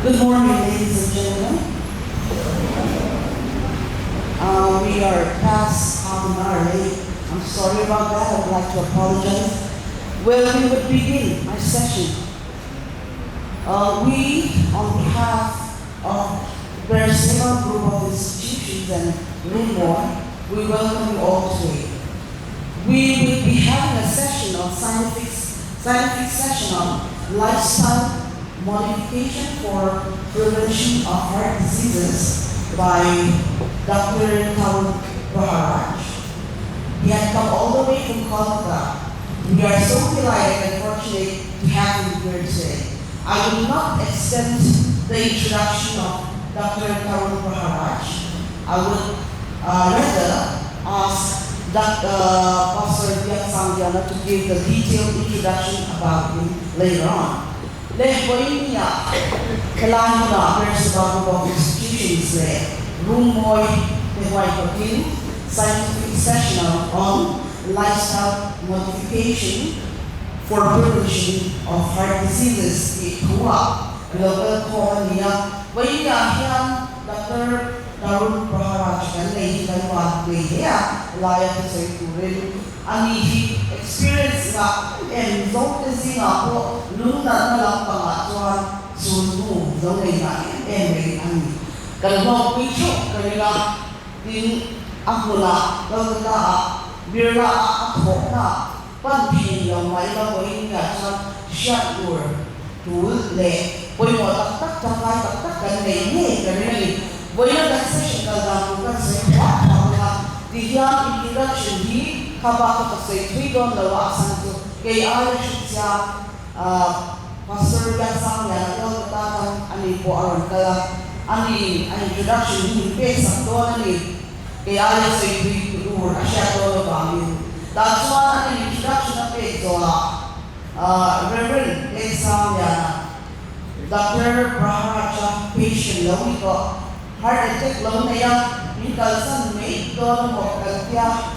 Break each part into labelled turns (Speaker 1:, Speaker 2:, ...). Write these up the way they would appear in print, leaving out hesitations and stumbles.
Speaker 1: Good morning, ladies and gentlemen. We are past half an hour late. I'm sorry about that. I would like to apologize. Well, we would begin our session. We, on behalf of the several group of institutions and many more, we welcome you all today. We will be having a session on scientific session on lifestyle modification for prevention of heart diseases by Dr. Tarun Praharaj. He had come all the way from Kolkata. We are so delighted and fortunate to have him here today. I will not extend the introduction of Dr. Tarun Praharaj. I would rather ask Pastor Sangyana to give the detailed introduction about him later on. Lehboy niya, kailangan na there's a lot of institutions there. Rumoy, Lehboy Patin, scientific session on lifestyle modification for prevention of heart diseases. Ikuha, global call niya. Boy niya hiyang Dr. Tarun Praharaj kan nahihigan mo niya, laya ko sa iturin. Ang experience nga, result kasi nga po, lundan na lang pangatuan, sunmo, zonay na, may ani. Kalma ko ito, kanila, din ako na, lagda, birla ako na, panpin yung may lagoy nga sa shakur, tool, le, boy mo, taktak, kanina, boy na nagsasya ka lang ko kasi, diyan introduction di kabaka kasi tweedon lawa santo kay ayos siya pastor gasang ya nagtatakan ani po aron kala ani introduction di pesa to ani kay ayos sa tweedon asya to bangin that's why an introduction na peso Reverend Exam ya Dr. Praharaj patient lawi ko heart attack law na yan yung kalsan may doon mo kalkya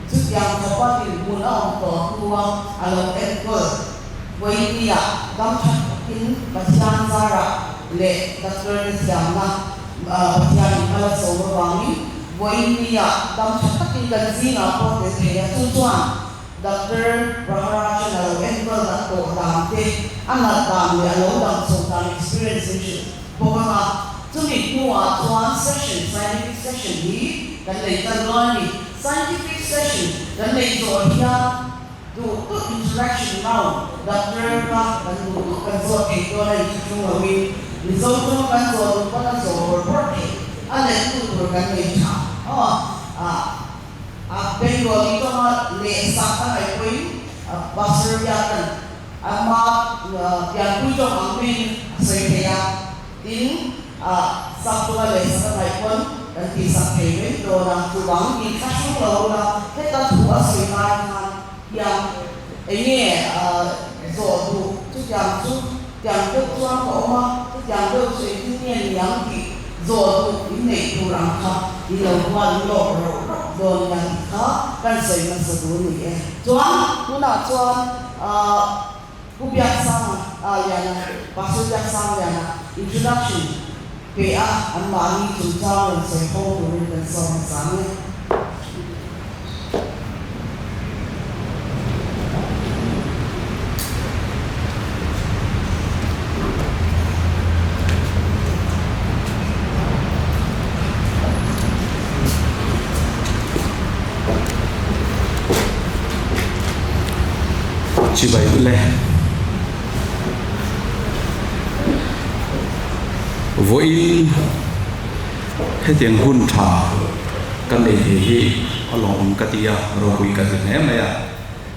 Speaker 1: siyang kapatid muna ang to kuwang alam etkol way niya kamchakin pasyan zara le Dr. Siyang na pasyan kalat sa umabangi way niya kamchakin kalsina po kaya susuan Dr. Praharaj na alam etkol na to dante anak dami alam lang so dami experience po mga Tumi kuwa tuan session, scientific session ni dan later learning scientific session dan later dia do interaction now Dr. Ka dan do kan so itu ada itu ngawi result tu kan so pada so report ada itu kan later Bengal itu le saka ai koi pastor ya kan ama yang kujo amin saya tin satu kali saya pun dan kisah ini orang tuang di kasih laura kita tua sekarang yang ini zodu tu yang tuang koma tu yang tu sebenarnya yang di zodu ini kurang kah di lawan lor don yang kah kan saya masih dulu ya tuang guna tuang kubiasa yang pasal biasa yang introduction PA ang maangi tutawan sa ipong dan sa masami.
Speaker 2: Chibay ule với hết tiếng hun thả căn đề hi ở lòng cái tia rồi quỳ cái gì này à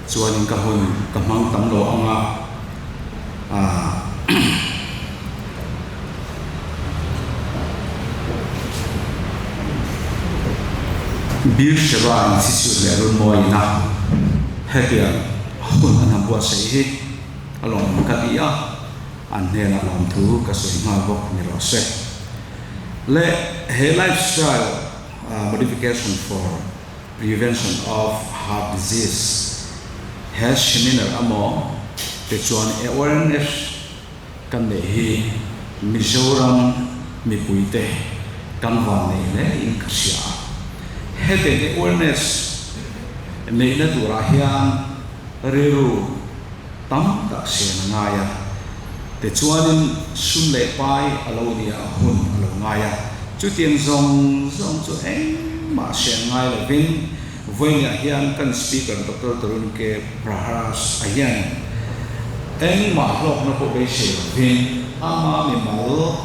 Speaker 2: chuan cái hun cái mang tấm đồ ông bir sheva institute le ron moi na hết tiếng hun anh ham bua sei hi ở lòng cái tia anh nên là làm thứ cái sự mà bốc như là sẽ le he lifestyle modification for prevention of heart disease has seminar amo te chuan awareness kan nei hi Mizoram mi puite kan van nei le in kasia hete awareness nei na tura hian reru tam tak sen ngaya te chuanin sum le pai alo dia hun alo ngaya chu tiang zong chu ma sen ngai le vin voinya hian kan speaker Dr. Tarun ke Praharaj ayan eng ma lok na ko be se vin ama mi mal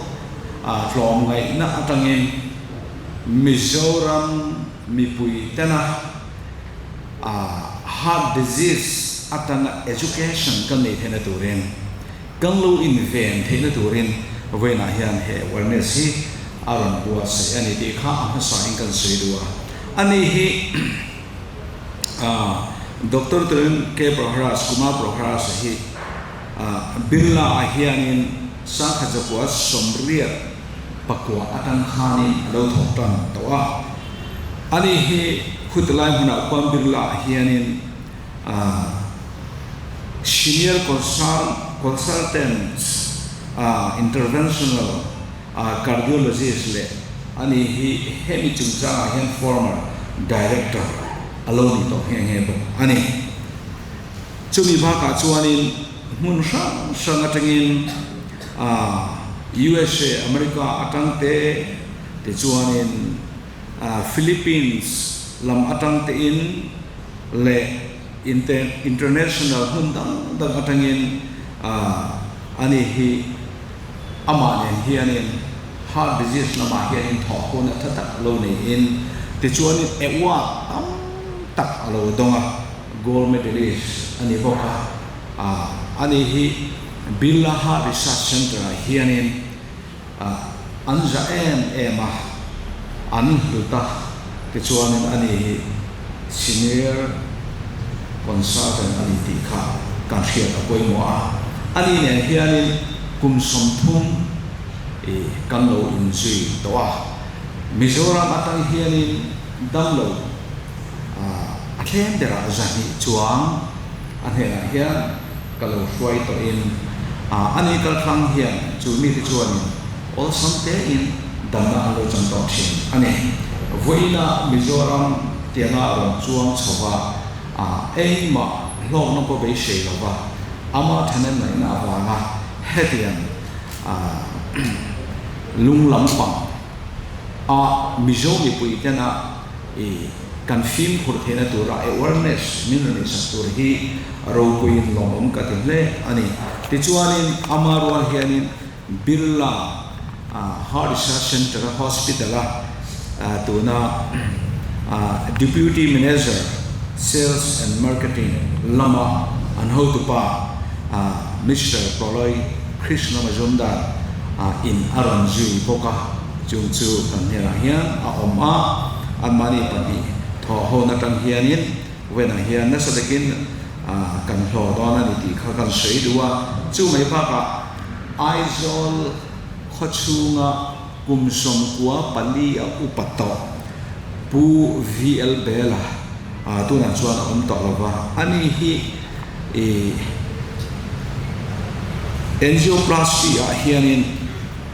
Speaker 2: tlom ngai na atangin Mizoram mi pui tena heart disease atanga education kan nei thena turin kan lo invent thena turin vena hian he awareness hi aron bua se ani ti kha sa in kan se dua ani hi Dr. Tarun ke Praharaj Kumar Praharaj hi birla ahianin sa khajapua somria pakwa atang khani lo thoktan towa ani hi khutlai huna kwam birla ahianin senior consultants interventional cardiologist le ani hi hemi chungcha hian former director aloni to he bo ani chumi ba ka chuanin mun sang atangin USA America atangte te chuanin Philippines lam atangte in le international hundang dang atangin ani hi amanen hianin heart disease lama hianin thokon thatak lo nei in te chuanin ewa tam tak alo donga gold medalist ani boka ani hi Birla Heart Research Center hianin anja ema anhuta ke chuanin ani senior consultant ani ti kha kan hian apoi mo ani ne hianin kum somthum kan lo inji towa Mizoram atang hianin damlo athem dera zani chuang anhena hian kalau suai to in ani kal thang hian chu mi ti chuan all somte in damna alo chang to thin ani voina Mizoram tianga ron chuang chowa eima hlok no ko be she lawa ama thanen nai na wa ma hetian lung lam pang Mizoram pui tena kan film khur thena tura awareness minune satur hi ro puin lom ka le ani ti chuanin amarwa hianin Birla Heart Research Center Hospital tuna deputy manager sales and marketing lama anho tu pa Mr. Proloy Krishna Majumdar in Aranju Boka Jungchu kan hian oma amani pati tho ho na tang hianin wena hian na sadakin kan hlo dona ni ti kha kan sei duwa chu mai pa ka aizol khochunga kumsom kwa pali upato pu vl bela tu na chuan to lawa ani hi angioplasty hianin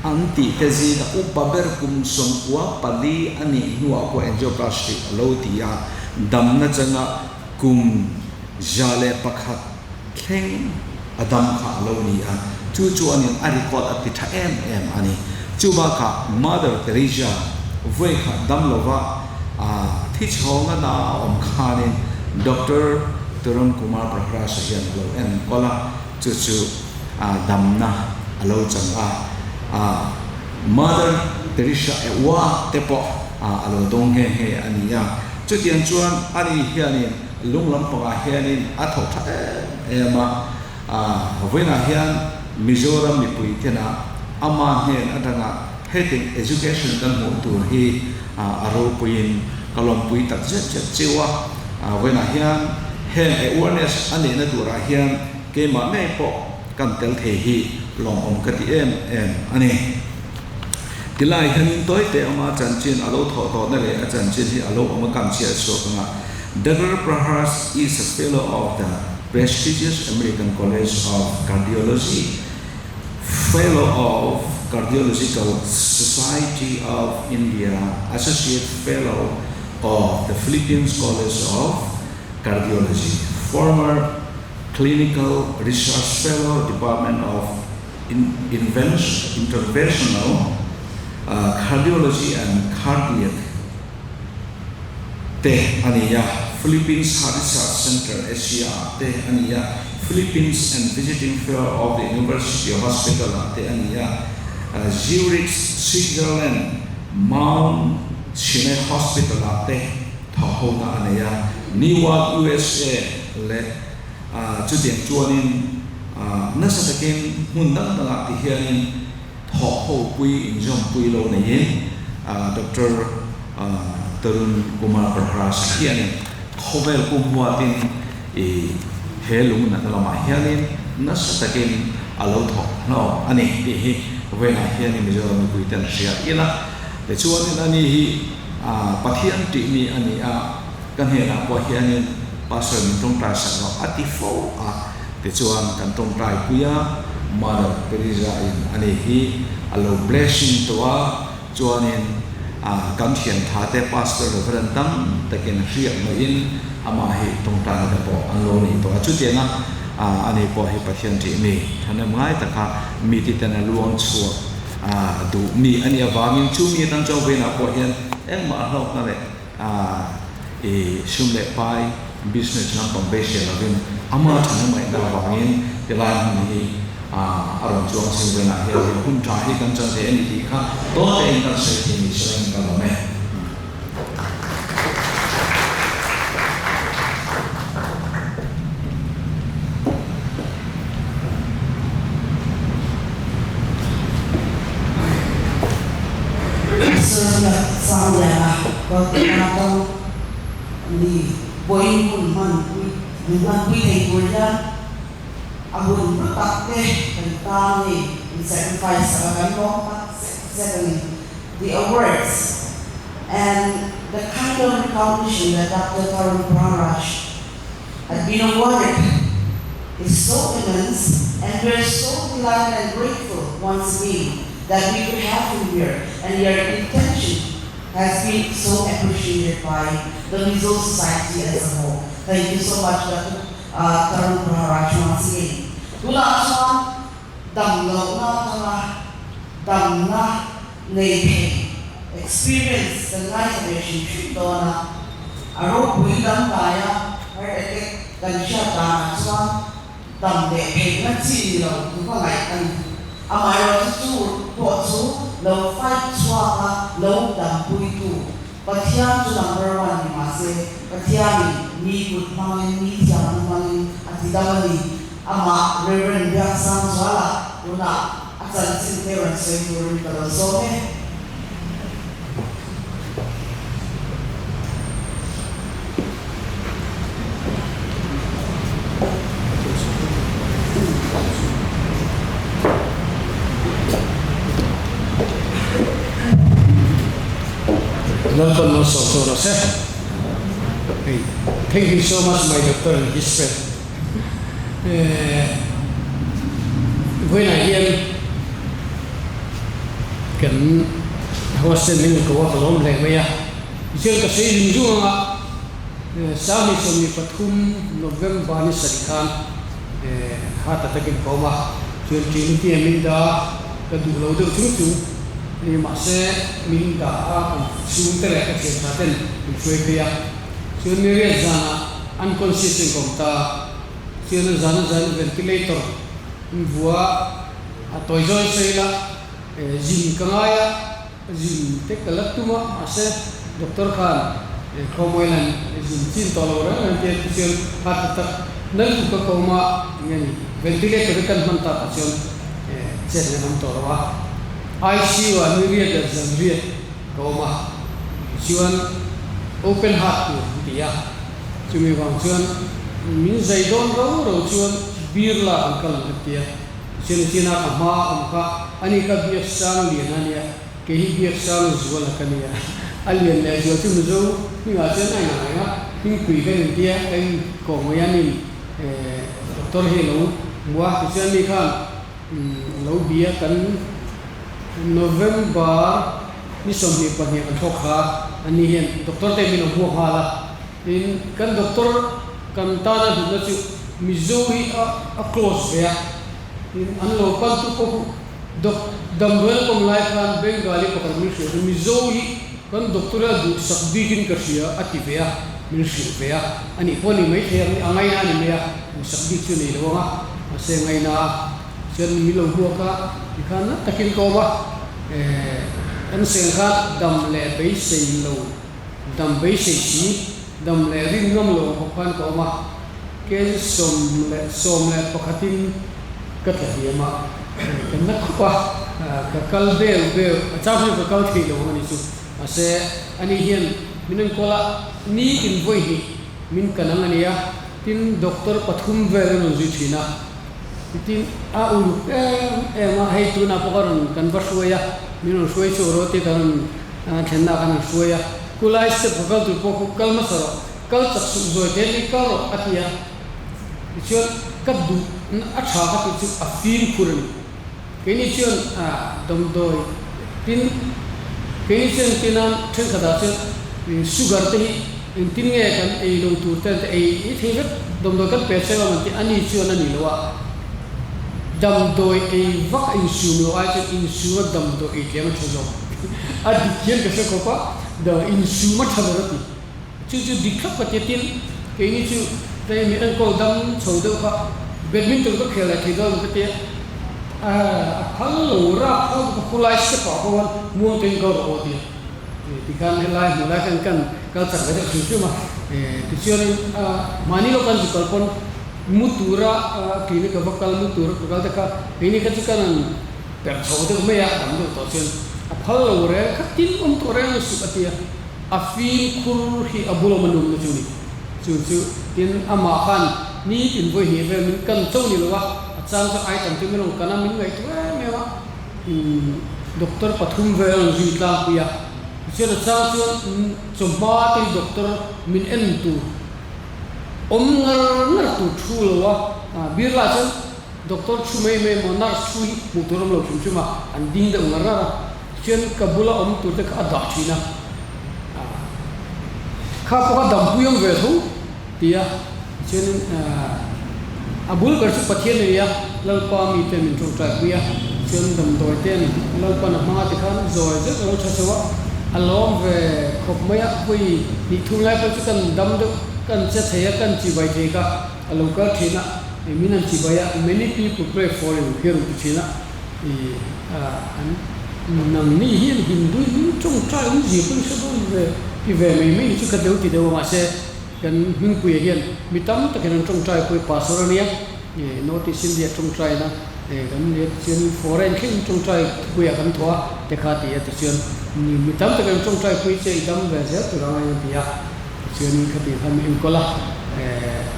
Speaker 2: anti tezina upaber kumsom kwa pali ani nuwa ko angioplasty lo tia damna changa kum jale pakhat thleng adam kha lo ni chu anin ari kot ati tha em ani chu ba kha Mother Teresa voi kha dam lova thi chhonga na om khanin Dr. Tarun Kumar Praharaj hian lo en kola chu damna alo changa Mother Teresa ewa tepo alo dong he ania chu tian chuan ani hianin lunglam panga hianin atho tha ema voina hian Mizoram mi pui tena ama hen adanga heading education kan mo tur hi aro puin kalom pui tak jet chewa voina hian hen awareness ani na tura hian ke ma me po kan tel the hi long om ka ti em ani tilai hanin toy te ama chanchin alo tho to na le chanchin hi alo om kam chia so nga Dr. Praharaj is a fellow of the prestigious American College of Cardiology, fellow of Cardiological Society of India Associate Fellow of the Philippines College of Cardiology, former Clinical Research Fellow, Department of Interventional Cardiology and Cardiac Te Aniya Philippines Heart Research Center SCR Te Aniya Philippines and Visiting Fellow of the University Hospital Te Aniya Zurich Switzerland Mount Sinai Hospital Te Thahona Aniya Newark USA Le Chudian Chuanin Nasatakin Mundang Nala Tihianin Ho Pui in Jom Pui Lo Nayin Dr. Tarun Kumar Praharaj Hianin Hovel Kumwatin Helung Natalama Hianin Nasatakin Alotho No Ani Tihi Vena Hianin Mizoram Puitan Shia Ila the Chuanin Ani Pathian Timi Ani Kanhena Pohianin Pastor Mintong Prasa Atifo the Chuan Kantong Prai Puya Mother Teresa in Anehi allow blessing to Chuanin Kamtian Tate Pastor Reverend Tam Taken Shia Main Amahi Tongta the Po Aloni to Achutiana Anepo Hipatianti me Tanamai Taka Mititan Luon Chua do me any of Amin Chumi and Jovena Pohian and Mahok a Shumle Pai business number based on Ama Tanamai Davangin the line aron chuang sing wena he hun tha hi kan chan de ni kha to te kan se ni seng ka me
Speaker 1: sang ya ko ta to ni boy kun man ni man pi nei ko ya abun protecte kantani in sacrifice secondly the awards and the kind of recognition that Dr. Tarun Praharaj had been awarded is so immense, and we're so delighted and grateful once again that we could have him here, and your intention has been so appreciated by the Mizo Society as a whole. Thank you so much, Dr. Tarun Praharaj once again. Tula chuan dam lo na dam na nei experience the night relationship dona aro pui dam kaya har eke kan sha ta chuan dam de phe na chi lo ku ko lai kan amai ro chu po chu lo fight chua ka lo dam pui tu pathia chu number 1 ni ma se pathia ni good morning ni jam morning atidawali Ama Reverend Biaksam Swala Una Asan Sinteran Sayurin Kalazone
Speaker 3: Welcome also to thank you so much, my doctor and his friend. When I hear can was sending to walk along like we are, still the same Juma Sami Sumi Patum November Sarikan heart attack in coma, Trinity and Minda, the Dulo Tutu, Mase Minda, Sunter at Satin, in Fuebia, Sunia Zana, unconsistent of Sila zana ventilator Mvua Atoizoy Saila Zin Kangaya Zin Tekalatuma Ase Dr. Khan Komoilan Zin Chin Tolora and Sil Hatata Naluka Koma ventilator kan manta asion Chen Torwa ICU and Myriad Zambia Koma Siwan open heart to Dia Chumi Wangsuan means I don't know Rochuan Birla Uncle Latia China Kama Amka Anika Biasan Lianania Kehi Biasan Zualakania Alien Lesiotuzo Niasen Pinky India and Komoyani Dr. Hello Mua Kisani Khan Low Bia Kan November ni somni pahni kan thokha ani hian doctor te min hu hala in kan doctor kan ta na du na chu mizo hi a close vea in an local tu ko dambel kom lai kan bengali ko kan mi se mizo hi kan doctor a du sak bikin ka sia ati vea min si vea ani poni mai the ani angai na ni mea sak bi chu ni lo ma se ngai na chen mi lo hu ka ikhan na takin ko ba an sen kha dam le bei sei lo dam bei sei chi dam le ring ngam lo ko khan ko ma ke som le pakhatin ka thia ma kan na kwa ka kal be cha fi ka kal thi lo ni chu ase ani hian minun kola ni in voi hi min kanang ania tin doctor pathum ve no ji thina tin a u ma hai tu na pokaron kan ba suya minun suai chu ro te kan thenna kan suya kulai se pokal tu pok kal ma saro kal chak su zo te ni ka ro atia chon kaddu a tha ka chu a fil kuran ke ni chon dom doi tin ke ni chon tinan then khada chu sugar te in tin nge kan e lo tu te e thing dom doi kan pe se ma ti ani chon ani lo wa dam doi e vak in su no a chu in su dam doi e kem chu zo a di kien ka se ko pa da in su ma tha ro ti chu dikhap ka te tin ke ni chu te mi an ko dam chho do ka badminton ko khela thi do ka te khal lo ra khol ko khulai se pa ko mo ten ko ro ti ti kan helai mo la kan ka cha ga chu chu ma ti chion mani lo kan kal pon mutura kini ka bakal mutura ka ka ini ka kan per chho do me ya dam do to chion khal lo re khatin to re su atia afi khur hi abulo manum na chu ni chu tin ama khan ni in voi hi ve min kan chau ni lo wa chang cha ai tam ti min kana min ngai tu me wa doctor pathum ve ang ji ta pu ya che cha chu chomba ti doctor min en tu ngar tu thu lo wa bir la chen doctor chu me mo nar chu mu tu rom lo chu ma an ding da ngar ra chen kabula tu te ka da chi na kha pa dam pu yong ve thu tia chen abul gar chu pathian ne ya lalpa mi te min chu tra pu ya chen dam doi te ni lalpa na ma te khan zoi je ro cha chawa alom ve khop maya pui ni thu lai pa chu kan dam do kan che thaya kan chi bai the ka alo ka thina minan chi baya many people pray for you here to china nang ni hian hindu ni chung tra un ji pun se don ve ki ve me chu ka deu ti deu ma se kan hing pu hian mi tam ta kan chung tra pui pasor ania notice in dia chung tra na kan le chen foreign king chung tra pui kan thwa te kha ti ya ti chen mi tam ta kan chung tra pui che dam ve se tu ra ya ti ya chen ka ti ham in kola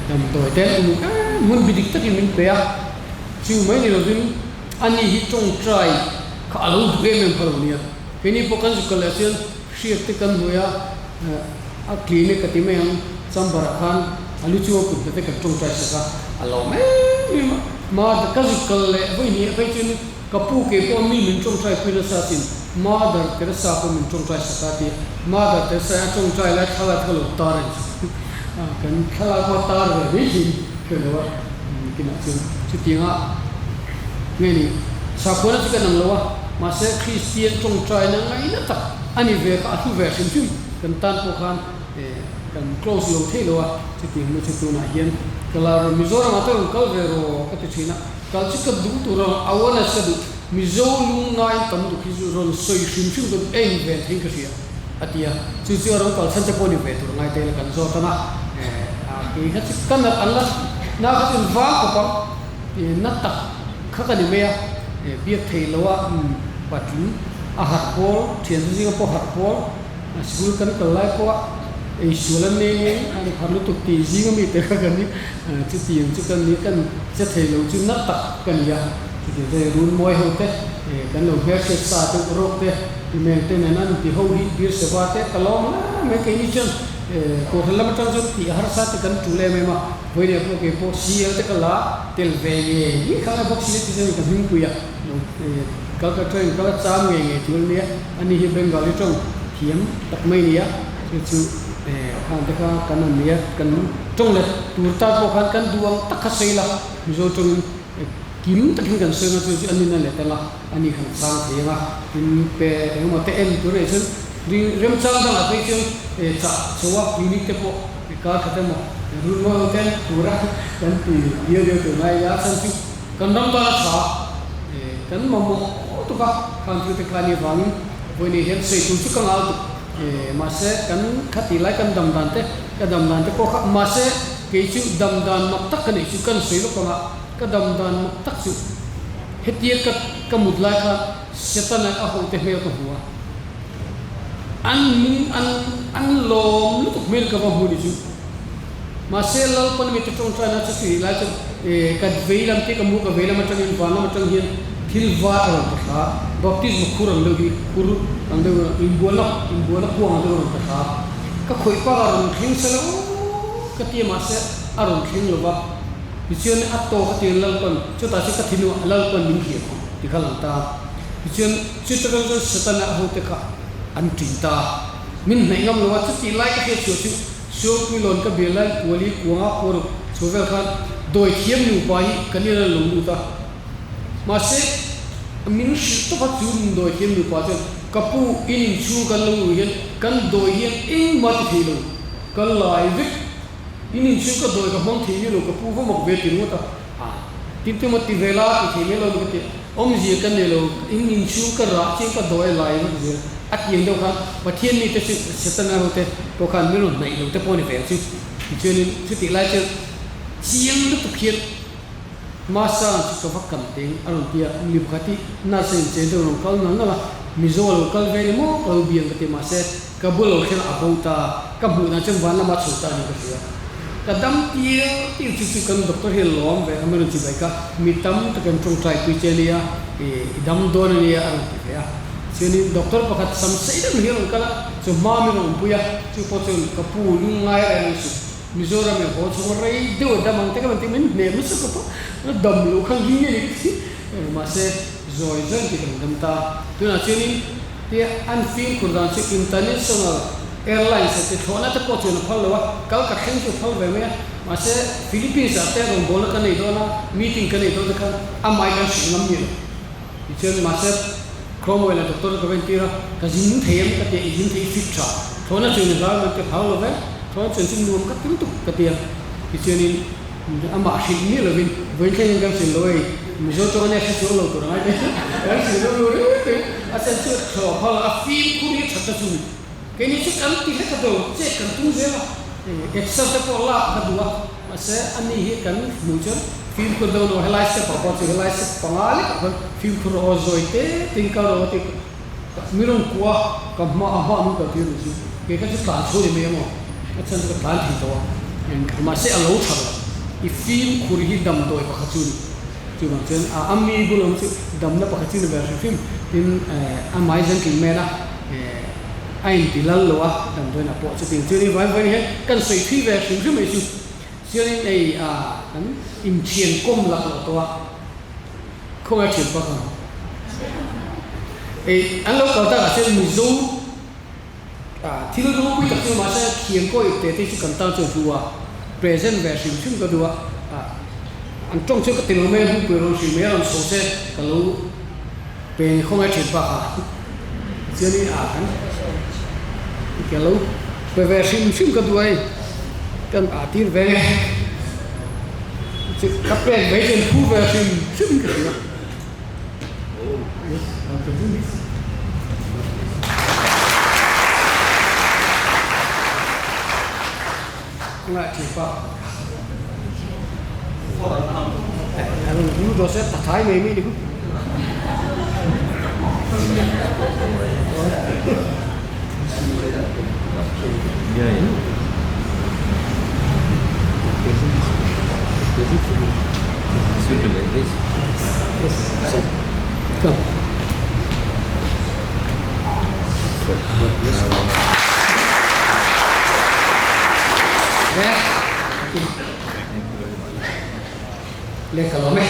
Speaker 3: dam to te mun bidik ta ki min pe ya chu mai ni lo din ani hi chung trai ka alo ge men par nia kini pokan su collection shir te kan hoya a clinic ti me ang sambar khan alu chu ku te ka chung trai sa alo me ma da ka su kol le voi ni kai chin ka pu ke ko mi min chung trai pu na sa tin ma dar te sa ko min chung trai sa ti ma dar te sa chung trai la khala thalo tar kan khala ko tar ve ni ke lo kina chu ti nga nge ni sa ko na ka nang lo ma se Christian chung trai na ngai na ta ani ve ka thu ve sim chim kan tan ko khan kan close lo the lo chu ti mu chu tu na hian kala mizoram ato kal ve ro ka ti china kal chi ka du tu ro awana sa du mizo lu ngai tam du ki ro soi sim chim do ei ve thing ka sia atia chu chu ro kal san cha po ni ve tu ngai te kan zo ta na ki ka chi kan na Allah na ka tin va ko pa na ta kha ka ni me ya biak thei lo wa patlu a hat pol thian ji ga po hat pol school kan kalai ko e sulan ne ani phalu tu ti ji ga mi te ka kan ni chu ti chu kan ni kan che thei lo chu na ta kan ya chu de run moi ho te kan lo ver se sa tu ro te ti me te na nan ti ho hi bir se ba te kalom na me ke ni chen ko hla ma tang ti har sa te kan tu le me ma voi ne ko ke po si te kala tel ve ni khala box ni ti je ka him ku ya cái train cái chạm nghe chú nia anh hi Bengali trong hiếm đặc mấy nia chú hàng thế khác cần nia cần trong lệ tour ta bộ khăn cần duang tất cả xây là rồi trong kiếm tất cả cần xây là chú anh nên lệ là anh hi hàng sang thế mà in pe em mà em tour ấy chứ đi rem sang đang là cái chứ chả số unique cái bộ cái khát mà rule mà cái tour kan dia tu mai ya san tu kan dam ta sa kan mo tu ka kan tu te klani wang voi ni hen sei tu chu kan al ma se kan khati lai kan dam dan te ko kha ma se ke chu dam dan mak tak kan chu kan sei lo ka dam dan mak tak chu hetia ka mut lai kha setan a ho te me ko huwa an lom lu tuk mel ka ba hu ni chu masih lalu pun kita contoh nak cakap lah cakap kad veilam ti kamu ka veilam macam ini mana macam ini hilva orang tak baptis kurang lagi kurang anda imbuanak kuang anda orang tak ka koi pa orang king selalu ketia masih orang king loba bision atau ketia lalu pun cuta si ketinu lalu pun mingkir di kalang ta bision cuta kan setanah ho teka antinta min naingam loba cuti lai ketia cuci so milon ka belai wali kuanga por sovel khan doi thiam nu pai kanila lungu ta mase min shi to ba chun doi thiam nu pa kapu in chu kan lu yen kan doi yen ing mat thilo kan lai vik in chu ka doi ka hong thi lu kapu ko mok ve ti nu ta tin te mati vela ti thi lo lu ke om ji kan ne lo in chu ka ra chi ka doi lai lu at yang đâu kan pathian ni te setana hote to kan milon nai lo te poni fel chu cheni chuti lai che chiang lu tu khiet masa chu ka vakam teng aron pia li khati na sen che do ro kal na la mizol kal ve mo kal biang te ma se kabul khel abauta kabu na chem van la ma chu ta ni ka sia kadam ti chu kan doctor he lom ve amer chi bai ka mitam te kan trong trai pi che lia idam don lia aron te ya sini doktor pakat samsai dan hilang kala semua minum puya cupotun kapu lungai dan su Mizoram yang kau semua rai dua dah mangtek kan timin nemu sekoto dam lu kan gini ni masih zoizen kita dam ta tu nak sini dia anfin kurang si international airlines itu thona tu kau cuma phal lewa kau kakek tu phal beme masih Philippines ada orang bola kan itu na meeting kan itu kan amai kan sinam ni itu masih Kromo ela doktor ka ventira ka jin them ka te jin the fitra thona chune la ka phau lo ve thona chun sin nuam ka tim tu ka tia kicheni amba shi ni lo vin ven chen ngam sin loi mi jo to ne ka lo to na ai si lo lo re asen chu tho phal a fi ku ni chatta chu ke ni chi kam ti ka do che kan tu ze la extra te ko la ka dua ase ani hi kan mu chon film ko do no helai se pa se helai se pangali ka film ko ro zoite tingka ro te miron kwa ka ma ha mu ka ti ru ji ke ka ta so ni me mo ka chan ka plan thi to en ma se alo thara I film ko ri dam do ka chu ni chu ma chen a ami bu lo chu dam na pa chu ni ba film tin amai jan ki me na ai ti lal lo wa dam do na po chu tin chu ni vai vai he kan soi thi ve film chu me chu cho nên này hắn in tiền công lạc là to không ai chuyển qua không anh lâu cầu ta ở trên mùi dâu thì lúc đó quy tập nhưng mà sẽ khiến coi để thì chỉ cần tăng trưởng chùa present về sử dụng cái đó anh trong trước cái tiền mà mình quyền sử dụng làm số xe cái lâu về không ai chuyển qua cho nên hắn cái lâu về sử dụng cái đó kan atir ve kapre ve den ku ve film film ka ya nggak cepat kalau dulu dosen tak tahu ini itu ya ini Come. Le kalau meh.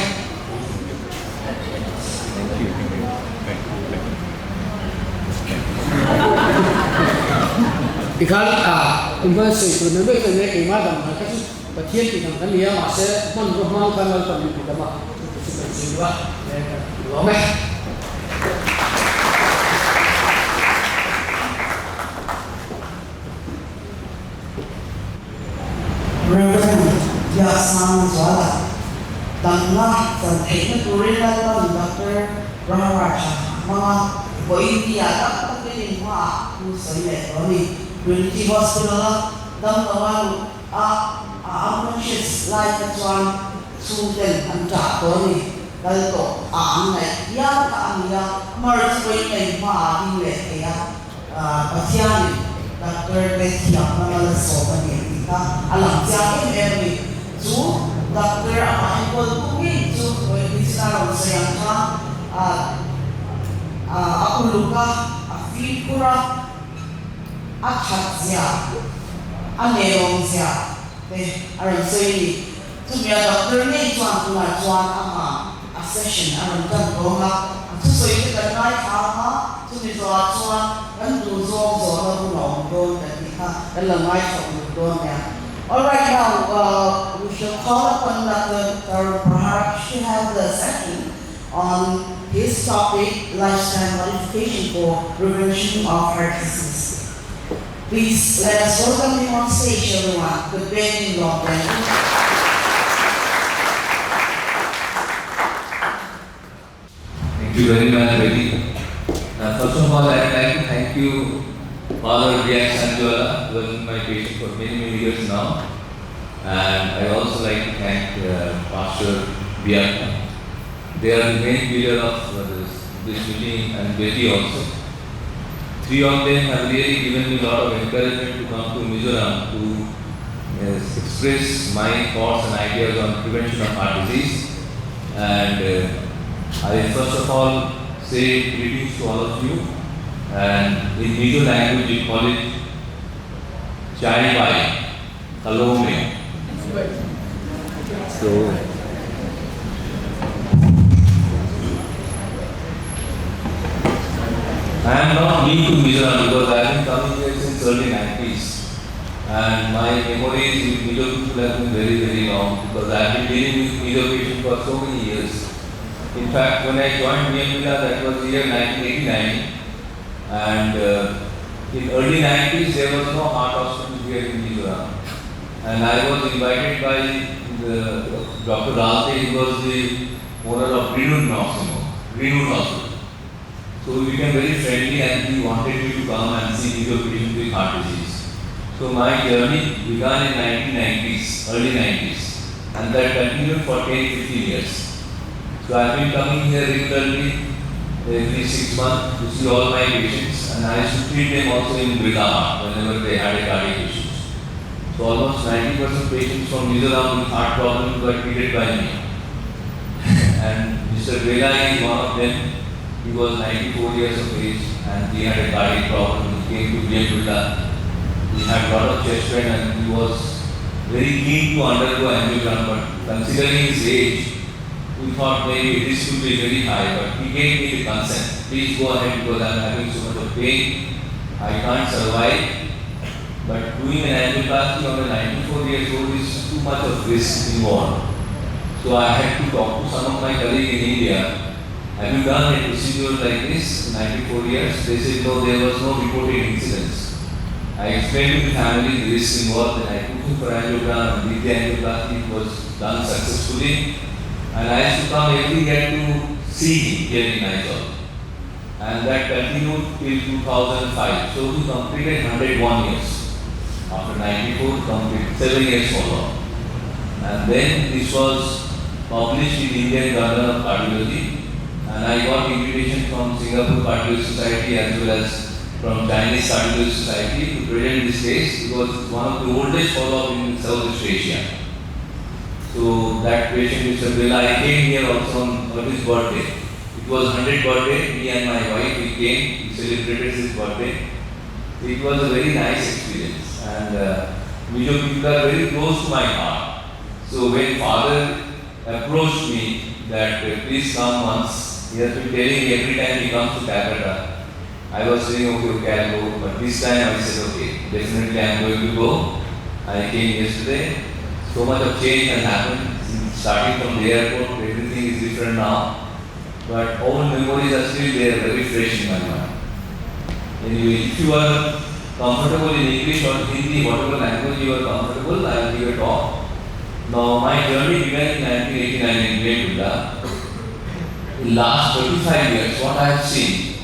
Speaker 3: Dikali kumpulan itu nanti kita kemana mereka sih bagian kita kan dia masih menurut kan kalau kita mah itu sudah lama.
Speaker 1: Reverend Yasman Zwala, Tanglah dan Teknik Kurilan Dr. Praharaj, mga Boindia, dapat pinimwa kung sa Community Hospital, damdaman unconscious like that one student ang Japoni. Dahil ang yan merge ko yung maaaring kaya pasyanin Dr. Betiak na malasopan niya. Alam siya Mary so Dr. ang kung so pwede sila sa yang ako luka feel ko ra at siya anerong siya aron sa ini tumiya Dr. ni Juan ang session aron kan ko nga so ito ka na tumiya Juan kan duzong na bulong doon dalamay sa doon niya. Alright, now we shall call upon Dr. Tarun to have the session on his topic, lifestyle modification for prevention of heart disease. Please let us welcome him on stage, everyone. Good evening, Lord.
Speaker 4: Thank you very much, Betty. First of all, I would like to thank you, Father Biak Sanjola, who has been my patient for many years now. And I also like to thank Pastor Biak. They are the main pillar of this meeting, and Betty also. Three of them have really given me a lot of encouragement to come to Mizoram to express my thoughts and ideas on prevention of heart disease. And I first of all say greetings to all of you. And in Mizo language we call it Chai Bai, Kalome. So, I am not new to Mizoram because I have been coming here since early 90s. And my memories with Mizo people have been very long because I have been dealing with Mizo patients for so many years. In fact, when I joined Myanmar, that was the year 1989. And in early 90s, there was no heart hospital here in Mizoram. And I was invited by Dr. Ralte, who was the owner of Greenwood Hospital. So we became very friendly and he wanted me to come and see Mizo patients with heart disease. So my journey began in 1990s, early 90s. And that continued for 10-15 years. So I have been coming here regularly every 6 months to see all my patients, and I used to treat them also in Brigama whenever they had a cardiac issue. So almost 90% patients from Mizoram with heart problems were treated by me. And Mr. Vela is one of them. He was 94 years of age and he had a cardiac problem. He came to BMW. He had a lot of chest pain and he was very keen to undergo angiogram, but considering his age, we thought maybe this could be very high, but he gave me the consent. Please go ahead because I am having so much of pain. I can't survive. But doing an angioplasty on a 94 years old is too much of risk involved. So I had to talk to some of my colleagues in India. Have you done a procedure like this in 94 years? They said no, there was no reported incidents. I explained to the family the risk involved and I took him for angiogram and did the angioplasty. It was done successfully. And I used to come every year to see him here in Mysore. And that continued till 2005. So we completed 101 years. After 94, completed 7 years follow-up. And then this was published in Indian Journal of Cardiology. And I got invitation from Singapore Cardiology Society as well as from Chinese Cardiology Society to present this case because it's one of the oldest follow-up in Southeast Asia. So that patient, Mr. Bella, I came here also on his birthday. It was 100th birthday, me and my wife, we came, we celebrated his birthday. It was a very nice experience and Mizo people are very close to my heart. So when father approached me that please come once, he has been telling me every time he comes to Calcutta I was saying, okay, I'll go. But this time I said, okay, definitely I'm going to go. I came yesterday. So much of change has happened. Starting from the airport, everything is different now. But old memories are still there, very fresh in my mind. Anyway, if you are comfortable in English or Hindi, whatever language you are comfortable, I will give a talk. Now, my journey began in 1989 in India. In last 35 years, what I have seen,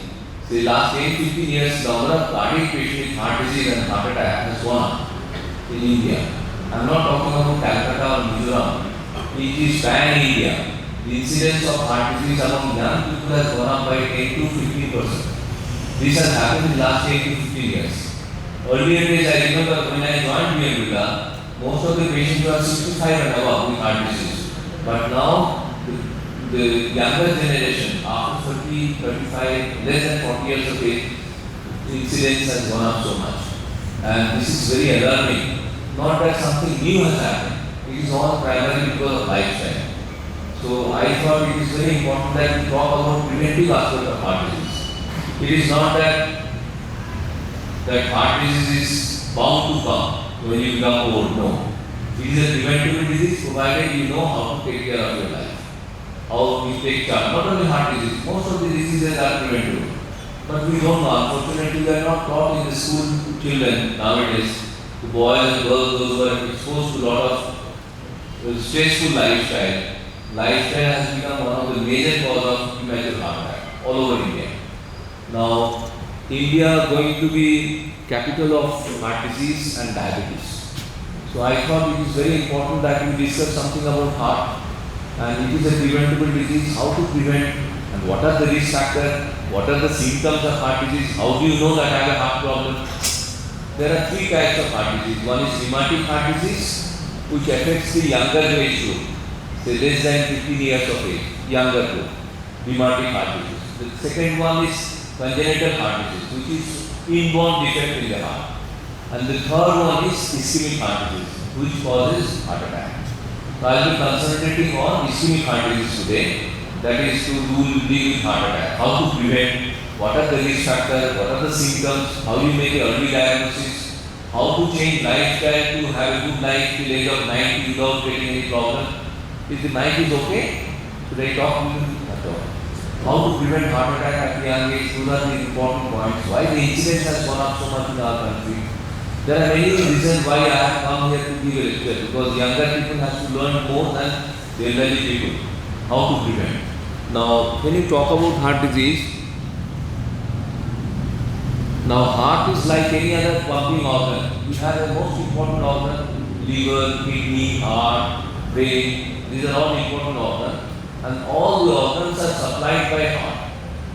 Speaker 4: the last 10-15 years, the number of cardiac patients with heart disease and heart attack has gone up in India. I am not talking about Calcutta or Mizoram. It is pan-India. The incidence of heart disease among young people has gone up by 10 to 15%. This has happened in the last 10 to 15 years. Earlier days, I remember when I joined BMWida, most of the patients were 65 and above with heart disease. But now, the younger generation, after 30, 35, less than 40 years of age, the incidence has gone up so much. And this is very alarming. Not that something new has happened. It is all primarily because of lifestyle. So I thought it is very important that we talk about preventive aspect of heart disease. It is not that heart disease is bound to come when you become old. No. It is a preventable disease provided you know how to take care of your life. How we take charge. Not only heart disease, most of the diseases are preventable. But we don't know. Unfortunately, we are not taught in the school children nowadays. The boys and girls, those who are exposed to a lot of stressful lifestyle. Lifestyle has become one of the major cause of premature heart attack all over India. Now, India going to be capital of heart disease and diabetes. So I thought it is very important that we discuss something about heart. And it is a preventable disease, how to prevent, and what are the risk factors, what are the symptoms of heart disease, how do you know that I have a heart problem. There are three types of heart disease. One is rheumatic heart disease, which affects the younger age group, say less than 15 years of age, younger group, rheumatic heart disease. The second one is congenital heart disease, which is inborn defect in the heart. And the third one is ischemic heart disease, which causes heart attack. So I will be concentrating on ischemic heart disease today, that is to deal with heart attack, how to prevent, what are the risk factors, what are the symptoms, how you make an early diagnosis, how to change lifestyle to have a good life till age of 90 without getting any problem. If the mic is okay, should I talk? How to prevent heart attack at the young age, those are the important points. Why the incidence has gone up so much in our country. There are many reasons why I have come here to give a lecture, because younger people have to learn more than the elderly people how to prevent. Now, when you talk about heart disease, now heart is like any other pumping organ. We have the most important organ, liver, kidney, heart, brain. These are all important organs, and all the organs are supplied by heart.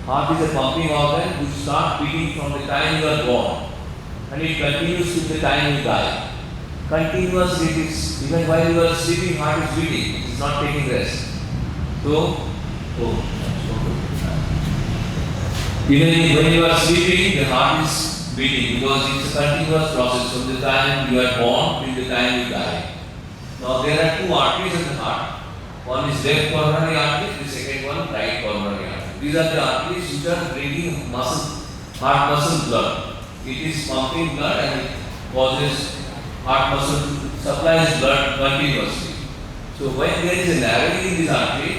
Speaker 4: Heart is a pumping organ which starts beating from the time you are born, and it continues till the time you die. Continuously, it is, even while you are sleeping, heart is beating. It is not taking rest. So, even when you are sleeping, the heart is beating because it's a continuous process from the time you are born till the time you die. Now, there are two arteries in the heart. One is left coronary artery, the second one right coronary artery. These are the arteries which are bringing muscle, heart muscle blood. It is pumping blood and it causes heart muscle, supplies blood continuously. So when there is a narrowing in this artery,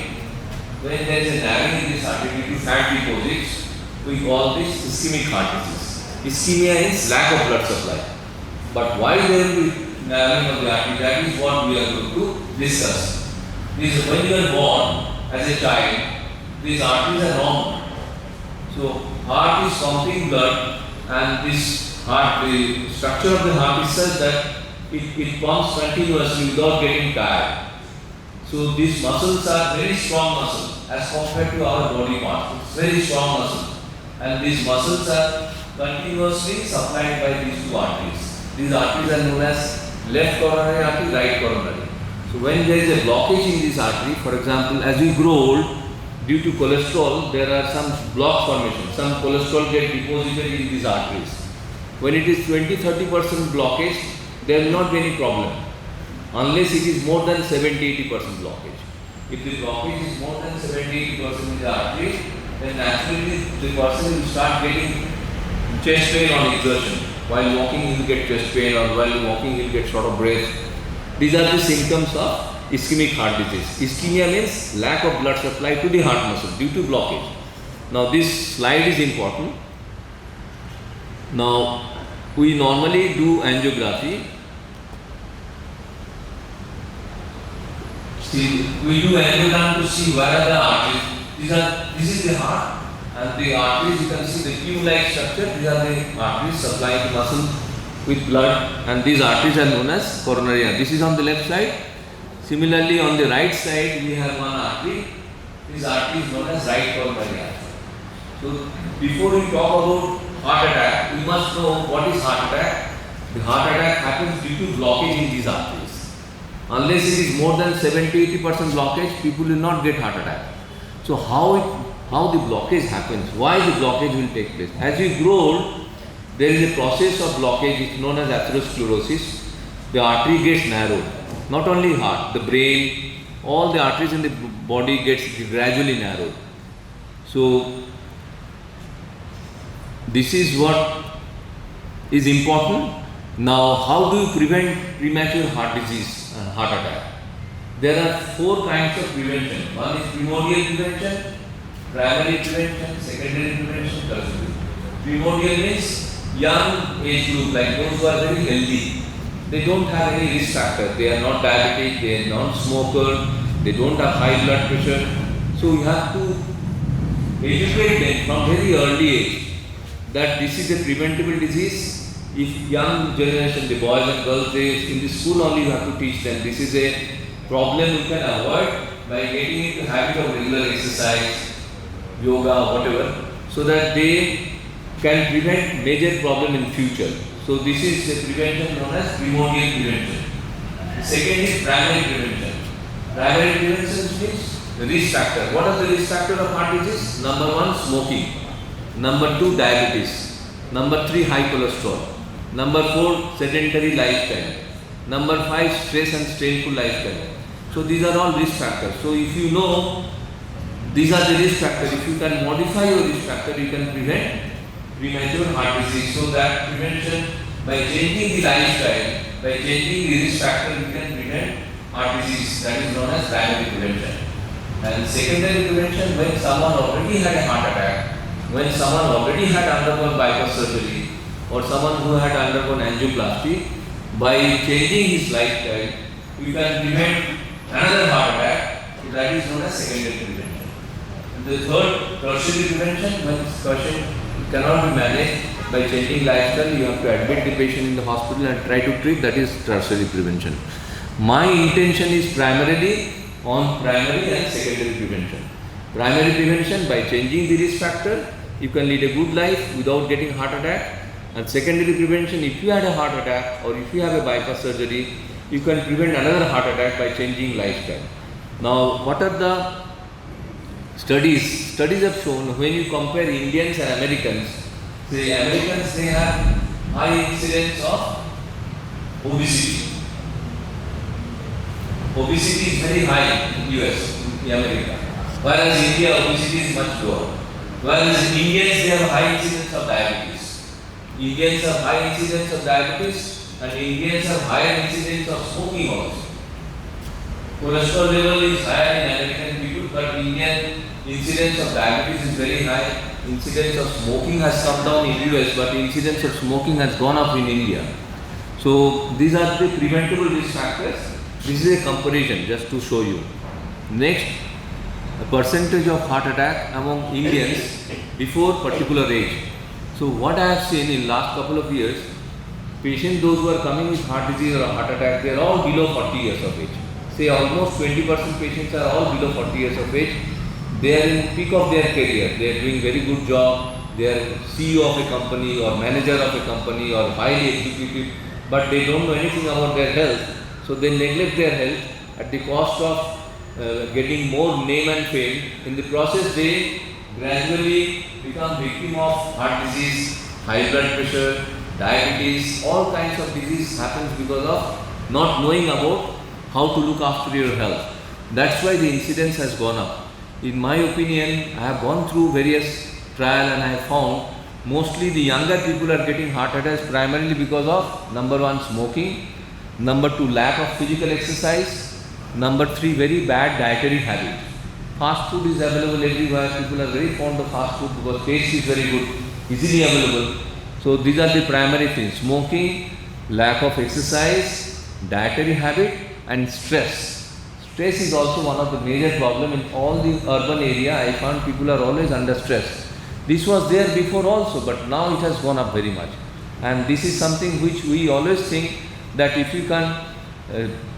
Speaker 4: due to fat deposits, we call this ischemic heart disease. Ischemia is lack of blood supply. But why there will be narrowing of the artery? That is what we are going to discuss. This is when you are born as a child, these arteries are normal. So heart is pumping blood, and this heart, the structure of the heart is such that it pumps continuously without getting tired. So these muscles are very strong muscles as compared to our body parts. It's very strong muscle, and these muscles are continuously supplied by these two arteries. These arteries are known as left coronary artery, right coronary. So when there is a blockage in this artery, for example, as we grow old, due to cholesterol, there are some block formations. Some cholesterol get deposited in these arteries. When it is 20-30% blockage, there will not be any problem, unless it is more than 70-80% blockage. If the blockage is more than 70-80% in the artery, then naturally the person will start getting chest pain on exertion. While walking you will get chest pain, or while walking you will get short of breath. These are the symptoms of ischemic heart disease. Ischemia means lack of blood supply to the heart muscle due to blockage. Now this slide is important. Now we normally do angiography. See, we do angiogram to see where are the arteries. This is the heart, and the arteries, you can see the tube-like structure. These are the arteries supplying the muscle with blood, and these arteries are known as coronary arteries. This is on the left side. Similarly, on the right side, we have one artery. This artery is known as right coronary artery. So, before we talk about heart attack, we must know what is heart attack. The heart attack happens due to blockage in these arteries. Unless it is more than 70-80% blockage, people will not get heart attack. So, how the blockage happens? Why the blockage will take place? As we grow old, there is a process of blockage which is known as atherosclerosis. The artery gets narrowed. Not only heart, the brain, all the arteries in the body gets gradually narrowed. So, this is what is important. Now, how do you prevent premature heart disease and heart attack? There are 4 kinds of prevention. One is primordial prevention, primary prevention, secondary prevention, tertiary. Primordial means young age group, like those who are very healthy. They don't have any risk factor. They are not diabetic, they are not smoker, they don't have high blood pressure. So you have to educate them from very early age that this is a preventable disease. If young generation, the boys and girls, they in the school only you have to teach them. This is a problem you can avoid by getting into habit of regular exercise, yoga, whatever, so that they can prevent major problem in future. So this is a prevention known as primordial prevention. Second is primary prevention. Primary prevention means risk factor. What are the risk factors of heart disease? Number 1, smoking. Number 2, diabetes. Number 3, high cholesterol. Number 4, sedentary lifestyle. Number 5, stress and strainful lifestyle. So these are all risk factors. So if you know these are the risk factors, if you can modify your risk factor, you can prevent premature heart disease. So that prevention, by changing the lifestyle, by changing the risk factor, you can prevent heart disease. That is known as primary prevention. And secondary prevention, when someone already had a heart attack, when someone already had undergone bypass surgery, or someone who had undergone angioplasty, by changing his lifestyle, you can prevent another heart attack. So that is known as secondary prevention. And the third, tertiary prevention, when patient cannot be managed by changing lifestyle, you have to admit the patient in the hospital and try to treat. That is tertiary prevention. My intention is primarily on primary and secondary prevention. Primary prevention, by changing the risk factor, you can lead a good life without getting heart attack. And secondary prevention, if you had a heart attack or if you have a bypass surgery, you can prevent another heart attack by changing lifestyle. Now, what are the studies? Studies have shown when you compare Indians and Americans, the Americans, they have high incidence of obesity. Obesity is very high in US, in America. Whereas India, obesity is much lower. Whereas Indians, they have high incidence of diabetes. Indians have high incidence of diabetes, and Indians have higher incidence of smoking also. Cholesterol level is higher in American people, but Indian incidence of diabetes is very high. Incidence of smoking has come down in US, but incidence of smoking has gone up in India. So these are the preventable risk factors. This is a comparison just to show you. Next, the percentage of heart attack among Indians before particular age. So what I have seen in last couple of years, patients those who are coming with heart disease or heart attack, they are all below 40 years of age. Say almost 20% patients are all below 40 years of age. They are in peak of their career. They are doing very good job. They are CEO of a company or manager of a company or highly executive, but they don't know anything about their health. So they neglect their health at the cost of getting more name and fame. In the process, they gradually become victim of heart disease, high blood pressure, diabetes, all kinds of disease happens because of not knowing about how to look after your health. That's why the incidence has gone up. In my opinion, I have gone through various trials and I have found Mostly the younger people are getting heart attacks primarily because of number 1 smoking, number 2 lack of physical exercise, number 3 very bad dietary habit. Fast food is available everywhere. People are very fond of fast food because taste is very good, easily available. So these are the primary things: smoking, lack of exercise, dietary habit, and stress. Stress is also one of the major problem in all the urban area. I found people are always under stress. This was there before also, but now it has gone up very much. And this is something which we always think that if you can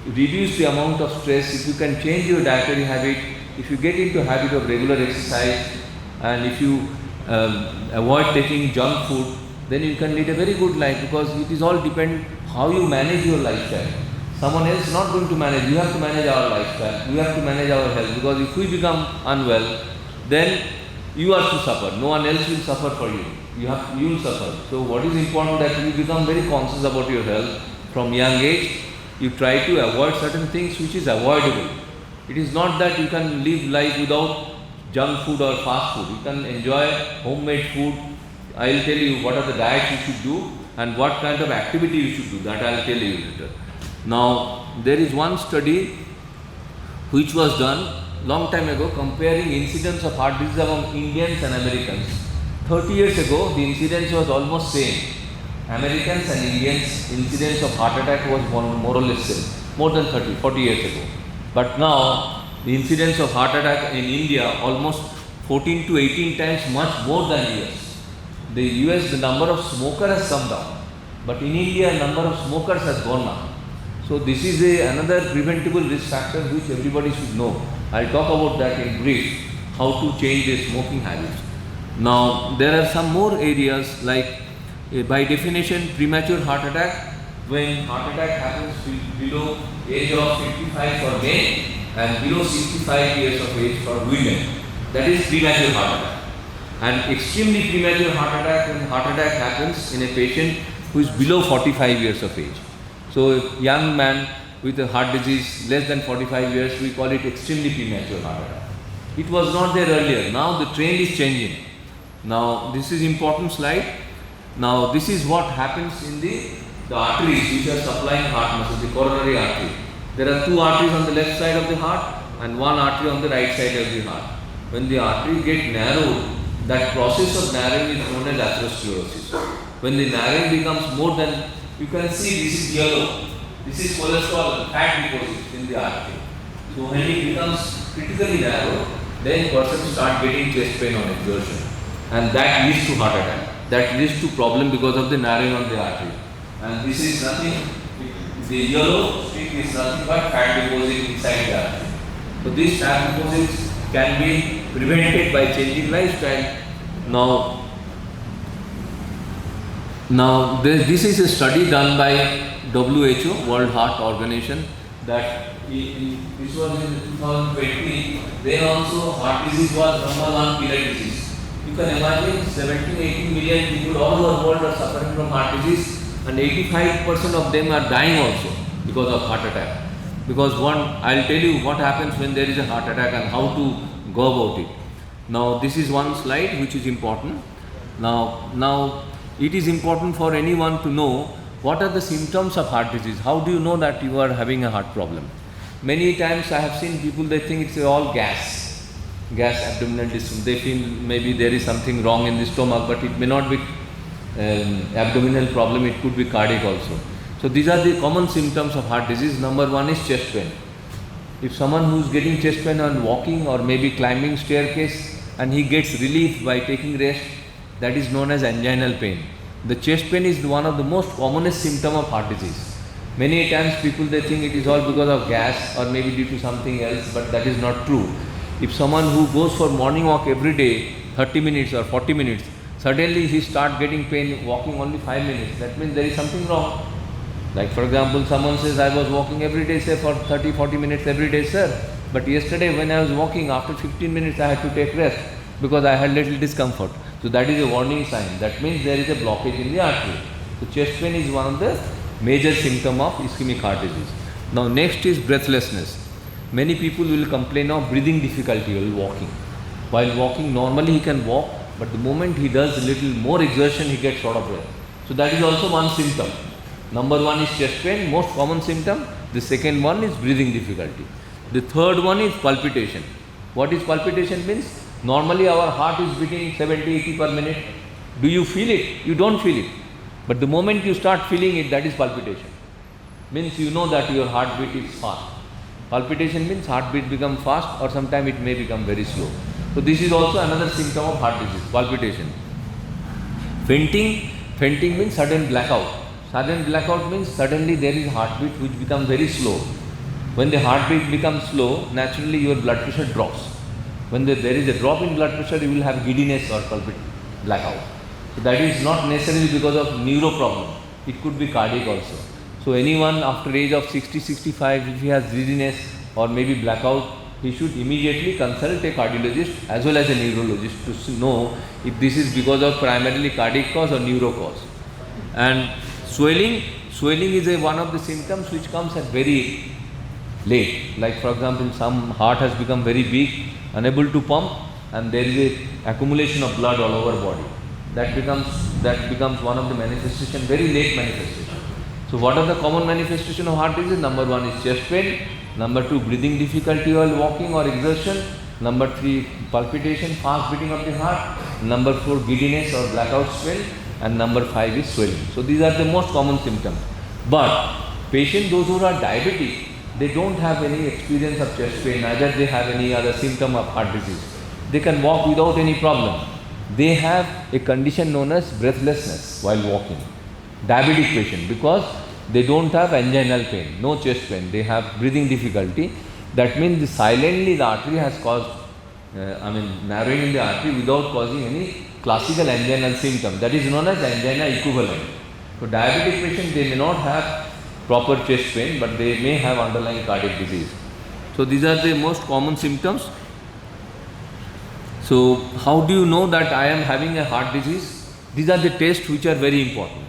Speaker 4: reduce the amount of stress, if you can change your dietary habit, if you get into habit of regular exercise, and if you avoid taking junk food, then you can lead a very good life, because it is all depend how you manage your lifestyle. Someone else is not going to manage. You have to manage our lifestyle. We have to manage our health, because if we become unwell, then you are to suffer. No one else will suffer for you. You will suffer. So what is important that you become very conscious about your health from young age. You try to avoid certain things which is avoidable. It is not that you can live life without junk food or fast food. You can enjoy homemade food. I will tell you what are the diets you should do and what kind of activity you should do. That I will tell you later. Now, there is one study which was done long time ago comparing incidence of heart disease among Indians and Americans. 30 years ago, the incidence was almost same. Americans and Indians, incidence of heart attack was more or less same, more than 40 years ago. But now, the incidence of heart attack in India almost 14 to 18 times much more than US. The US, the number of smokers has come down, but in India, number of smokers has gone up. So this is another preventable risk factor which everybody should know. I'll talk about that in brief, how to change their smoking habits. Now, there are some more areas like, by definition, premature heart attack, when heart attack happens below age of 55 for men and below 65 years of age for women. That is premature heart attack. And extremely premature heart attack, when heart attack happens in a patient who is below 45 years of age. So, a young man with a heart disease less than 45 years, we call it extremely premature heart attack. It was not there earlier. Now the trend is changing. Now this is important slide. Now this is what happens in the arteries which are supplying heart muscle, the coronary artery. There are two arteries on the left side of the heart and one artery on the right side of the heart. When the artery gets narrowed, that process of narrowing is known as atherosclerosis. When the narrowing becomes more than, you can see this is yellow. This is cholesterol, fat deposits in the artery. So when it becomes critically narrow, then person start getting chest pain on exertion, and that leads to heart attack. That leads to problem because of the narrowing of the artery. And this is nothing. The yellow streak is nothing but fat deposit inside the artery. So these fat deposits can be prevented by changing lifestyle. Now this is a study done by WHO, World Heart Organization, that this was in 2020. Then also heart disease was number 1 killer disease. You can imagine 17-18 million people all over the world are suffering from heart disease, and 85% of them are dying also because of heart attack. Because I'll tell you what happens when there is a heart attack and how to go about it. Now this is one slide which is important. Now it is important for anyone to know what are the symptoms of heart disease. How do you know that you are having a heart problem? Many times I have seen people, they think it's all gas abdominal distress. They feel maybe there is something wrong in the stomach, but it may not be abdominal problem, it could be cardiac also. So these are the common symptoms of heart disease. Number 1 is chest pain. If someone who is getting chest pain on walking or maybe climbing staircase and he gets relief by taking rest, that is known as anginal pain. The chest pain is one of the most commonest symptom of heart disease. Many times people, they think it is all because of gas or maybe due to something else, but that is not true. If someone who goes for morning walk every day, 30 minutes or 40 minutes, suddenly he start getting pain walking only 5 minutes, that means there is something wrong. Like for example, someone says, I was walking every day, say for 30-40 minutes every day, sir, but yesterday when I was walking, after 15 minutes I had to take rest because I had little discomfort. So that is a warning sign. That means there is a blockage in the artery. So chest pain is one of the major symptom of ischemic heart disease. Now next is breathlessness. Many people will complain of breathing difficulty while walking. While walking, normally he can walk, But the moment he does a little more exertion, he gets short of breath. So that is also one symptom. Number one is chest pain, most common symptom. The second one is breathing difficulty. The third one is palpitation. What is palpitation means? Normally our heart is beating 70, 80 per minute. Do you feel it? You don't feel it. But the moment you start feeling it, that is palpitation. Means you know that your heartbeat is fast. Palpitation means heartbeat become fast, or sometimes it may become very slow. So this is also another symptom of heart disease, palpitation. Fainting means sudden blackout. Sudden blackout means suddenly there is heartbeat which becomes very slow. When the heartbeat becomes slow, naturally your blood pressure drops. When there is a drop in blood pressure, you will have giddiness or blackout. So that is not necessarily because of neuro problem. It could be cardiac also. So anyone after age of 60, 65, if he has dizziness or maybe blackout, he should immediately consult a cardiologist as well as a neurologist to know if this is because of primarily cardiac cause or neuro cause. And swelling is one of the symptoms which comes at very late. Like for example, some heart has become very big, unable to pump, and there is a accumulation of blood all over body. That becomes one of the manifestation, very late manifestation. So what are the common manifestation of heart disease? Number one is chest pain. Number two, breathing difficulty while walking or exertion. Number three, palpitation, fast beating of the heart. Number four, giddiness or blackout spell. And number five is swelling. So these are the most common symptoms. But patients, those who are diabetic, they don't have any experience of chest pain, neither they have any other symptom of heart disease. They can walk without any problem. They have a condition known as breathlessness while walking. Diabetic patient, because they don't have anginal pain, no chest pain, they have breathing difficulty. That means silently the artery has caused, narrowing in the artery without causing any classical anginal symptom. That is known as angina equivalent. So diabetic patient, they may not have proper chest pain, but they may have underlying cardiac disease. So these are the most common symptoms. So how do you know that I am having a heart disease? These are the tests which are very important.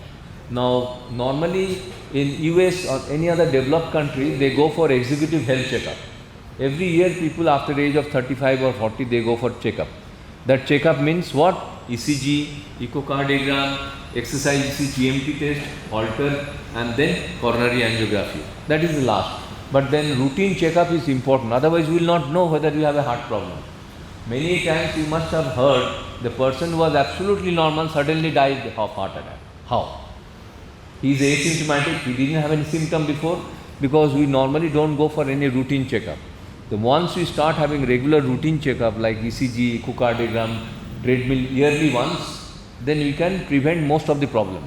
Speaker 4: Now normally in US or any other developed country, they go for executive health checkup. Every year people after the age of 35 or 40, they go for checkup. That checkup means what? ECG, echocardiogram, exercise GMT test, Holter, and then coronary angiography. That is the last. But then routine checkup is important. Otherwise we will not know whether you have a heart problem. Many times you must have heard the person who was absolutely normal suddenly died of heart attack. How? He is asymptomatic, he didn't have any symptom before, because we normally don't go for any routine checkup. So once we start having regular routine checkup like ECG, echocardiogram, treadmill yearly once, then we can prevent most of the problem.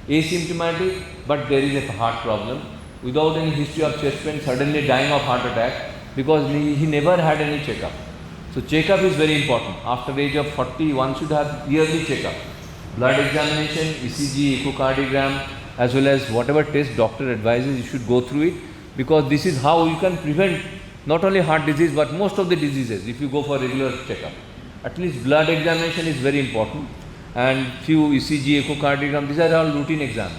Speaker 4: Asymptomatic, but there is a heart problem, without any history of chest pain, suddenly dying of heart attack, because he never had any checkup. So checkup is very important. After the age of 40, one should have yearly checkup. Blood examination, ECG, echocardiogram, as well as whatever test doctor advises, you should go through it, because this is how you can prevent not only heart disease but most of the diseases if you go for regular checkup. At least blood examination is very important, and few ECG, echocardiogram, these are all routine exams.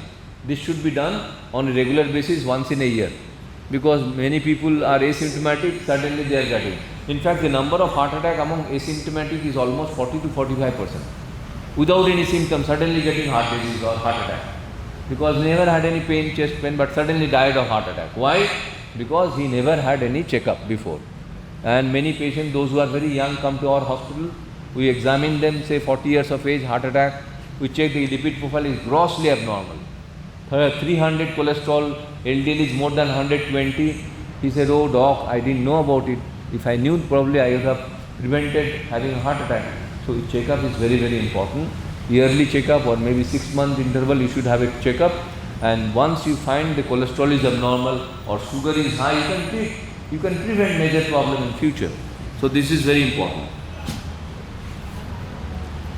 Speaker 4: This should be done on a regular basis once in a year, because many people are asymptomatic, suddenly they are getting. In fact, the number of heart attack among asymptomatic is almost 40 to 45%. Without any symptoms, suddenly getting heart disease or heart attack, because never had any pain, chest pain, but suddenly died of heart attack. Why? Because he never had any checkup before. And many patients, those who are very young, come to our hospital. We examine them, say 40 years of age, heart attack. We check the lipid profile is grossly abnormal. 300 cholesterol, LDL is more than 120. He said, "Oh doc, I didn't know about it. If I knew, probably I would have prevented having a heart attack." So checkup is very, very important. Yearly checkup or maybe 6-month interval, you should have a checkup. And once you find the cholesterol is abnormal or sugar is high, you can treat. You can prevent major problem in future. So this is very important.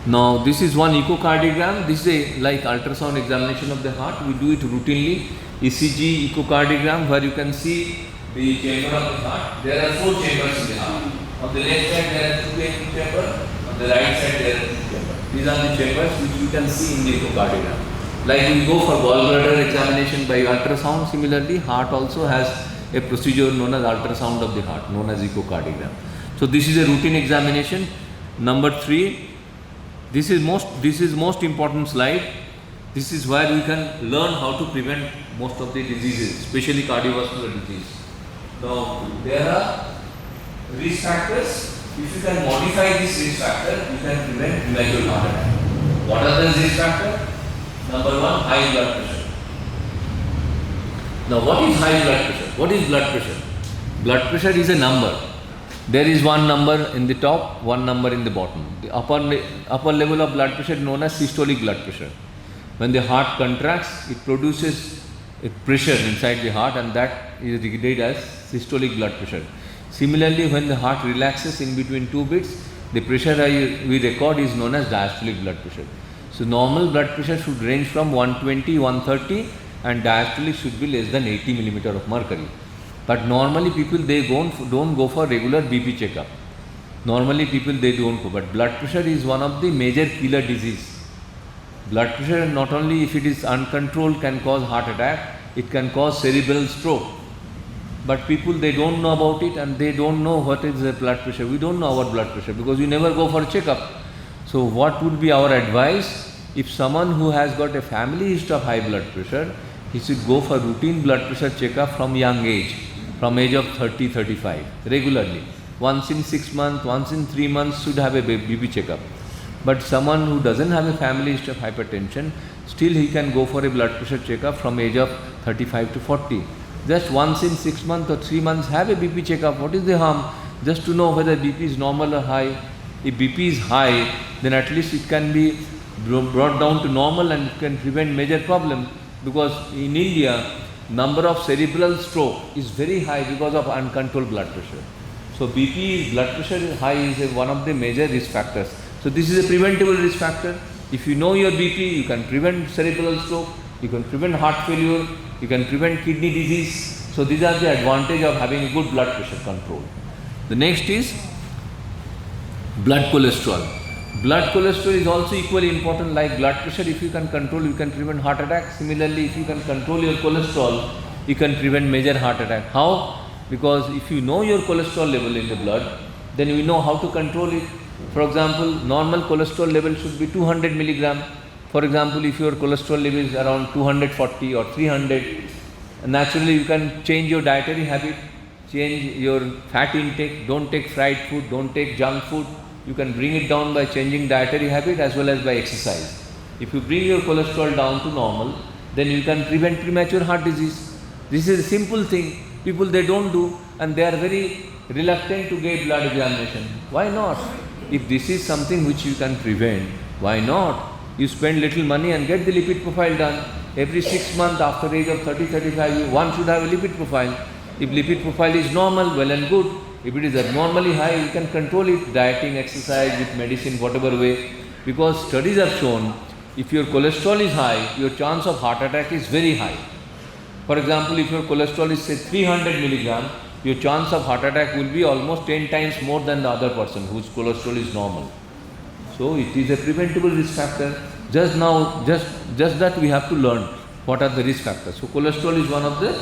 Speaker 4: Now this is one echocardiogram. This is like ultrasound examination of the heart. We do it routinely. ECG, echocardiogram, where you can see the chamber of the heart. There are 4 chambers in the heart. On the left side there are 2 chambers. On the right side there are 2 chambers. These are the chambers which you can see in the echocardiogram. Like we go for gallbladder examination by ultrasound, similarly heart also has a procedure known as ultrasound of the heart, known as echocardiogram. So this is a routine examination. Number 3, This is most important slide. This is where we can learn how to prevent most of the diseases, especially cardiovascular disease. Now, there are risk factors. If you can modify this risk factor, you can prevent premature heart attack. What are the risk factors? Number one, high blood pressure. Now, what is high blood pressure? What is blood pressure? Blood pressure is a number. There is one number in the top, one number in the bottom. The upper level of blood pressure is known as systolic blood pressure. When the heart contracts, it produces a pressure inside the heart, and that is regarded as systolic blood pressure. Similarly, when the heart relaxes in between two beats, the pressure we record is known as diastolic blood pressure. So normal blood pressure should range from 120, 130, and diastolic should be less than 80 millimeter of mercury. But normally people, they don't go for regular BP checkup. Normally people, they don't go. But blood pressure is one of the major killer disease. Blood pressure, not only if it is uncontrolled, can cause heart attack, it can cause cerebral stroke. But people, they don't know about it, and they don't know what is the blood pressure. We don't know our blood pressure because we never go for a checkup. So what would be our advice? If someone who has got a family history of high blood pressure, he should go for routine blood pressure checkup from young age, from age of 30, 35, regularly. Once in 6 months, once in 3 months should have a BP checkup. But someone who doesn't have a family history of hypertension, still he can go for a blood pressure checkup from age of 35 to 40. Just once in 6 months or 3 months have a BP checkup. What is the harm? Just to know whether BP is normal or high. If BP is high, then at least it can be brought down to normal and it can prevent major problem. Because in India, number of cerebral stroke is very high because of uncontrolled blood pressure. So BP, blood pressure is high, is one of the major risk factors. So this is a preventable risk factor. If you know your BP, you can prevent cerebral stroke, you can prevent heart failure, you can prevent kidney disease. So these are the advantage of having a good blood pressure control. The next is blood cholesterol. Blood cholesterol is also equally important like blood pressure. If you can control, you can prevent heart attack. Similarly, if you can control your cholesterol, you can prevent major heart attack. How? Because if you know your cholesterol level in the blood, then you know how to control it. For example, normal cholesterol level should be 200 milligram. For example, if your cholesterol level is around 240 or 300, naturally you can change your dietary habit, change your fat intake, don't take fried food, don't take junk food. You can bring it down by changing dietary habit as well as by exercise. If you bring your cholesterol down to normal, then you can prevent premature heart disease. This is a simple thing. People, they don't do, and they are very reluctant to get blood examination. Why not? If this is something which you can prevent, why not? You spend little money and get the lipid profile done. Every 6 months after age of 30, 35, one should have a lipid profile. If lipid profile is normal, well and good. If it is abnormally high, you can control it, dieting, exercise, with medicine, whatever way. Because studies have shown, if your cholesterol is high, your chance of heart attack is very high. For example, if your cholesterol is say 300 milligram, your chance of heart attack will be almost 10 times more than the other person whose cholesterol is normal. So it is a preventable risk factor. Just that we have to learn what are the risk factors. So cholesterol is one of the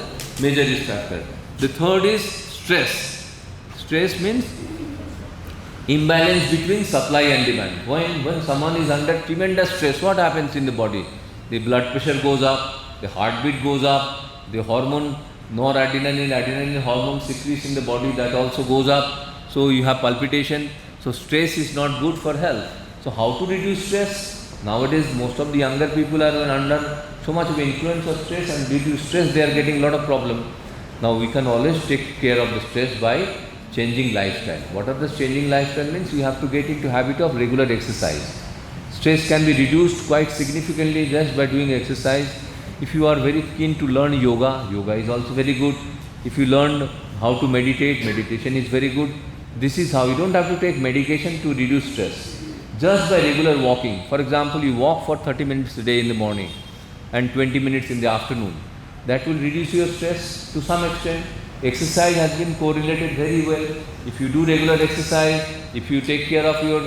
Speaker 4: major risk factors. The third is stress. Stress means imbalance between supply and demand. When someone is under tremendous stress, what happens in the body? The blood pressure goes up, the heartbeat goes up, the hormone noradrenaline, adrenaline hormone secretes in the body, that also goes up. So you have palpitation. So stress is not good for health. So how to reduce stress? Nowadays most of the younger people are under so much of influence of stress, and due to stress they are getting a lot of problem. Now we can always take care of the stress by changing lifestyle. What are the changing lifestyle means? You have to get into habit of regular exercise. Stress can be reduced quite significantly just by doing exercise. If you are very keen to learn yoga, yoga is also very good. If you learn how to meditate, meditation is very good. This is how you don't have to take medication to reduce stress. Just by regular walking. For example, you walk for 30 minutes a day in the morning and 20 minutes in the afternoon. That will reduce your stress to some extent. Exercise has been correlated very well. If you do regular exercise, if you take care of your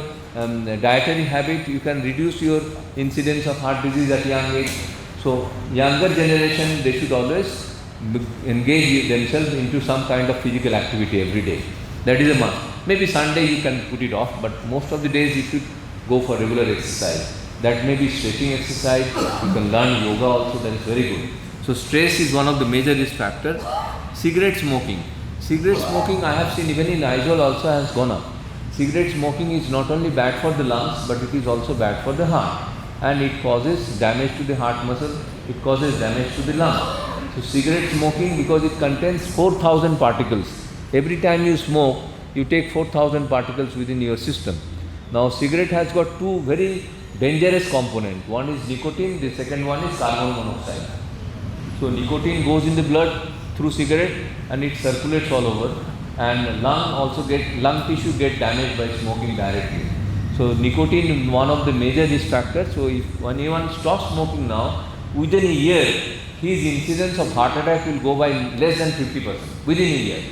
Speaker 4: dietary habit, you can reduce your incidence of heart disease at young age. So, younger generation, they should always engage themselves into some kind of physical activity every day. That is a must. Maybe Sunday you can put it off, but most of the days if you go for regular exercise. That may be stretching exercise, you can learn yoga also, that is very good. So stress is one of the major risk factors. Cigarette smoking. Cigarette smoking, I have seen even in Aizawl also has gone up. Cigarette smoking is not only bad for the lungs, but it is also bad for the heart. And it causes damage to the heart muscle, it causes damage to the lung. So cigarette smoking, because it contains 4,000 particles. Every time you smoke, you take 4,000 particles within your system. Now cigarette has got two very dangerous components. One is nicotine, the second one is carbon monoxide. So nicotine goes in the blood through cigarette and it circulates all over, and lung tissue get damaged by smoking directly. So nicotine is one of the major risk factors. So if anyone stops smoking now, within a year his incidence of heart attack will go by less than 50% within a year.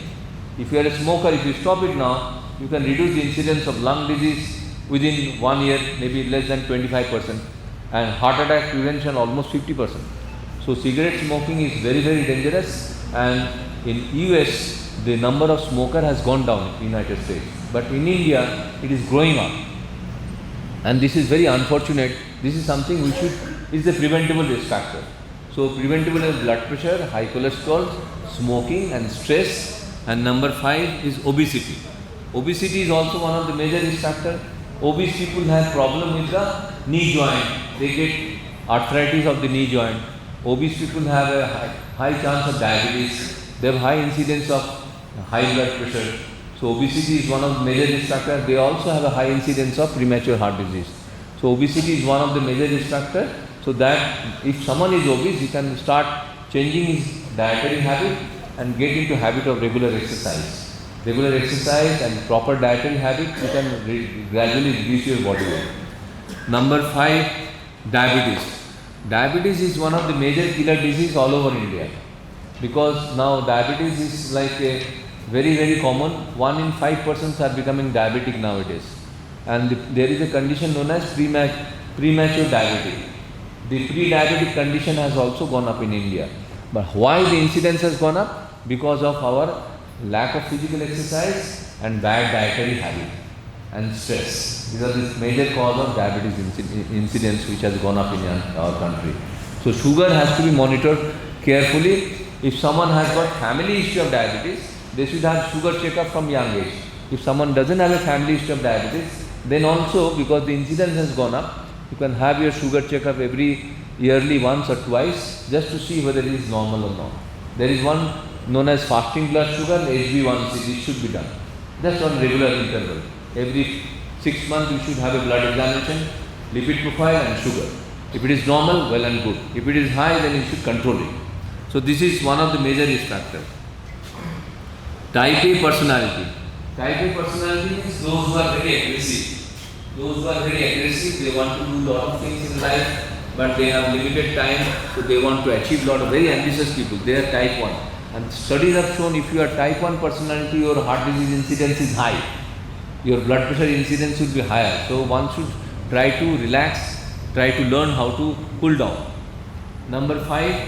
Speaker 4: If you are a smoker, if you stop it now, you can reduce the incidence of lung disease within 1 year, maybe less than 25%, and heart attack prevention almost 50%. So cigarette smoking is very, very dangerous, and in US the number of smoker has gone down in United States, but in India it is growing up, and this is very unfortunate. This is something which is the preventable risk factor. So preventable is blood pressure, high cholesterol, smoking and stress, and number 5 is obesity. Obesity is also one of the major risk factors. Obese people have problem with the knee joint. They get arthritis of the knee joint. Obese people have a high chance of diabetes. They have high incidence of high blood pressure. So obesity is one of the major risk factors. They also have a high incidence of premature heart disease. So obesity is one of the major risk factors. So that if someone is obese, he can start changing his dietary habit and get into habit of regular exercise. Regular exercise and proper dietary habit, you can gradually reduce your body weight. Number 5, diabetes. Diabetes is one of the major killer disease all over India, because now diabetes is like a very, very common. 1 in 5 persons are becoming diabetic nowadays, and there is a condition known as premature diabetes. The pre-diabetic condition has also gone up in India. But why the incidence has gone up? Because of our lack of physical exercise and bad dietary habit and stress. These are the major cause of diabetes incidence which has gone up in our country. So sugar has to be monitored carefully. If someone has got family history of diabetes, they should have sugar checkup from young age. If someone doesn't have a family history of diabetes, then also, because the incidence has gone up, you can have your sugar checkup every yearly once or twice, just to see whether it is normal or not. There is one known as fasting blood sugar, HbA1c. This should be done just on regular interval. Every 6 months you should have a blood examination, lipid profile and sugar. If it is normal, well and good. If it is high, then you should control it. So this is one of the major risk factors. Type A personality. Type A personality means those who are very aggressive. Those who are very aggressive, they want to do a lot of things in life, but they have limited time, so they want to achieve a lot of very ambitious people. They are type 1. And studies have shown if you are type 1 personality, your heart disease incidence is high. Your blood pressure incidence should be higher. So one should try to relax, try to learn how to cool down. Number 8,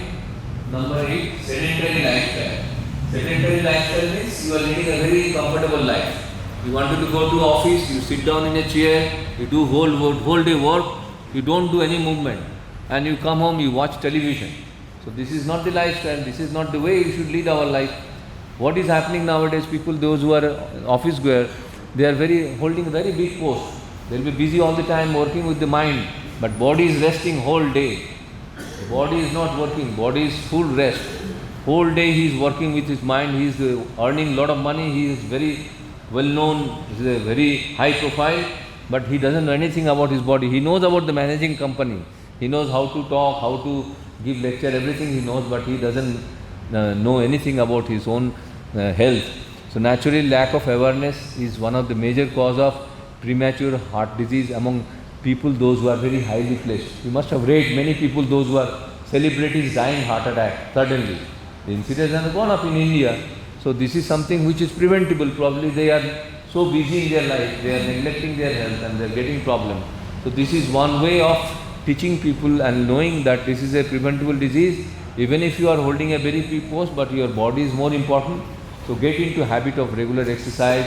Speaker 4: sedentary lifestyle. Sedentary lifestyle means you are leading a very comfortable life. You wanted to go to office, you sit down in a chair, you do whole day work, you don't do any movement, and you come home, you watch television. So this is not the lifestyle, this is not the way you should lead our life. What is happening nowadays, people, those who are office goer, they are holding a very big post. They will be busy all the time working with the mind, but body is resting whole day. The body is not working, body is full rest. Whole day he is working with his mind, he is earning a lot of money, he is very well known, he is a very high profile, but he doesn't know anything about his body. He knows about the managing company, he knows how to talk, how to give lecture, everything he knows, but he doesn't know anything about his own health. So naturally, lack of awareness is one of the major cause of premature heart disease among people, those who are very highly placed. You must have read many people, those who are celebrities dying heart attack suddenly. The incidence has gone up in India. So this is something which is preventable. Probably they are so busy in their life, they are neglecting their health and they are getting problems. So this is one way of teaching people and knowing that this is a preventable disease. Even if you are holding a very big post, but your body is more important. So get into habit of regular exercise,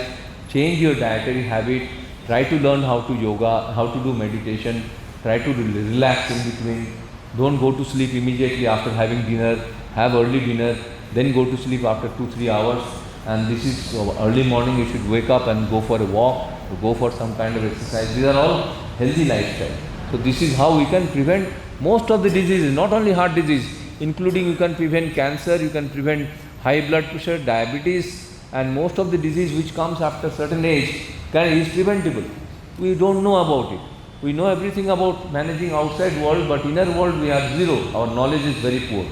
Speaker 4: change your dietary habit, Try to learn how to yoga, how to do meditation. Try to relax in between. Don't go to sleep immediately after having dinner. Have early dinner, then go to sleep after 2-3 hours. And this is early morning. You should wake up and go for a walk, or go for some kind of exercise. These are all healthy lifestyle. So this is how we can prevent most of the diseases, not only heart disease, including you can prevent cancer, you can prevent high blood pressure, diabetes, and most of the disease which comes after a certain age is preventable. We don't know about it. We know everything about managing outside world, but inner world we have zero. Our knowledge is very poor.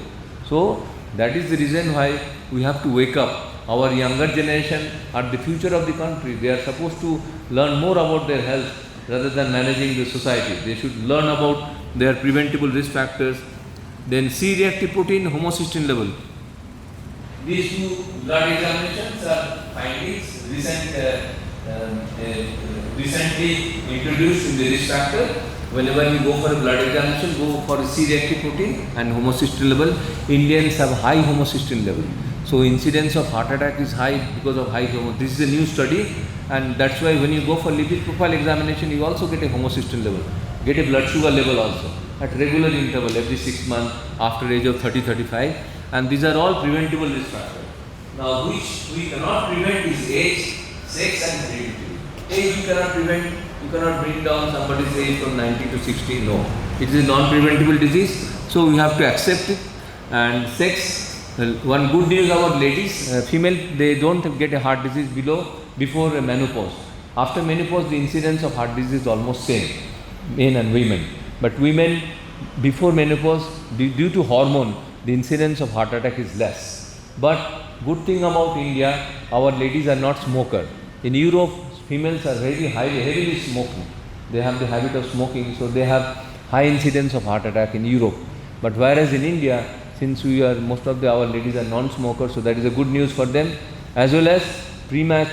Speaker 4: So that is the reason why we have to wake up. Our younger generation are the future of the country. They are supposed to learn more about their health rather than managing the society. They should learn about their preventable risk factors. Then C-reactive protein, homocysteine level. These two blood examinations are findings recently introduced in the risk factor. Whenever you go for a blood examination, go for a C-reactive protein and homocysteine level. Indians have high homocysteine level. So incidence of heart attack is high because of high homocysteine. This is a new study, and that's why when you go for lipid profile examination, you also get a homocysteine level, get a blood sugar level also at regular interval every 6 months after age of 30-35, and these are all preventable risk factors. Now which we cannot prevent is age, sex and heredity. Age you cannot prevent, you cannot bring down somebody's age from 90 to 60, no. It is a non-preventable disease, so we have to accept it. And sex, well, one good news about ladies, female, they don't get a heart disease before a menopause. After menopause, the incidence of heart disease is almost same, men and women. But women, before menopause, due to hormone, the incidence of heart attack is less. But good thing about India, our ladies are not smoker. In Europe, females are very heavily smoking. They have the habit of smoking, so they have high incidence of heart attack in Europe. But whereas in India, since most of our ladies are non-smokers, so that is a good news for them. As well as premature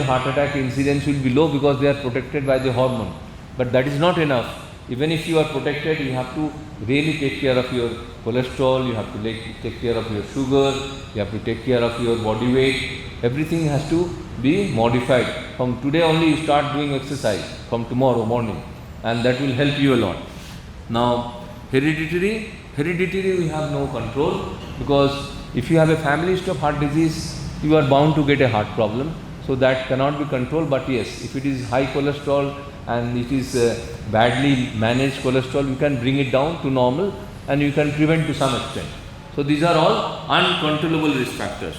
Speaker 4: heart attack incidence will be low because they are protected by the hormone. But that is not enough. Even if you are protected, you have to really take care of your cholesterol, you have to take care of your sugar, you have to take care of your body weight. Everything has to be modified. From today only you start doing exercise, from tomorrow morning, and that will help you a lot. Now hereditary we have no control, because if you have a family history of heart disease, you are bound to get a heart problem. So that cannot be controlled. But yes, if it is high cholesterol and it is badly managed cholesterol, you can bring it down to normal and you can prevent to some extent. So these are all uncontrollable risk factors.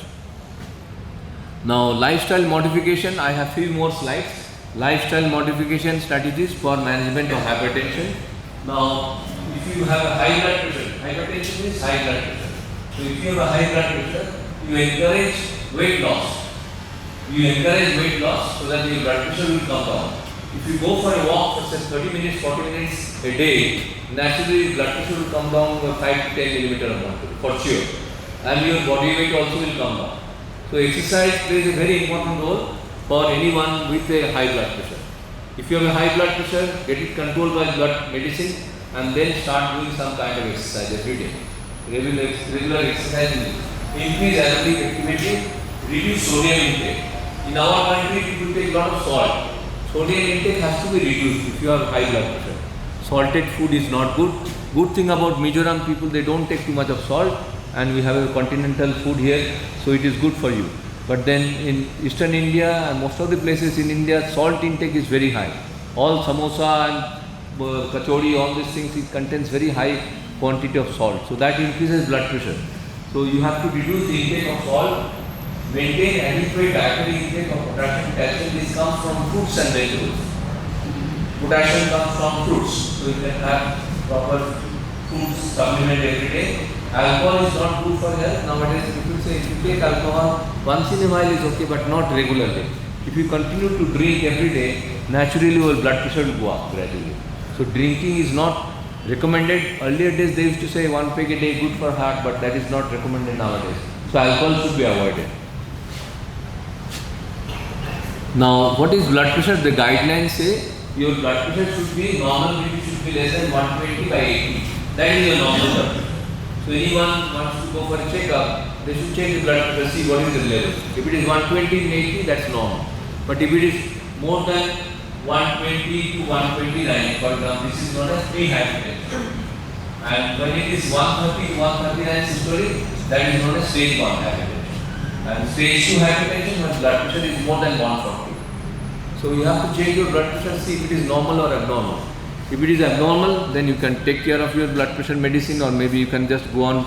Speaker 4: Now lifestyle modification, I have few more slides. Lifestyle modification strategies for management of hypertension. Now if you have a high blood pressure, hypertension is high blood pressure. So if you have a high blood pressure, you encourage weight loss. You encourage weight loss so that your blood pressure will come down. If you go for a walk for say 30 minutes, 40 minutes a day, naturally blood pressure will come down by 5 to 10 millimeter of mercury, for sure. And your body weight also will come down. So exercise plays a very important role for anyone with a high blood pressure. If you have a high blood pressure, get it controlled by blood medicine and then start doing some kind of exercise every day. Regular exercise will increase aerobic activity, reduce sodium intake. In our country, people take a lot of salt. Sodium intake has to be reduced if you have high blood pressure. Salted food is not good. Good thing about Mizoram people, they don't take too much of salt, and we have a continental food here, so it is good for you. But then in eastern India and most of the places in India, salt intake is very high. All samosa and kachori, all these things, it contains very high quantity of salt. So that increases blood pressure. So you have to reduce the intake of salt. Maintain adequate dietary intake of potassium, calcium. This comes from fruits and vegetables. Potassium comes from fruits, so you can have proper fruits supplement every day. Alcohol is not good for health. Nowadays people say if you take alcohol once in a while is okay, but not regularly. If you continue to drink every day, naturally your blood pressure will go up gradually. So drinking is not recommended. Earlier days they used to say 1 peg a day good for heart, but that is not recommended nowadays. So alcohol should be avoided. Now, what is blood pressure? The guidelines say your blood pressure should be normal, it should be less than 120 by 80. That is your normal blood pressure. So anyone wants to go for a checkup, they should check the blood pressure, see what is the level. If it is 120 in 80, that's normal. But if it is more than 120 to 129, for example, this is known as pre-hypertension. And when it is 130 to 139 systolic, that is known as stage 1 hypertension. And stage 2 hypertension, when blood pressure is more than 140. So you have to check your blood pressure, see if it is normal or abnormal. If it is abnormal, then you can take care of your blood pressure medicine, or maybe you can just go on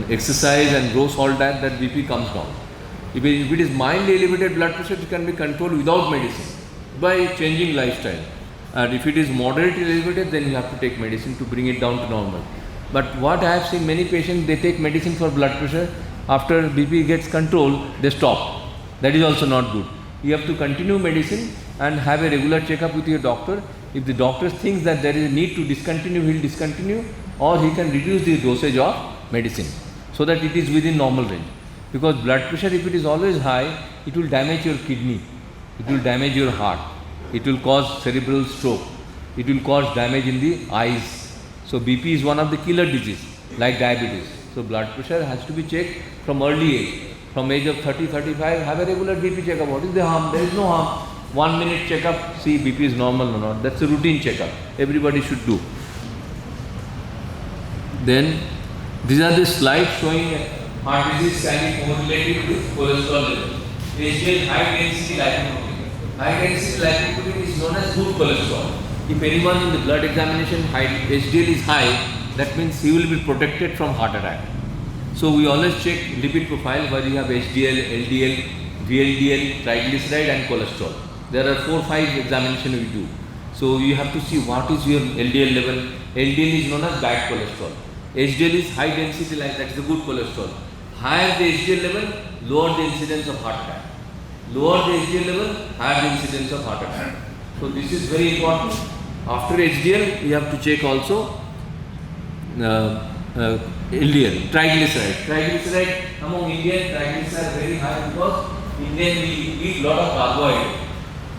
Speaker 4: exercise and grow salt diet, that BP comes down. If it is mildly elevated blood pressure, it can be controlled without medicine by changing lifestyle. And if it is moderately elevated, then you have to take medicine to bring it down to normal. But what I have seen, many patients, they take medicine for blood pressure, after BP gets controlled, they stop. That is also not good. You have to continue medicine and have a regular checkup with your doctor. If the doctor thinks that there is a need to discontinue, he will discontinue, or he can reduce the dosage of medicine so that it is within normal range. Because blood pressure, if it is always high, it will damage your kidney, it will damage your heart, it will cause cerebral stroke, it will cause damage in the eyes. So BP is one of the killer disease like diabetes. So blood pressure has to be checked from early age. From age of 30-35, have a regular BP checkup. What is the harm? There is no harm. 1 minute checkup, see BP is normal or not. That's a routine checkup. Everybody should do. Then these are the slides showing heart disease can be correlated with cholesterol level. HDL, high density lipoprotein. High density lipoprotein is known as good cholesterol. If anyone in the blood examination HDL is high, that means he will be protected from heart attack. So we always check lipid profile where you have HDL, LDL, VLDL, triglyceride and cholesterol. There are 4-5 examinations we do. So you have to see what is your LDL level. LDL is known as bad cholesterol. HDL is high density, like that is the good cholesterol. Higher the HDL level, lower the incidence of heart attack. Lower the HDL level, higher the incidence of heart attack. So this is very important. After HDL, you have to check also LDL, triglyceride. Triglyceride among Indian triglycerides are very high because Indian we eat lot of carbohydrate.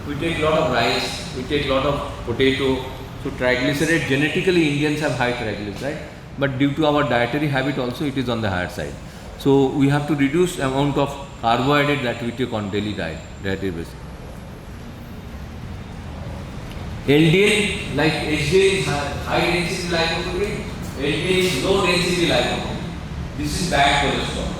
Speaker 4: We take lot of rice, we take lot of potato. So triglyceride, genetically Indians have high triglyceride, but due to our dietary habit also it is on the higher side. So we have to reduce amount of carbohydrate that we take on daily dietary basis. LDL, like HDL is high density lipoprotein, LDL is low density lipoprotein. This is bad cholesterol.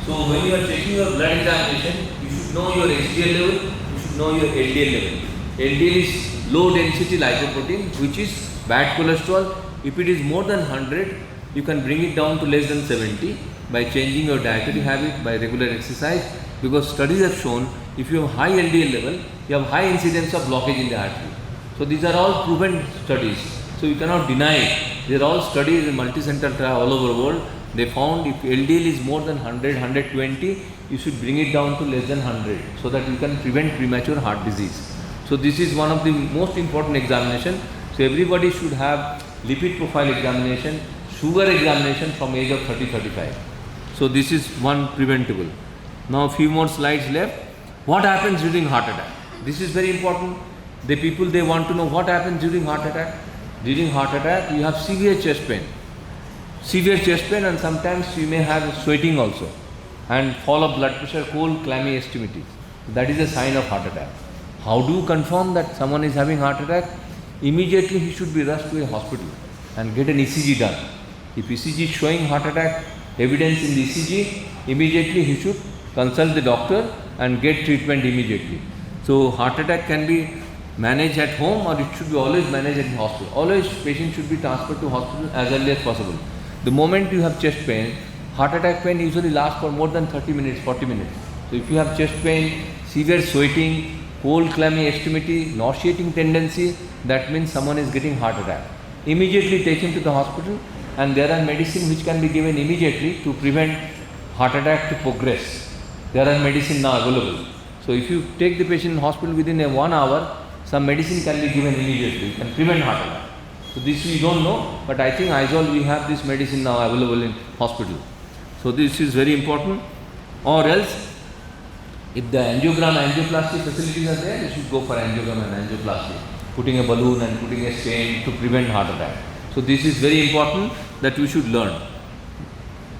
Speaker 4: So when you are checking your blood examination, you should know your HDL level, you should know your LDL level. LDL is low density lipoprotein, which is bad cholesterol. If it is more than 100, you can bring it down to less than 70 by changing your dietary habit, by regular exercise, because studies have shown if you have high LDL level, you have high incidence of blockage in the artery. So these are all proven studies. So you cannot deny it. They are all studies in multi-center trial all over the world. They found if LDL is more than 100, 120, you should bring it down to less than 100 so that you can prevent premature heart disease. So this is one of the most important examination. So everybody should have lipid profile examination, sugar examination from age of 30-35. So this is one preventable. Now a few more slides left. What happens during heart attack? This is very important. The people, they want to know what happens during heart attack. During heart attack, you have severe chest pain. Severe chest pain, and sometimes you may have sweating also. And fall of blood pressure, cold, clammy extremities. That is a sign of heart attack. How do you confirm that someone is having heart attack? Immediately he should be rushed to a hospital and get an ECG done. If ECG is showing heart attack evidence in the ECG, immediately he should consult the doctor and get treatment immediately. So heart attack can be managed at home, or it should be always managed at the hospital. Always patient should be transferred to hospital as early as possible. The moment you have chest pain, heart attack pain usually lasts for more than 30 minutes, 40 minutes. So if you have chest pain, severe sweating, cold clammy extremity, nauseating tendency, that means someone is getting heart attack. Immediately take him to the hospital, and there are medicine which can be given immediately to prevent heart attack to progress. There are medicine now available. So if you take the patient in hospital within 1 hour, some medicine can be given immediately, you can prevent heart attack. So this we don't know, but I think Izol, we have this medicine now available in hospital. So this is very important. Or else, if the angiogram, angioplasty facilities are there, you should go for angiogram and angioplasty, putting a balloon and putting a stent to prevent heart attack. So this is very important that we should learn.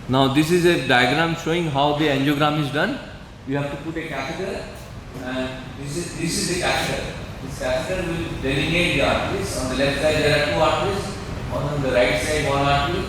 Speaker 4: Now this is a diagram showing how the angiogram is done. You have to put a catheter And this is the catheter. This catheter will delineate the arteries. On the left side there are 2 arteries, on the right side 1 artery.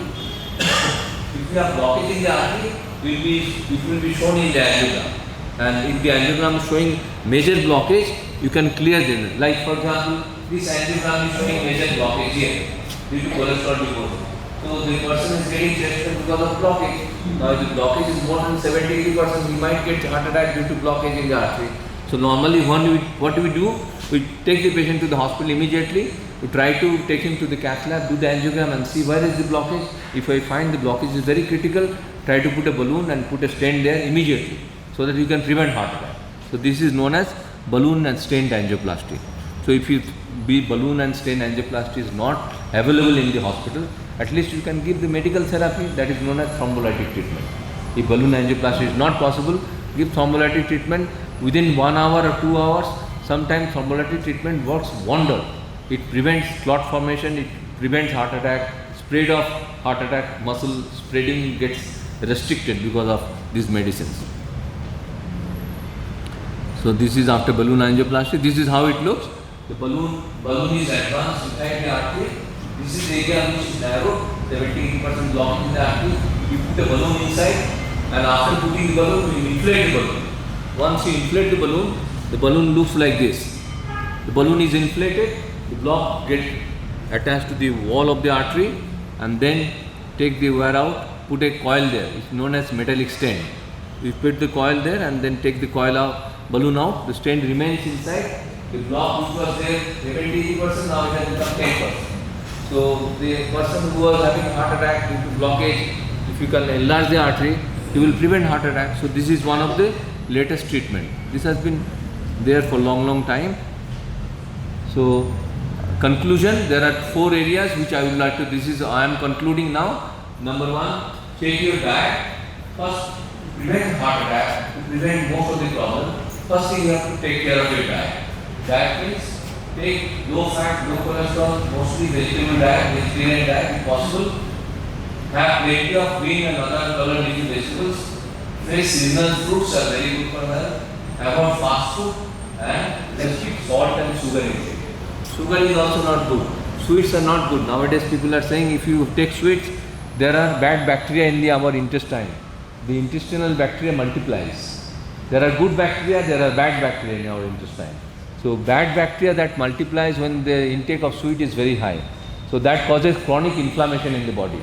Speaker 4: If you are blockaging the artery, it will be shown in the angiogram. And if the angiogram is showing major blockage, you can clear them. Like for example, this angiogram is showing major blockage here due to cholesterol deposition. So the person is getting chest pain because of blockage. Now if the blockage is more than 70-80%, he might get heart attack due to blockage in the artery. So normally what do? We take the patient to the hospital immediately. We try to take him to the cath lab, do the angiogram and see where is the blockage. If I find the blockage is very critical, try to put a balloon and put a stent there immediately so that you can prevent heart attack. So this is known as balloon and stent angioplasty. So if balloon and stent angioplasty is not available in the hospital, at least you can give the medical therapy that is known as thrombolytic treatment. If balloon angioplasty is not possible, give thrombolytic treatment within 1 hour or 2 hours. Sometimes thrombolytic treatment works wonder. It prevents clot formation, it prevents heart attack, spread of heart attack, muscle spreading gets restricted because of these medicines. So this is after balloon angioplasty. This is how it looks. The balloon is advanced inside the artery. This is the area which is narrow, 70% blocked in the artery. You put the balloon inside, and after putting the balloon, you inflate the balloon. Once you inflate the balloon looks like this. The balloon is inflated, the block gets attached to the wall of the artery, and then take the wire out, put a coil there. It's known as metallic stent. You put the coil there and then take the coil out, balloon out, the stent remains inside. The block which was there 70-80%, now it has become 10%. So the person who was having heart attack due to blockage, if you can enlarge the artery, you will prevent heart attack. So this is one of the latest treatment. This has been there for long time. So conclusion, there are 4 areas which I would like to, I am concluding now. Number 1, check your diet. First, prevent heart attack, to prevent most of the problem. First thing you have to take care of your diet. Diet means take low fat, low cholesterol, mostly vegetable diet, vegetarian diet if possible. Have plenty of green and other colored leafy vegetables. Fresh seasonal fruits are very good for health. Avoid fast food and restrict salt and sugar intake. Sugar is also not good. Sweets are not good. Nowadays people are saying if you take sweets, there are bad bacteria in our intestine. The intestinal bacteria multiplies. There are good bacteria, there are bad bacteria in our intestine. So bad bacteria that multiplies when the intake of sweet is very high. So that causes chronic inflammation in the body.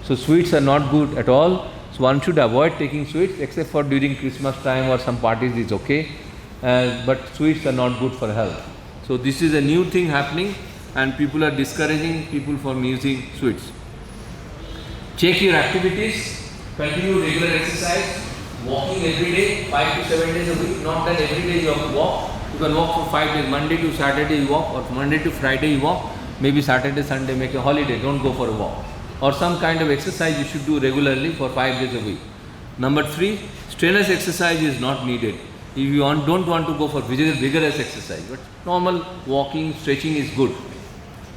Speaker 4: So sweets are not good at all. So one should avoid taking sweets except for during Christmas time or some parties is okay. But sweets are not good for health. So this is a new thing happening and people are discouraging people from using sweets. Check your activities, continue regular exercise, walking every day, 5 to 7 days a week. Not that every day you have to walk. You can walk for 5 days. Monday to Saturday you walk, or Monday to Friday you walk. Maybe Saturday, Sunday make a holiday. Don't go for a walk. Or some kind of exercise you should do regularly for 5 days a week. Number 3, strenuous exercise is not needed. If you don't want to go for vigorous exercise, but normal walking, stretching is good.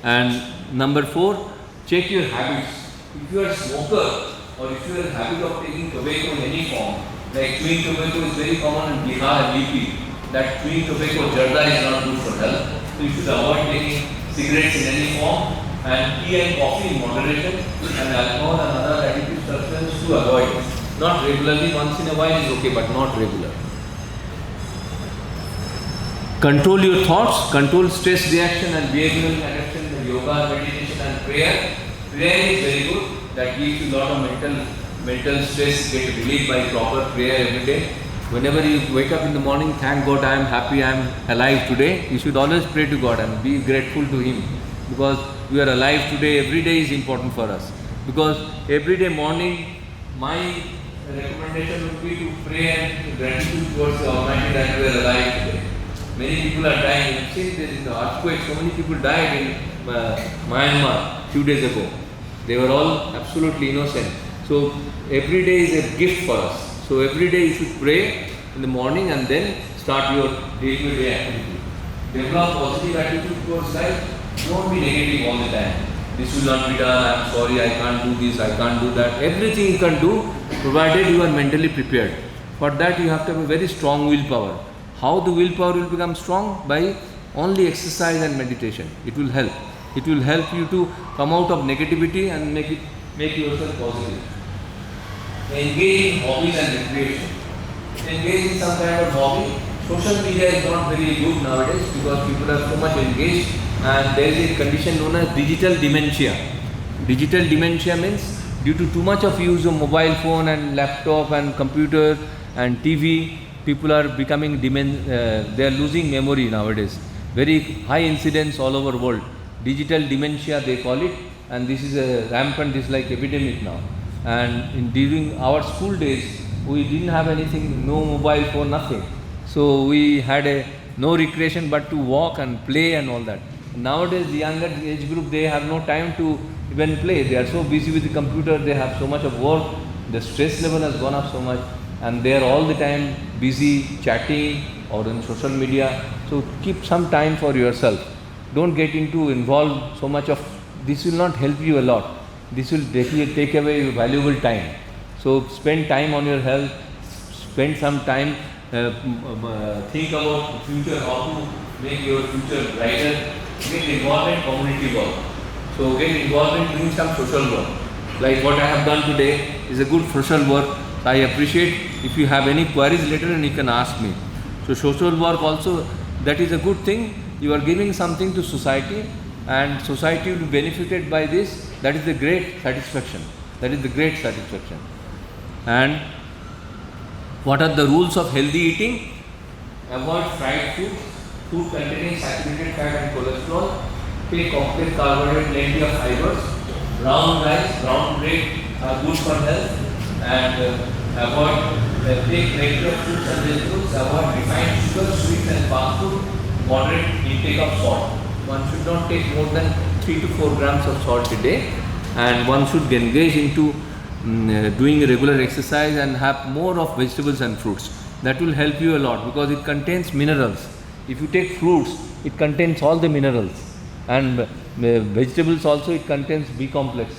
Speaker 4: And number 4, check your habits. If you are a smoker or if you are in the habit of taking tobacco in any form, like chewing tobacco is very common in Bihar and UP, that chewing tobacco jarda is not good for health. So you should avoid taking cigarettes in any form, and tea and coffee in moderation, and alcohol and other addictive substances to avoid. Not regularly, once in a while is okay, but not regular. Control your thoughts, control stress reaction and behavioral adaptation in yoga, meditation and prayer. Prayer is very good. That gives you a lot of mental stress, get relieved by proper prayer every day. Whenever you wake up in the morning, thank God I am happy, I am alive today. You should always pray to God and be grateful to Him. Because we are alive today, every day is important for us. Because every day morning, my recommendation would be to pray and gratitude towards the Almighty that we are alive today. Many people are dying. You have seen this in the earthquake, so many people died in Myanmar a few days ago. They were all absolutely innocent. So every day is a gift for us. So every day you should pray in the morning and then start your day-to-day activity. Develop positive attitude towards life. Don't be negative all the time. This will not be done, I am sorry, I can't do this, I can't do that. Everything you can do, provided you are mentally prepared. For that you have to have a very strong willpower. How the willpower will become strong? By only exercise and meditation. It will help. It will help you to come out of negativity and make yourself positive. Engage in hobbies and recreation. Engage in some kind of hobby. Social media is not very good nowadays because people are so much engaged, and there is a condition known as digital dementia. Digital dementia means due to too much of use of mobile phone and laptop and computer and TV, people are becoming they are losing memory nowadays. Very high incidence all over world. Digital dementia they call it, and this is a rampant, this is like epidemic now. And during our school days, we didn't have anything, no mobile phone, nothing. So we had no recreation but to walk and play and all that. Nowadays, the younger age group, they have no time to even play. They are so busy with the computer, they have so much of work, the stress level has gone up so much, and they are all the time busy chatting or in social media. So keep some time for yourself. Don't get involved so much of, this will not help you a lot. This will definitely take away your valuable time. So spend time on your health, spend some time, think about the future, how to make your future brighter. Get involved in community work. So get involved in doing some social work. Like what I have done today is a good social work. I appreciate. If you have any queries later, and you can ask me. So social work also, that is a good thing. You are giving something to society, and society will be benefited by this. That is the great satisfaction. That is the great satisfaction. And what are the rules of healthy eating? Avoid fried food, food containing saturated fat and cholesterol. Take complex carbohydrate, plenty of fibers. Brown rice, brown bread are good for health. And take plenty of fruits and vegetables. Avoid refined sugar, sweets and fast food. Moderate intake of salt. One should not take more than 3 to 4 grams of salt a day, and one should engage into doing regular exercise and have more of vegetables and fruits. That will help you a lot because it contains minerals. If you take fruits, it contains all the minerals, and vegetables also, it contains B complex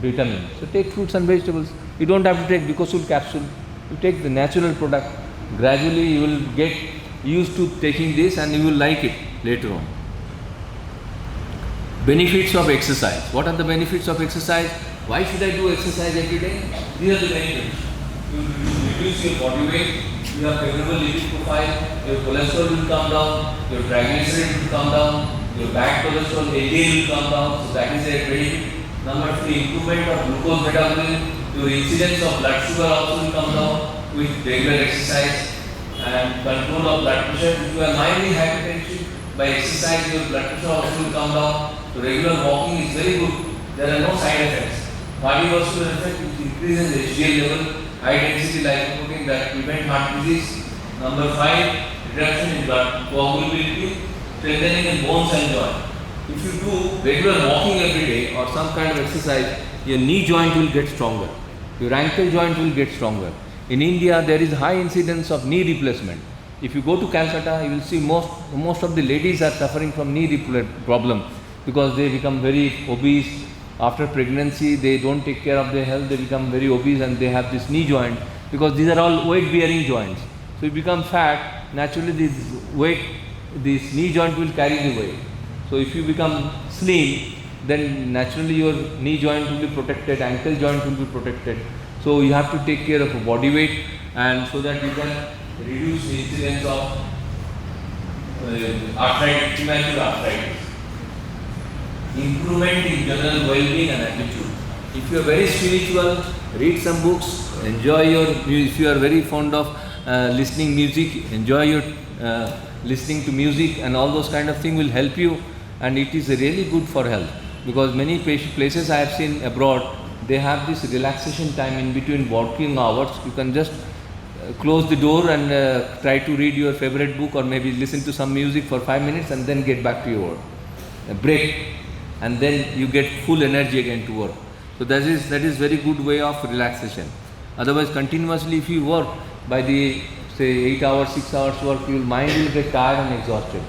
Speaker 4: vitamin. So take fruits and vegetables. You don't have to take Bicosul capsule. You take the natural product. Gradually you will get used to taking this and you will like it later on. Benefits of exercise. What are the benefits of exercise? Why should I do exercise every day? These are the benefits. You reduce your body weight, you have favorable lipid profile, your cholesterol will come down, your triglycerides will come down, your bad cholesterol LDL will come down, so that is a benefit. Number 3, improvement of glucose metabolism, your incidence of blood sugar also will come down with regular exercise, and control of blood pressure. If you are mildly hypertensive, by exercise your blood pressure also will come down. So regular walking is very good. There are no side effects. Cardiovascular effect, which increases HDL level, high density lipoprotein that prevent heart disease. Number 5, reduction in blood coagulability, strengthening in bones and joints. If you do regular walking every day or some kind of exercise, your knee joint will get stronger. Your ankle joint will get stronger. In India, there is high incidence of knee replacement. If you go to Calcutta, you will see most of the ladies are suffering from knee problem because they become very obese. After pregnancy, they don't take care of their health, they become very obese and they have this knee joint because these are all weight bearing joints. So you become fat, naturally this knee joint will carry the weight. So if you become slim, then naturally your knee joint will be protected, ankle joint will be protected. So you have to take care of your body weight, and so that you can reduce the incidence of arthritis, premature arthritis. Improvement in general well-being and attitude. If you are very spiritual, read some books, enjoy if you are very fond of listening music, enjoy your listening to music, and all those kind of things will help you, and it is really good for health because many places I have seen abroad, they have this relaxation time in between working hours. You can just close the door and try to read your favorite book or maybe listen to some music for 5 minutes and then get back to your work. A break, and then you get full energy again to work. So that is very good way of relaxation. Otherwise, continuously if you work by the say 8 hours, 6 hours work, your mind will get tired and exhausted.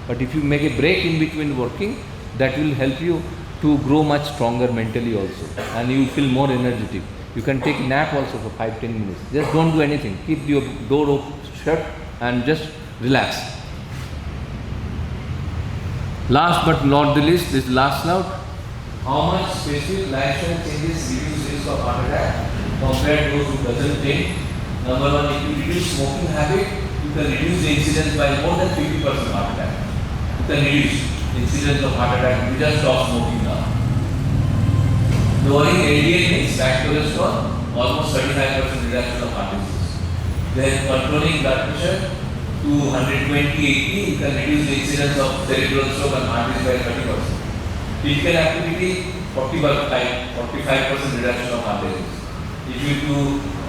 Speaker 4: But if you make a break in between working, that will help you to grow much stronger mentally also, and you will feel more energetic. You can take a nap also for 5-10 minutes. Just don't do anything. Keep your door shut and just Relax. Last but not the least, this last slide. How much specific lifestyle changes reduce risk of heart attack compared to those who doesn't take? Number one, if you reduce smoking habit, you can reduce the incidence by more than 50% heart attack. You can reduce the incidence of heart attack if you just stop smoking now. Lowering LDL means bad cholesterol, almost 35% reduction of heart disease. Then controlling blood pressure to 120/80, you can reduce the incidence of cerebral stroke and heart disease by 30%. Physical activity, 45% reduction of heart disease. If you do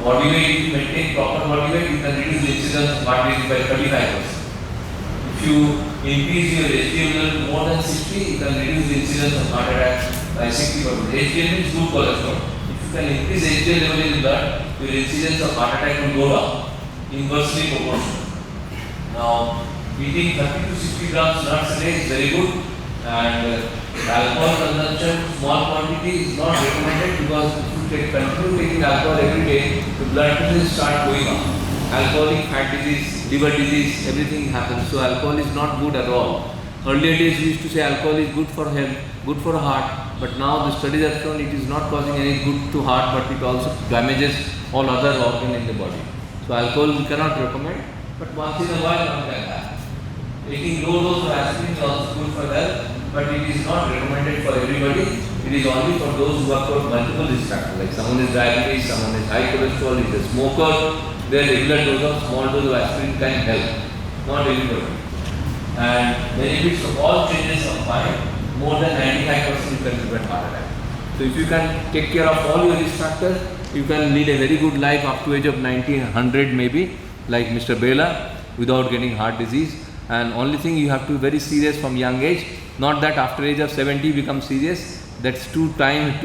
Speaker 4: body weight, if you maintain proper body weight, you can reduce the incidence of heart disease by 35%. If you increase your HDL level to more than 60, you can reduce the incidence of heart attack by 60%. HDL means good cholesterol. If you can increase HDL level in blood, your incidence of heart attack will go down, inversely proportional. Now, eating 30 to 60 grams nuts a day is very good, and alcohol consumption, small quantity is not recommended, because if you continue taking alcohol every day, the blood pressure start going up. Alcoholic fat disease, liver disease, everything happens. So alcohol is not good at all. Earlier days we used to say alcohol is good for health, good for heart, but now the studies have shown it is not causing any good to heart, but it also damages all other organs in the body. So alcohol we cannot recommend, but once in a while one can have. Taking low dose of aspirin is also good for health, but it is not recommended for everybody. It is only for those who have got multiple risk factors, like someone is diabetes, someone is high cholesterol, is a smoker. Their regular dose of small dose of aspirin can help, not everybody. And benefits of all changes of mind, more than 95% you can prevent heart attack. So if you can take care of all your risk factors, you can lead a very good life up to age of 90, 100 maybe, like Mr. Bela, without getting heart disease. And only thing, you have to be very serious from young age. Not that after age of 70 become serious. That's too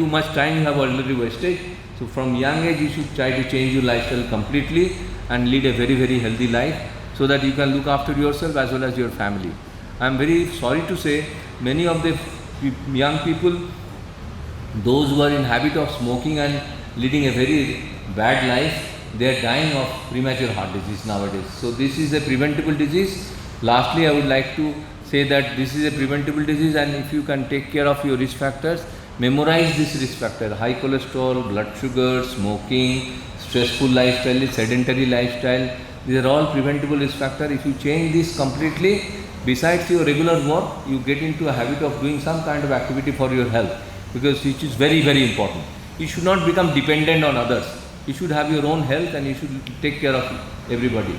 Speaker 4: much time you have already wasted. So from young age you should try to change your lifestyle completely and lead a very, very healthy life, so that you can look after yourself as well as your family. I am very sorry to say, many of the young people, those who are in habit of smoking and leading a very bad life, they are dying of premature heart disease nowadays. So this is a preventable disease. Lastly, I would like to say that this is a preventable disease, and if you can take care of your risk factors, memorize this risk factor: high cholesterol, blood sugar, smoking, stressful lifestyle, sedentary lifestyle. These are all preventable risk factors. If you change this completely, besides your regular work, you get into a habit of doing some kind of activity for your health, because which is very, very important. You should not become dependent on others. You should have your own health and you should take care of everybody.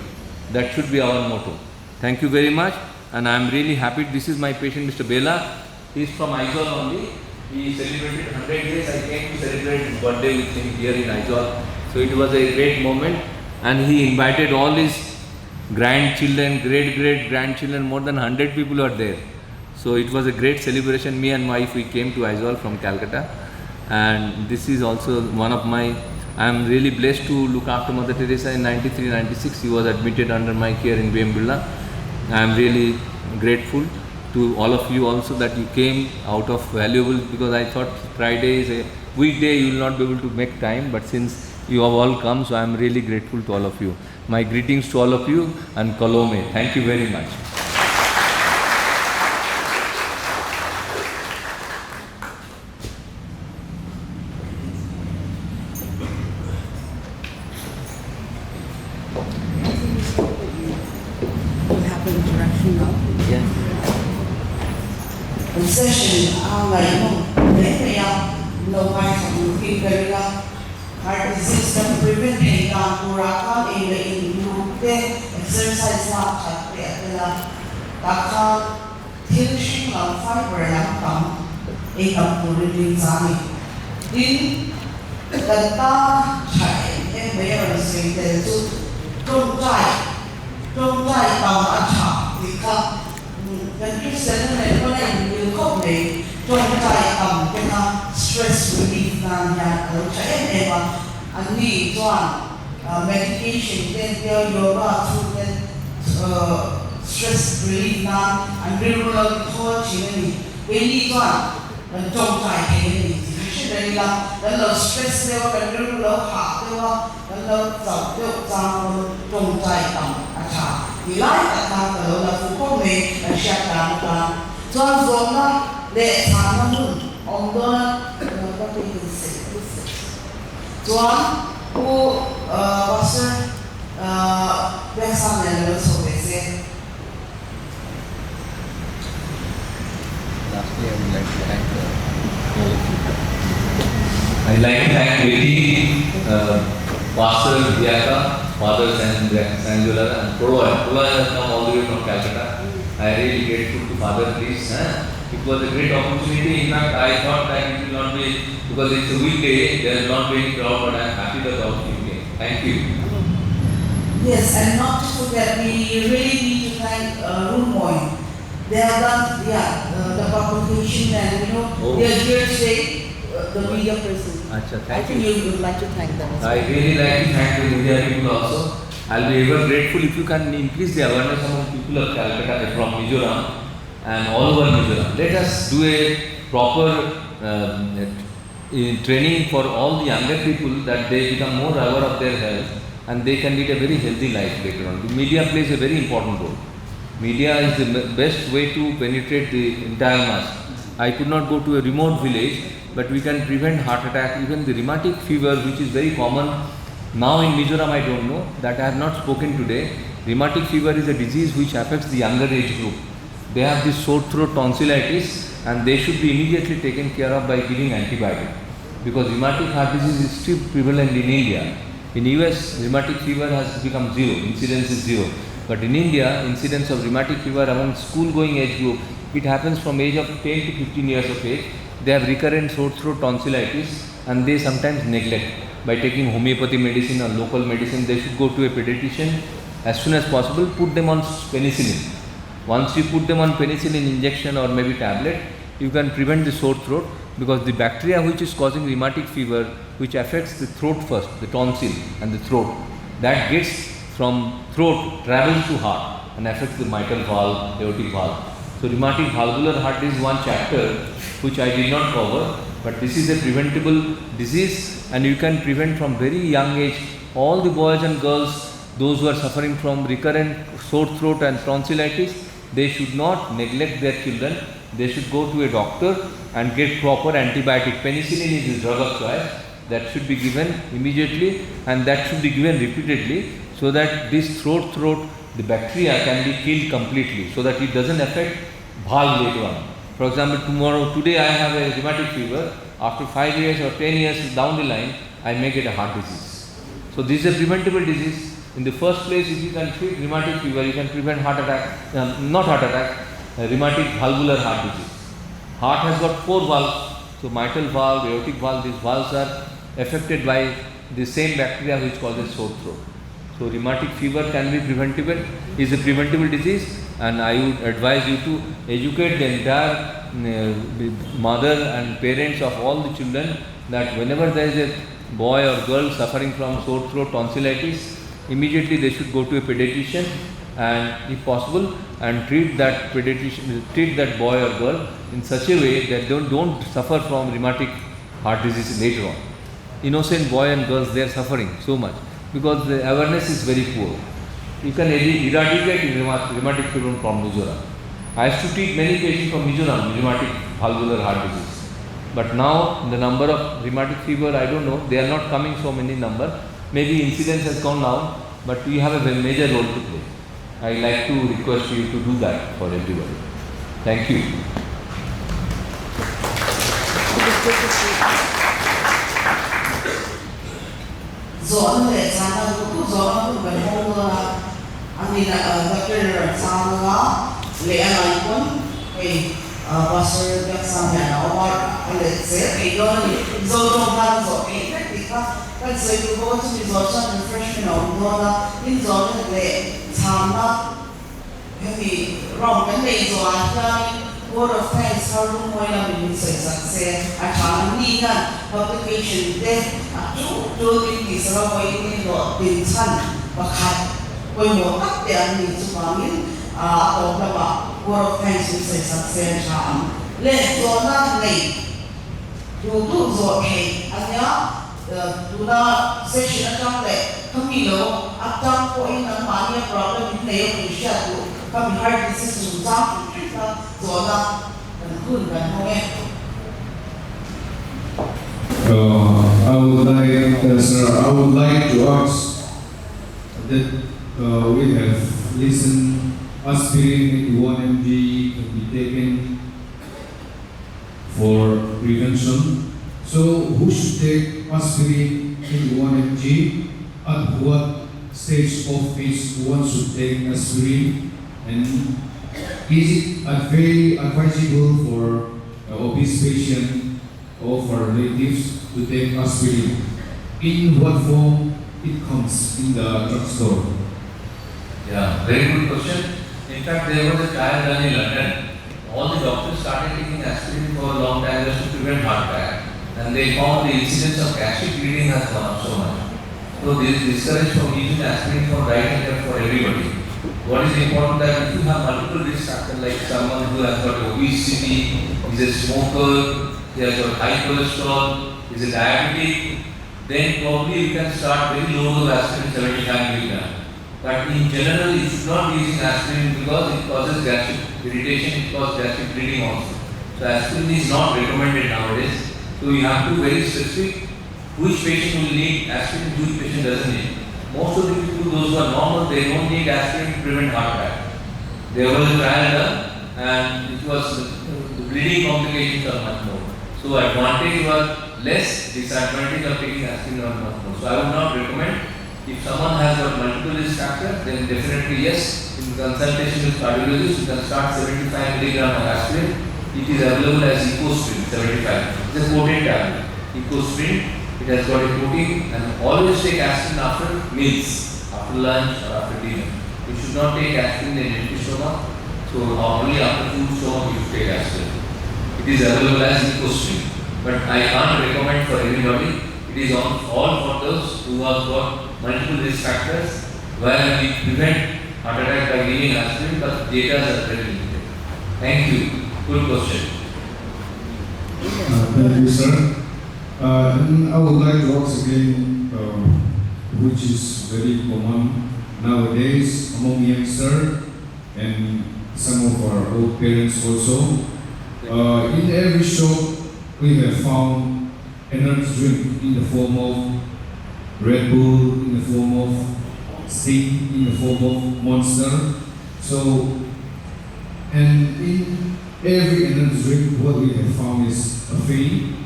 Speaker 4: That should be our motto. Thank you very much, and I am really happy. This is my patient, Mr. Bela. He is from Aizawl only. He celebrated 100 years. I came to celebrate his birthday with him here in Aizawl. So it was a great moment, and he invited all his grandchildren, great-great-grandchildren, more than 100 people are there. So it was a great celebration. Me and my wife, we came to Aizawl from Calcutta, and this is also one of my, I am really blessed to look after Mother Teresa. In 93-96, he was admitted under my care in Bembilla. I am really grateful to all of you also that you came out of valuable, because I thought Friday is a weekday, you will not be able to make time, but since you have all come, so I am really grateful to all of you. My greetings to all of you, and Kalome. Thank you very much.
Speaker 1: We'll have an interaction now.
Speaker 4: Yeah.
Speaker 1: The session, no heart disease can prevent Muraka in the group exercise not Taka Tilshing of fiber come a completely zani. In the dark child and where is the don't die down a child. The cup the Christian and will come don't die stress relief and need one medication, then yoga through then stress relief and regular coaching. We need one don't die đây là nó stress theo cái đường nó hạ theo nó dọc theo trang trồng trái tầm à thì lại là ta là phụ công nghệ là sẽ làm ta cho rồi nó để tham nó muốn ông đó có thể cho cô bác sĩ bên sang này là số về xe.
Speaker 4: I'd like to thank Lady, Pastor Vidyaka, Father Sanjula and Praharaj. Praharaj has come all the way from Calcutta. I really grateful to Father, please. It was a great opportunity. In fact, I thought that it will not be, because it's a weekday, there will not be any crowd, but I am happy that the opportunity came. Thank you.
Speaker 1: Yes, and not to forget, we really need to thank Rumoy. They have done, the publication and they are here today, the media person. I think you would like to thank them as well.
Speaker 4: I really like to thank the media people also. I'll be ever grateful if you can increase the awareness among people of Calcutta from Mizoram and all over Mizoram. Let us do a proper training for all the younger people that they become more aware of their health and they can lead a very healthy life later on. The media plays a very important role. Media is the best way to penetrate the entire mass. I could not go to a remote village, but we can prevent heart attack, even the rheumatic fever, which is very common. Now in Mizoram, I don't know, that I have not spoken today. Rheumatic fever is a disease which affects the younger age group. They have this sore throat tonsillitis and they should be immediately taken care of by giving antibiotic. Because rheumatic heart disease is still prevalent in India. In US, rheumatic fever has become zero, incidence is zero. But in India, incidence of rheumatic fever among school-going age group, it happens from age of 10 to 15 years of age. They have recurrent sore throat tonsillitis and they sometimes neglect. By taking homeopathy medicine or local medicine, they should go to a pediatrician as soon as possible, put them on penicillin. Once you put them on penicillin injection or maybe tablet, you can prevent the sore throat, because the bacteria which is causing rheumatic fever, which affects the throat first, the tonsil and the throat, that gets from throat, travels to heart and affects the mitral valve, aortic valve. So rheumatic valvular heart is one chapter which I did not cover, but this is a preventable disease and you can prevent from very young age. All the boys and girls, those who are suffering from recurrent sore throat and tonsillitis, they should not neglect their children. They should go to a doctor and get proper antibiotic. Penicillin is the drug of choice that should be given immediately and that should be given repeatedly, so that this throat, the bacteria can be killed completely, so that it doesn't affect valve later on. For example, today I have a rheumatic fever. After 5 years or 10 years down the line, I may get a heart disease. So this is a preventable disease. In the first place, if you can treat rheumatic fever, you can prevent heart attack, rheumatic valvular heart disease. Heart has got 4 valves. So mitral valve, aortic valve, these valves are affected by the same bacteria which causes sore throat. So rheumatic fever can be preventable, is a preventable disease, and I would advise you to educate the entire mother and parents of all the children that whenever there is a boy or girl suffering from sore throat tonsillitis, immediately they should go to a pediatrician and if possible and treat that boy or girl in such a way that they don't suffer from rheumatic heart disease later on. Innocent boy and girls, they are suffering so much because the awareness is very poor. You can eradicate rheumatic fever from Mizoram. I used to treat many patients from Mizoram, rheumatic valvular heart disease. But now the number of rheumatic fever, I don't know, they are not coming so many number. Maybe incidence has gone down, but we have a major role to play. I like to request you to do that for everybody. Thank you.
Speaker 1: Zone le sana tu zone tu berhong ani Dr. Sana le anai pun pastor yang sama orang le se zone zone kan zone kita kan saya tu bawa tu zone refreshment orang in zone le sana ini rom kan le zone word of thanks Tarun moi la min success akan ni kan publication deh tu di Israel moi ni lo tin chan bakat moi mo tak dia ni sumamin atau apa word of thanks success akan le zona le do so okay. Anya do na session atang le kami lo atang ko in ang mania problem in leo in siya do kami heart disease ng jump na so na kun kan ho
Speaker 5: I would like to ask that we have listened aspirin 1 mg can be taken for prevention. So who should take aspirin 1 mg? At what stage of age one should take aspirin? And is it very advisable for obese patient or for relatives to take aspirin? In what form it comes in the drugstore?
Speaker 4: Yeah, very good question. In fact, there was a trial done in London. All the doctors started taking aspirin for a long time just to prevent heart attack. And they found the incidence of gastric bleeding has gone up so much. So this is discouraged from using aspirin for right and left for everybody. What is important that if you have multiple risk factors like someone who has got obesity, is a smoker, he has got high cholesterol, is a diabetic, then probably you can start very low dose aspirin 75 mg. But in general, you should not be using aspirin because it causes gastric irritation, it causes gastric bleeding also. So aspirin is not recommended nowadays. So you have to be very specific which patient will need aspirin, which patient doesn't need. Most of the people, those who are normal, they don't need aspirin to prevent heart attack. There was a trial done and it was the bleeding complications are much more. So advantage was less, disadvantage of taking aspirin was much more. So I would not recommend. If someone has got multiple risk factors, then definitely yes, in consultation with cardiologist, you can start 75 mg of aspirin. It is available as EcoSprin 75. It's a potent tablet. EcoSprin, it has got a protein, and always take aspirin after meals, after lunch or after dinner. You should not take aspirin in empty stomach. So only after food stomach you should take aspirin. It is available as EcoSprin. But I can't recommend for everybody. It is all for those who have got multiple risk factors where we prevent heart attack by giving aspirin, but data are very limited. Thank you. Good question.
Speaker 5: Thank you, sir. And I would like to ask again, which is very common nowadays among youngsters and some of our old parents also. In every shop, we have found energy drink in the form of Red Bull, in the form of Sting, in the form of Monster. So, and in every energy drink, what we have found is caffeine,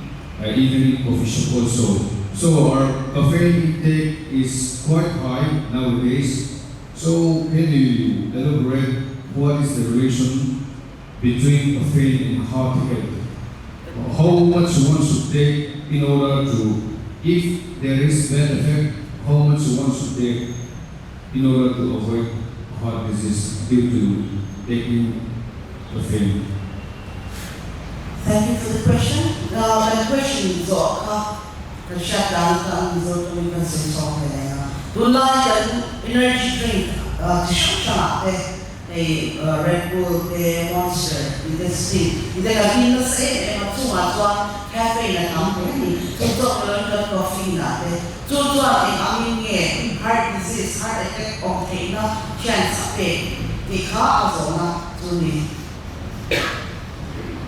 Speaker 5: even in coffee shop also. So our caffeine intake is quite high nowadays. So can you elaborate what is the relation between caffeine and heart health? How much one should take in order to, if there is bad effect, how much one should take in order to avoid heart disease due to taking caffeine?
Speaker 1: Thank you for the question. My question is the shutdown is also in the do like an energy drink, a Red Bull, a Monster, in the street. If they are in the same, too much caffeine and company, to talk about coffee, to heart disease, heart attack, chance of pain, because to me.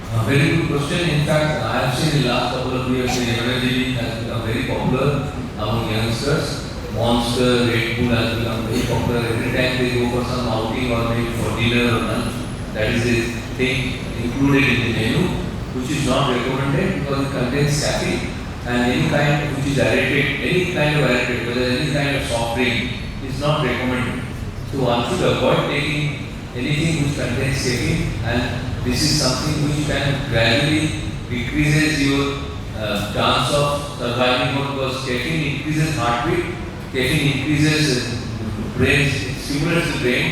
Speaker 4: A very good question. In fact, I have seen in the last couple of years the energy drink has become very popular among youngsters. Monster, Red Bull has become very popular. Every time they go for some outing or maybe for dinner or lunch, that is a thing included in the menu, which is not recommended because it contains caffeine and any kind which is aerated, any kind of aerated, whether any kind of soft drink is not recommended. So one should avoid taking anything which contains caffeine, and this is something which can gradually decreases your chance of surviving because caffeine increases heartbeat, caffeine increases brain, stimulates the brain,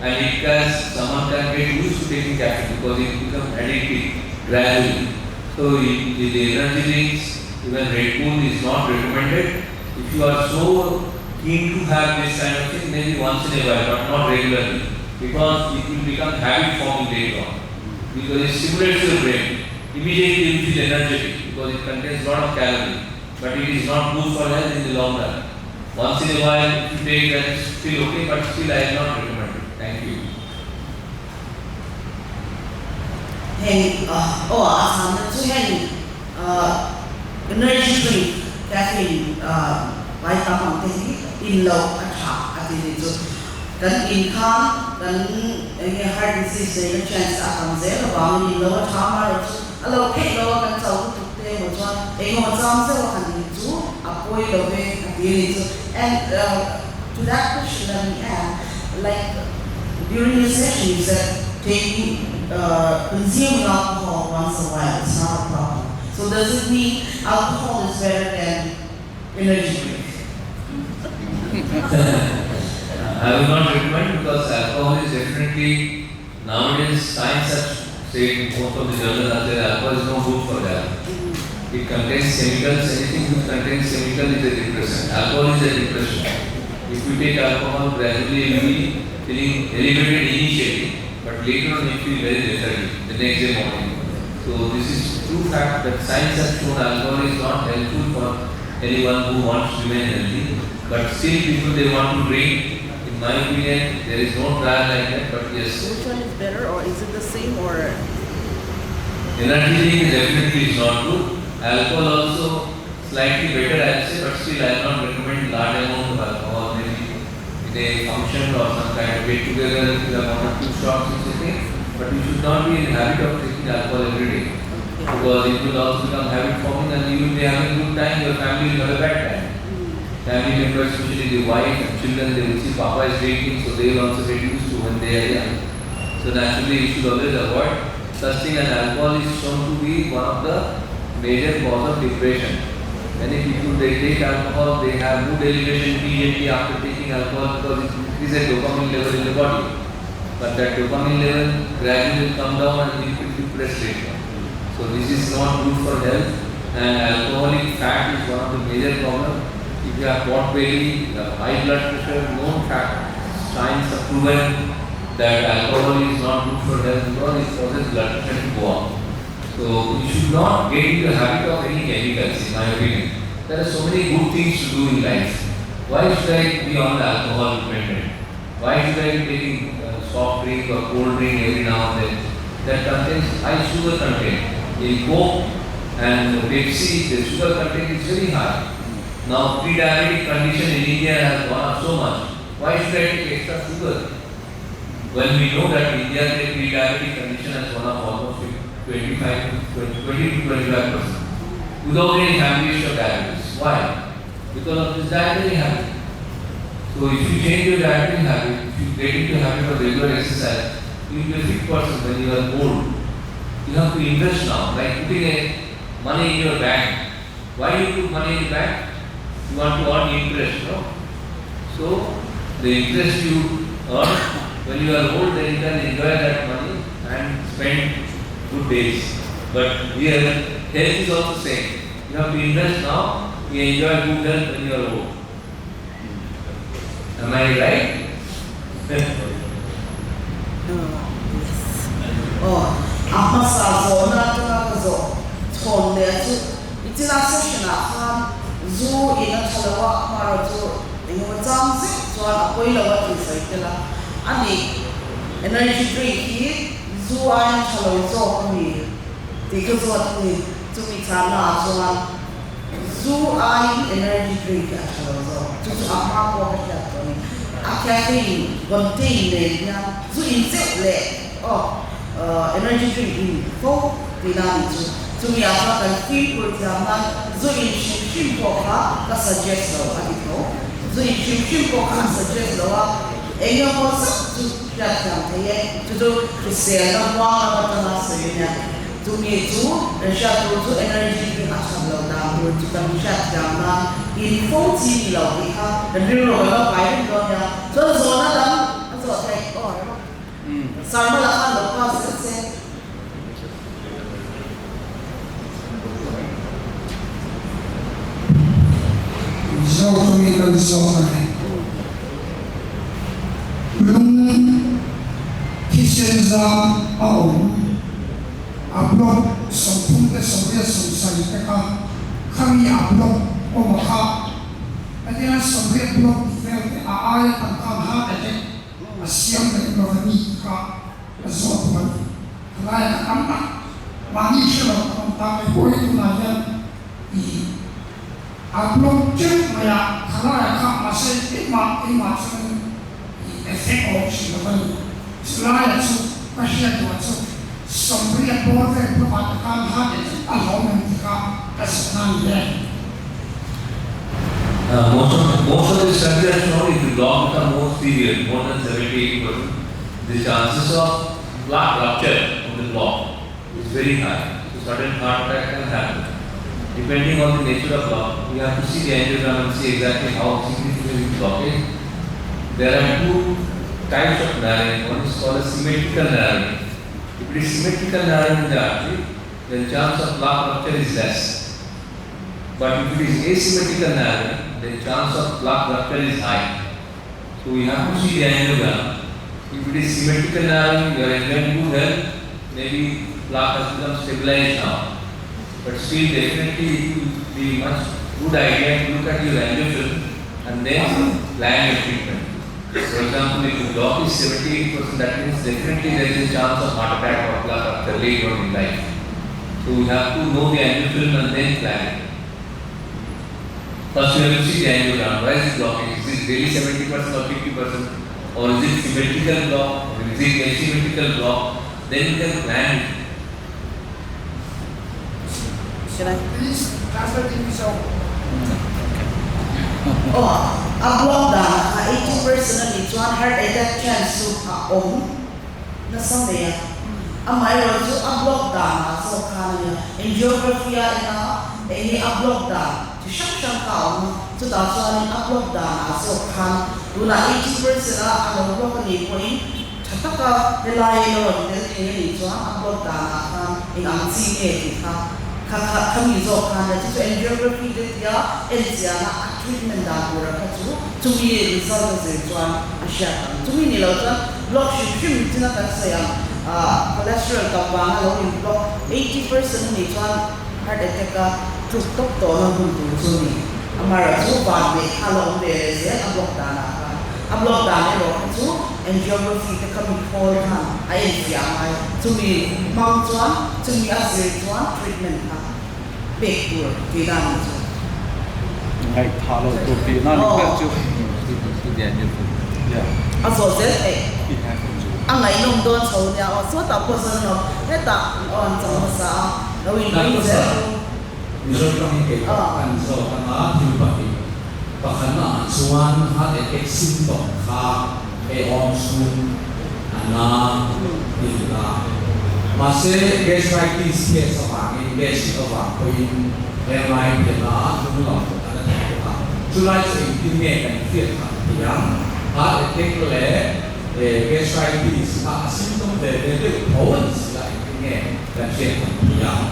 Speaker 4: and it can, someone can get used to taking caffeine because it becomes addictive gradually. So the energy drinks, even Red Bull is not recommended. If you are so keen to have this kind of thing, maybe once in a while, but not regularly, because it will become habit forming later on. Because it stimulates your brain. Immediately you feel energetic. because it contains a lot of calories, but it is not good for health in the long run. Once in a while, if you take that, it's still okay, but still I will not recommend it. Thank you.
Speaker 1: Hey, energy drink, caffeine, vitamin in low attack at the then in calm, then heart disease, the chance comes there about in lower time, a low cake lower than so to them was one, a more some a point of it, and to that question that we have, like during the session, you said taking consuming alcohol once a while is not a problem. So does it mean alcohol is better than energy drink?
Speaker 4: I will not recommend because alcohol is definitely, nowadays science has said, most of the journals are saying alcohol is no good for health. It contains chemicals, anything which contains chemical is a depressant. Alcohol is a depressant. If you take alcohol, gradually you will be feeling elevated initially, but later on you feel very lethargic the next day morning. So this is true fact that science has shown alcohol is not helpful for anyone who wants to remain healthy, but still people they want to drink. In my opinion, there is no trial like that, but yes.
Speaker 1: Which one is better, or is it the same, or?
Speaker 4: Energy drink definitely is not good. Alcohol also slightly better I would say, but still I will not recommend large amount of alcohol. Maybe in a function or some kind of get together, if you have 1 or 2 shots, it's okay. But you should not be in the habit of taking alcohol every day. Because it will also become habit forming and you will be having a good time, your family will have a bad time. Family members, especially the wife and children, they will see Papa is drinking, so they will also get used to when they are young. So naturally you should always avoid such thing, and alcohol is shown to be one of the major cause of depression. Many people they take alcohol, they have mood elevation immediately after taking alcohol because it increases dopamine level in the body. But that dopamine level gradually will come down and you will be depressed later. So this is not good for health, and alcoholic fat is one of the major problems. If you have pot belly, you have high blood pressure, no fat, science have proven that alcohol is not good for health because it causes blood pressure to go up. So you should not get into the habit of any chemicals, in my opinion. There are so many good things to do in life. Why should I be on the alcohol dependent? Why should I be taking soft drink or cold drink every now and then? That contains high sugar content. In Coke and Pepsi, the sugar content is very high. Now, pre-diabetic condition in India has gone up so much. Why should I take extra sugar? When we know that India's pre-diabetic condition has gone up almost 20 to 25% without any family history of diabetes. Why? Because of this dietary habit. So if you change your dietary habit, if you get into the habit of regular exercise, you will be a fit person when you are old. You have to invest now, like putting money in your bank. Why do you put money in the bank? You want to earn interest, no? So the interest you earn when you are old, then you can enjoy that money and spend good days. But here, health is also same. You have to invest now, you enjoy good health when you are old. Am I right?
Speaker 1: Yes. Amma sa zo na ka zo thon le chu itina session a zo ina thalawa mara zo ingo chang se so a koi lawa ti sai tela ani energy drink hi zo a thalawa zo ni ti ko zo ni chu mi cha na zo a energy drink a thalawa zo chu amma ko ka ta ni a caffeine contain le ya zo in se le energy drink in full dynamics. So we are not a free program. So in shim poka ka suggest lo adito. So in shim poka suggest lo enyo mo sa to that time to do to say no one about the so you to me too and share to energy drink at lo na to come chat down in 40 lo we have the new lo by lo ya so na dam so take or Sarma lakan lo process
Speaker 6: so kami kan sokan lung kitchen za au upload some sobre solução que kami ablo o makha adia sobre blok vel a ay tangkang ha ate asyam de novani ka azot man laya kamna mani shelo ta me koi tu na yan I ablo chen maya khala ka masai ima chen effect of shelo laya chu pasya tu chu sobre a border provatakan ha ate a homen ka asnan le
Speaker 4: most of the studies have shown if the block become more severe, more than 70-80%, the chances of plaque rupture of the block is very high. So sudden heart attack can happen. Depending on the nature of block, we have to see the angiogram and see exactly how significant the block is. There are two types of narrowing. One is called a symmetrical narrowing. If it is symmetrical narrowing in the artery, then chance of plaque rupture is less. But if it is asymmetrical narrowing, the chance of plaque rupture is high. So we have to see the angiogram. If it is symmetrical narrowing, you are enjoying good health, maybe plaque has become stabilized now. But still definitely it will be much good idea to look at your angiofilm and then plan your treatment. For example, if the block is 78%, that means definitely there is a chance of heart attack or plaque rupture later on in life. So we have to know the angiofilm and then plan it. First you have to see the angiogram. Why is it blocking? Is it really 70% or 50%? Or is it symmetrical block? Or is it asymmetrical block? Then you can plan it.
Speaker 1: Should I?
Speaker 6: please transfer the result
Speaker 1: Oh, a block down, 80% is one heart attack chance to na Sunday. A myro to a block down, so can angiography any a block down. To shang kaum to that's why a block down, so can do 80% and a block in point. Tataka rely on the any to a block down in unseen kami zo kan to angiography de ya elziana treatment da pura kachu to me result is one a share to me ni lo block shim tina kan saya cholesterol ka ba lo in block 80% ni one heart attack ka to na buntu so ni amara so ba me halong de se a block da lo kachu angiography ka kami call kan ai ai to me mount one to me as one treatment ka big tour di dalam tu.
Speaker 2: Hai thalo tu pi na ni ka chu. Ya.
Speaker 1: Aso set angai nom don chou nya so ta ko san no he ta on chou sa lo in ni se.
Speaker 7: Result kami ke kan so kana ti pa ti. Pakana suan ha e symptom kha e on sun ana ni la. Masih gastritis ke sama ini gas apa koin airline ke lah tu lah ada tak. Julai ini kan fit kan yang ada teknologi gastritis simptom dari bawaan sila ini kan fit kan yang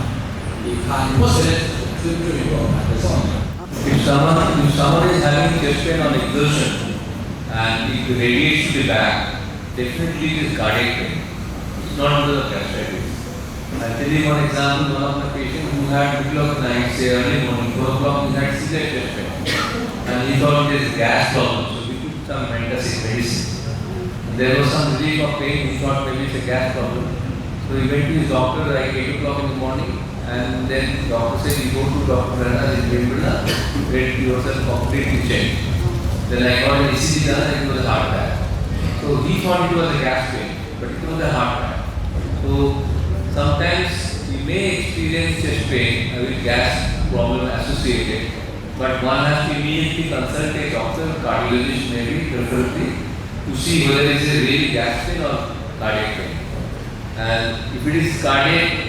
Speaker 7: ikan proses itu juga ada soalnya.
Speaker 4: If someone is having chest pain on exertion and if the radiates to the back, definitely it is cardiac pain. It's not because of gastritis. I'll tell you one example. One of my patients who had middle of the night, say early morning, 4 o'clock, he had severe chest pain. And he thought there is gas problem, so we took some antacid medicine. And there was some relief of pain, he thought maybe it's a gas problem. So he went to his doctor like 8 o'clock in the morning, and then the doctor said, you go to Dr. Praharaj in Wimbledon, get yourself completely checked. Then I got an ECG done and it was a heart attack. So he thought it was a gas pain, but it was a heart attack. So sometimes you may experience chest pain with gas problem associated, but one has to immediately consult a doctor, cardiologist maybe, preferably, to see whether it is a really gas pain or cardiac pain. And if it is cardiac,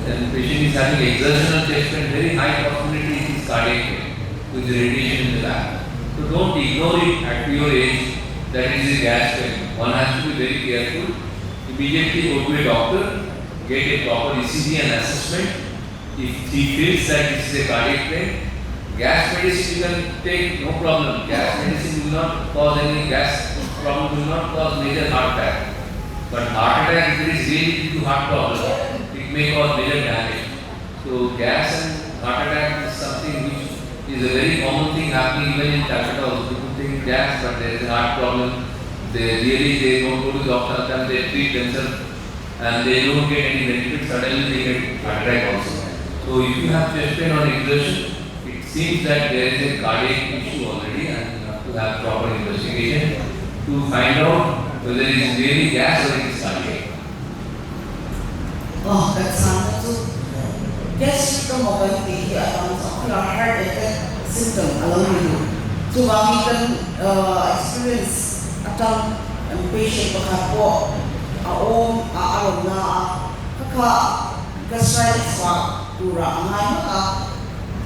Speaker 4: and the patient is having exertional chest pain, very high possibility it is cardiac pain with the radiation in the back. So don't ignore it at your age that it is a gas pain. One has to be very careful. Immediately go to a doctor, get a proper ECG and assessment. If he feels that this is a cardiac pain, gas medicine you can take, no problem. Gas medicine will not cause any gas problem, will not cause major heart attack. But heart attack, if it is really due to heart problem, it may cause major damage. So So gas and heart attack is something which is a very common thing happening even in Calcutta also. People think gas, but there is a heart problem. They don't go to the doctor, sometimes they treat themselves and they don't get any benefit, suddenly they get heart attack also. So if you have chest pain on exertion, it seems that there is a cardiac issue already and you have to have proper investigation to find out whether it is really gas or it is cardiac.
Speaker 1: Oh, that's not Yes, symptom of the heart attack symptom along with you. So we can experience a patient po alam na gastritis tura ang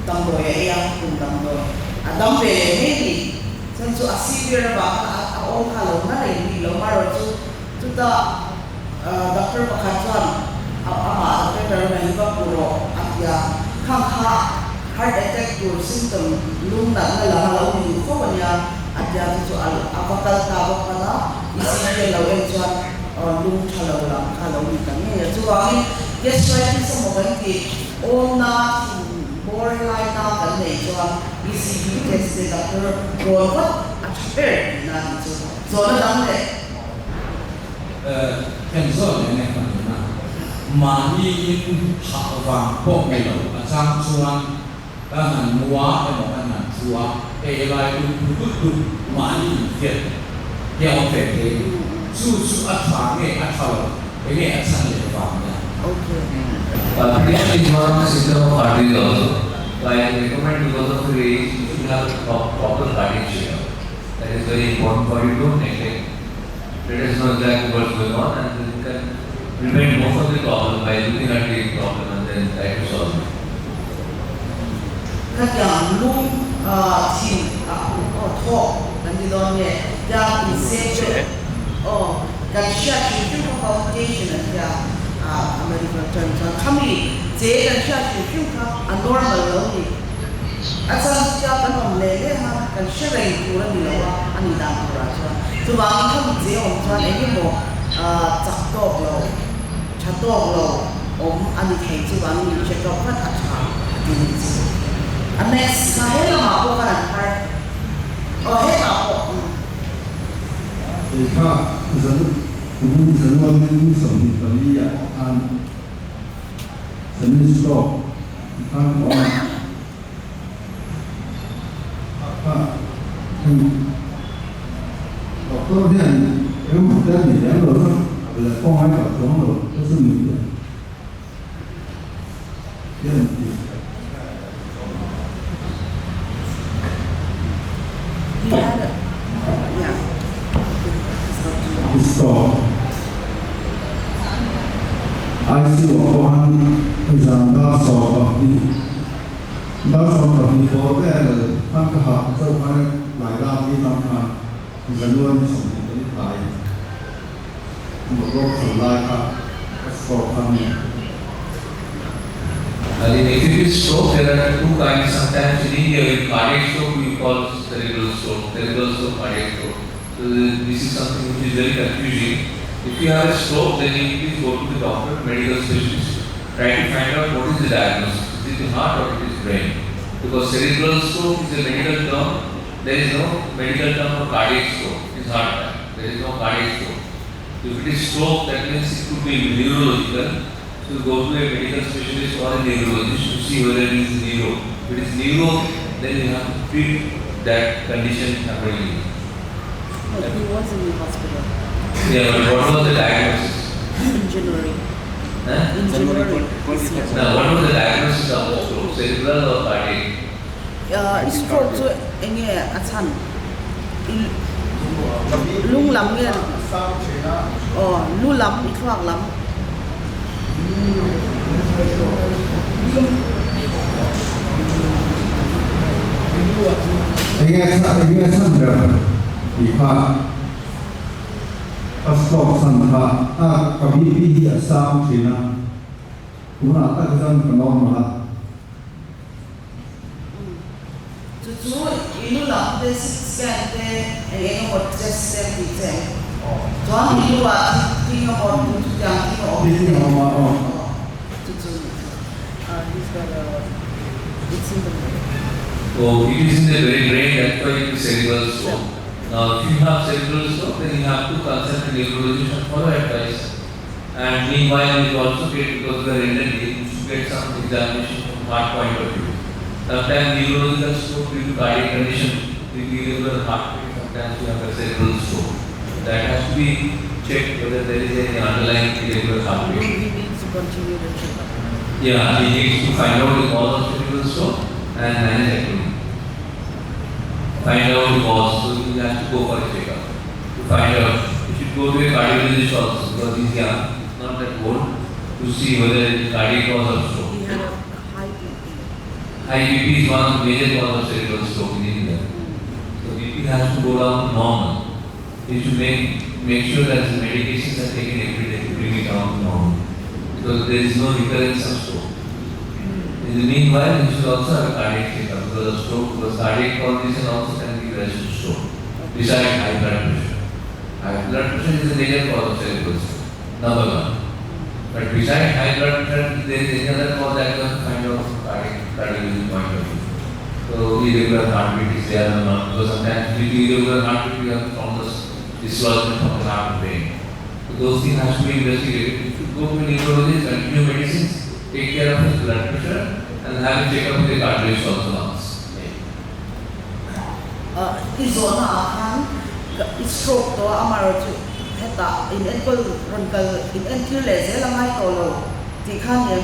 Speaker 1: tamboy kung tamboy dambe maybe so a severe halo na rin maro to the doctor pakatwan pero na iba puro at heart attack to symptom lung na halaw ni ko kanya at so apakal tawag pa na isipin law lung halaw ni kanya so gastritis sa mga all na borderline na kanya so ECG test ni Dr. Robert at fair na so na lang
Speaker 7: cancel ni mà đi thảo vàng bộ ngày đầu là sang xuân ta hẳn mua để một anh hẳn xua để lại đu mà đi việt theo về thế su ăn phá nghe ăn phá cái nghe ăn sang để vàng nha.
Speaker 4: This is one system of arteries also. So I recommend because of the age, you should have proper cardiac checkup. That is very important for you to neglect. Let us know exactly what's going on and then you can prevent most of the problem by looking at the problem and then try to solve it.
Speaker 1: Các dạng lung chìm thọ dan di don ye yang insection kan sha chi chu foundation ya American term kami je kan sha chi chu ka normal lo ni asan ja kan om le ha kan sha rai tu ra ni lo ani dan ra so ba ni kami je om chuan e mo chak tok lo chatok lo om ani thei chu ba ni check up khat acha di next saya lama aku kan hebat
Speaker 5: Jika semua ini seperti yang seni stok kan orang dokter dia yang bukan dia loh, bila kau main dokter loh, itu semua dia. Stop. I see one is on that sort of the for there, Panka, so like that, we don't have the new something like the local like for coming.
Speaker 4: In acute stroke, there are two kinds. Sometimes in India, with cardiac stroke, we call cerebral stroke, cardiac stroke. So this is something which is very confusing. If you have a stroke, then you please go to the doctor, medical specialist. Try to find out what is the diagnosis. Is it the heart or it is brain? Because cerebral stroke is a medical term. There is no medical term for cardiac stroke. It is heart attack. There is no cardiac stroke. So if it is stroke, that means it could be neurological. So go to a medical specialist or a neurologist to see whether it is neuro. If it is neuro, then you have to treat that condition accordingly.
Speaker 1: But he was in the hospital.
Speaker 4: Yeah, but what was the diagnosis?
Speaker 1: In January.
Speaker 4: Huh?
Speaker 1: In January.
Speaker 4: Now, what was the diagnosis of stroke? Cerebral or cardiac?
Speaker 1: Stroke so any atsan. Lung lam yan. Lu lam itwag lam.
Speaker 5: Ini sandra iha asok sandha kami bihi asam cina kuna tak jam kenal malah.
Speaker 1: Tutu ini lah basic scan yang buat test scan kita. Tuan ini buat tinggal buat tutu yang ini. Tutu. This but it's in the brain.
Speaker 4: So it is in the very brain, that's why it is cerebral stroke. Now, if you have cerebral stroke, then you have to consult a neurologist and follow advice. And meanwhile, you also get, because we are elderly, you should get some examination from heart point of view. Sometimes neurological stroke due to cardiac condition, with irregular heartbeat, sometimes you have a cerebral stroke. That has to be checked whether there is any underlying irregular heartbeat.
Speaker 1: He needs to continue the checkup.
Speaker 4: Yeah, he needs to find out the cause of cerebral stroke and manage accordingly. Find out the cause, so he has to go for a checkup. To find out, you should go to a cardiologist also, because he's young, he's not that old, to see whether it is cardiac cause of stroke.
Speaker 1: He had a high BP.
Speaker 4: High BP is one of the major cause of cerebral stroke in India. So BP has to go down to normal. You should make sure that the medications are taken every day to bring it down to normal. Because there is no recurrence of stroke. In the meanwhile, you should also have a cardiac checkup because of stroke, because cardiac condition also can be related to stroke. Besides high blood pressure. High blood pressure is a major cause of cerebral stroke. Number one. But besides high blood pressure, there is any other cause that you have to find out from cardiology point of view. So irregular heartbeat is there or not, because sometimes with irregular heartbeat you have thrombus, dislodgement of the heart and brain. So those things have to be investigated. You should go to a neurologist, continue medicines, take care of his blood pressure, and have a checkup with the cardiologist also once.
Speaker 1: Izona akan stroke to amarotu heta in enkel leze langai tolo tikhan ye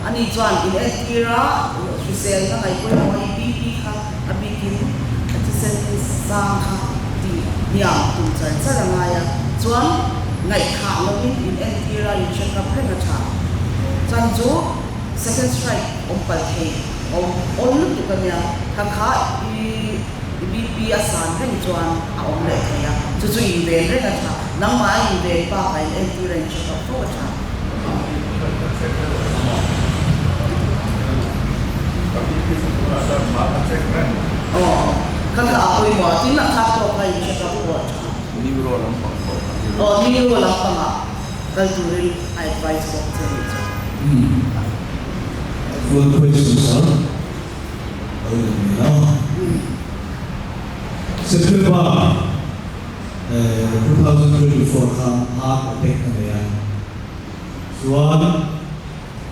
Speaker 1: ani juan in entira fisel na ngai ko moi BP kha abikin atisen sang kha di niam tum chan sarangaya juan ngai kha lo in entira in check up na cha chan jo second strike pal the on lu ka nya kha BP asan kan chuan a om le ya chu in ven re na tha nang ma in ven pa kai entry range ka to cha kan ka apoi mo tin na kha to kai check up ko neuro lampang cultural advice box
Speaker 7: Full question, sir. September 2024 heart attack na yan. Suwan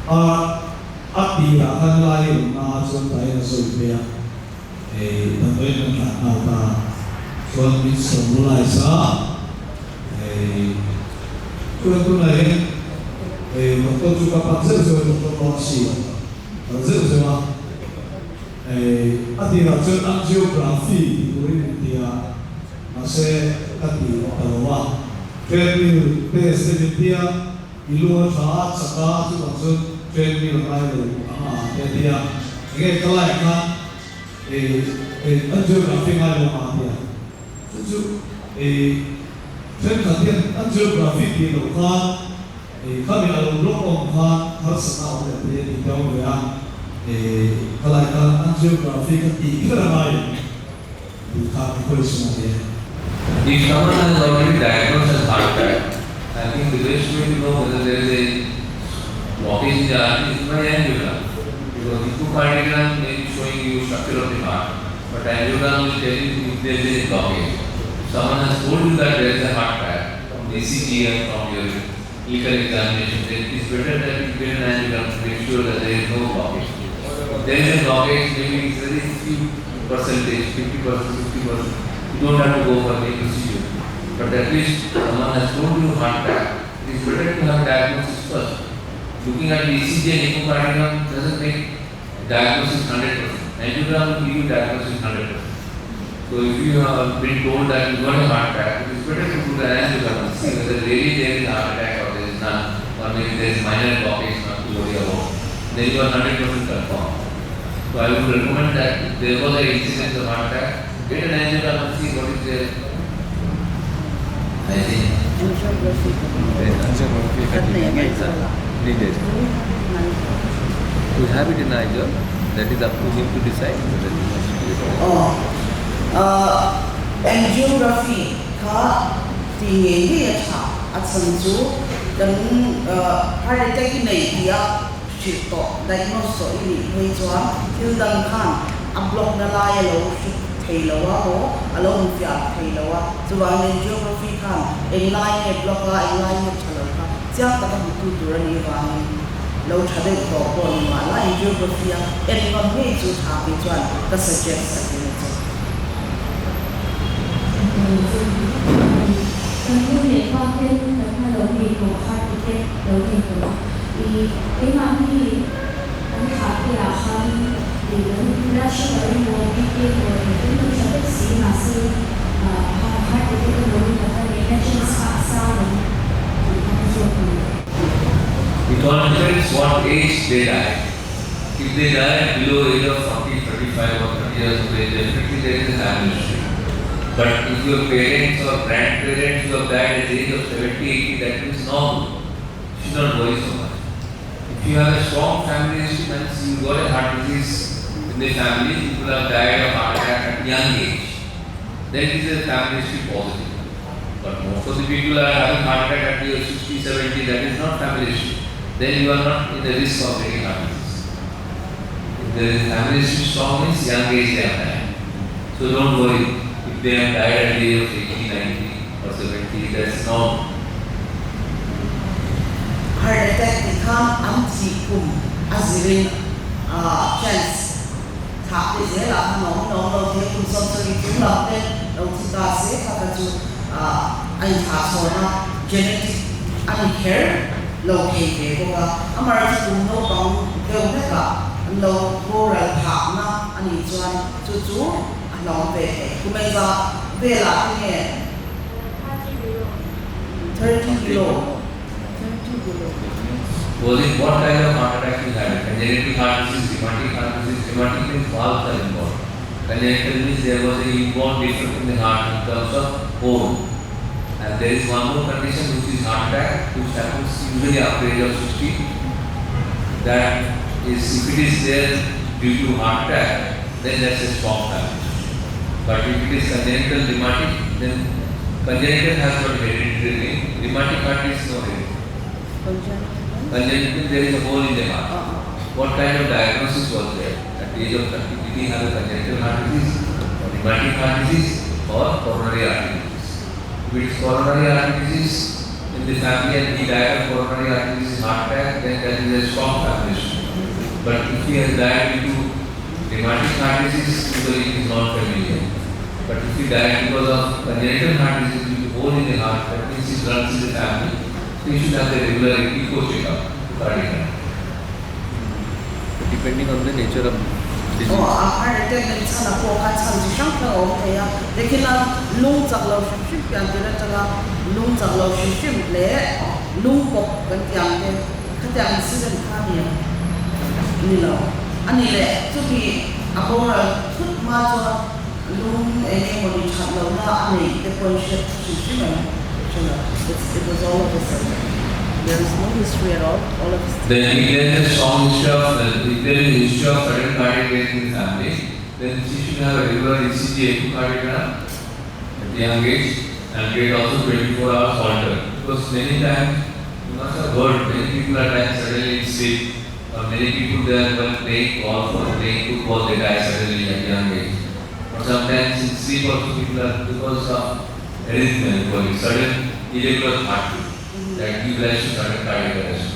Speaker 7: at diya kan layo na ason tayo na solve tantoy ng nata suwan minsan mula isa suwan ko na yun magtotsuka pagzel suwan ito mga siya pagzel suwan Ati rajon angiography urin dia masih ati tawa treadmill test dia ilmu saat saka tu maksud treadmill lain dia ini kelai kan angiography ngayon dia tujuh trend katian angiography dia kan kami alun lokong kan harus senang oleh dia di jauh ya kalaikan angiography ka ikramay ka question natin.
Speaker 4: If someone has already diagnosed as heart attack, I think the best way to know whether there is a blockage in the artery is by angiogram. Because echocardiogram may be showing you structure of the heart, but angiogram will tell you if there is a blockage. If someone has told you that there is a heart attack from the ECG and from your clinical examination, then it is better that you get an angiogram to make sure that there is no blockage. There is a blockage, maybe it's very few percentage, 50%, 50%. You don't have to go for any procedure. But at least someone has told you heart attack. It is better to have diagnosis first. Looking at the ECG and echocardiogram doesn't make diagnosis 100%. Angiogram will give you diagnosis 100%. So if you have been told that you got a heart attack, it is better to do the angiogram and see whether really there is a heart attack or there is none, or maybe there is minor blockage not to worry about. Then you are 100% confirmed. So I would recommend that if there was an incidence of heart attack, get an angiogram and see what is there. I think.
Speaker 8: Needed. We have it in Niger. That is up to him to decide whether he wants to do it.
Speaker 1: Angiography ka tinggi ya cha at sanju dan heart attack nei dia chịu to diagnose so ini hei chuan thil dang khan a block na lai lo thei lo wa ho alo mu fia thei lo wa chuan in geography khan en lai ne block la en lai ne chalo kha chiang ta ka tu tu ra ni wa ni lo thade ko ko ni ma la in geography en ma hei chu tha bi chuan ka suggest sa ni chu
Speaker 9: Trong những khoa tiên là khoa đầu tiên của khoa tiên đầu tiên của thì cái mà khi anh học thì là khoa thì nó sẽ có một cái tiên của chúng tôi sẽ biết sĩ mà sư khoa tiên cái đầu tiên là cái national sport sao
Speaker 4: It all depends what age they die. If they die below age of 40, 35 or 30 years of age, definitely there is a family history. But if your parents or grandparents who have died at the age of 70, 80, that is normal. You should not worry so much. If you have a strong family history, means you got a heart disease in the family, people have died of heart attack at young age, then it is a family history positive. But most of the people are having heart attack at the age of 60, 70, that is not family history. Then you are not in the risk of getting heart disease. If there is family history strong, means young age they have died. So don't worry. If they have died at the age of 80, 90 or 70, that's normal.
Speaker 1: Heart attack become anti-kum azirin chance. Thạc thì dễ là nó đầu tiên cũng xong rồi chúng làm tên đầu tiên ta sẽ thạc là chú anh thạc rồi nó genetic anh care lâu kỳ về cô cả mà ra chúng nó bằng kêu hết cả lâu cô ra thạc nó anh ấy cho anh chú nó về cũng bây giờ về là cái này 30 kilo.
Speaker 4: Was it what kind of heart attack you had? Congenital heart disease, rheumatic heart disease, rheumatic means valves are involved. Congenital means there was an inborn defect in the heart in terms of bone. And there is one more condition which is heart attack, which happens usually after the age of 60. That is, if it is there due to heart attack, then that's a strong family. But if it is congenital rheumatic, then congenital has got hereditary name. Rheumatic heart is no hereditary. Congenital, there is a hole in the heart. What kind of diagnosis was there? At the age of 30, did he have a congenital heart disease, or rheumatic heart disease, or coronary artery disease? If it is coronary artery disease in the family and he died of coronary artery disease, heart attack, then that is a strong family history. But if he has died due to rheumatic heart disease, usually it is not familiar. But if he died because of congenital heart disease due to hole in the heart, that means it runs in the family. So you should have a regular echo checkup, cardiac.
Speaker 8: Depending on the nature of disease.
Speaker 1: Heart attack nên sao là cô cái sao chỉ sáng thở ổn thế à? Để khi nào lung chặt lâu ship ship cái gì đó chắc là lung chặt lâu ship ship lẽ lung bọc cái tiếng cái tiếng sinh ra khác nhiều. Như nào? Anh ấy lẽ chút thì ako là chút mà cho lung em một đi chặt lâu là anh ấy cái con ship ship ship này. It was all of a sudden. There is no history at all of a sudden.
Speaker 4: Then if there is a strong history of, if there is a history of sudden cardiac death in the family, then she should have a regular ECG echocardiogram at the young age and get also 24 hours halter. Because many times, you must have heard, many people are dying suddenly in sleep, or many people they are while playing golf or playing football, they die suddenly at a young age. Or sometimes in sleep also people are, because of arrhythmia, sudden irregular heartbeat. That gives rise to sudden cardiac arrest.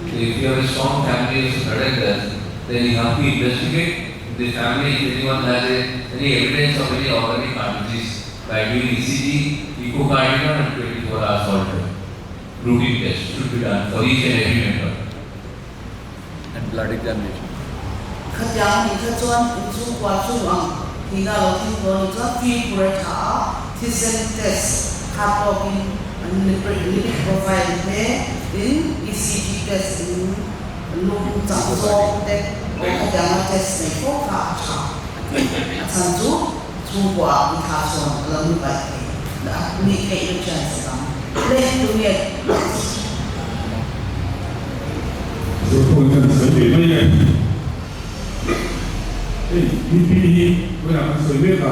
Speaker 4: So if you have a strong family of sudden death, then you have to investigate the family if anyone has any evidence of any organic heart disease by doing ECG, echocardiogram and 24 hours halter. Routine test should be done for each and every member.
Speaker 8: And blood examination.
Speaker 1: Khách giang thì khách chuan in chung qua chung ang thì na lo tin ko ni chuan fee for tha thyssen test heart walking lipid profile में in ECG test in lung chang zo te o ka jang test nei ko ka cha chan chu chu kwa ni tha so la ni bai da ni ke ni chance sam le tu ye
Speaker 5: Rồi tôi cần sửa để bây giờ PPE tôi làm sửa biết là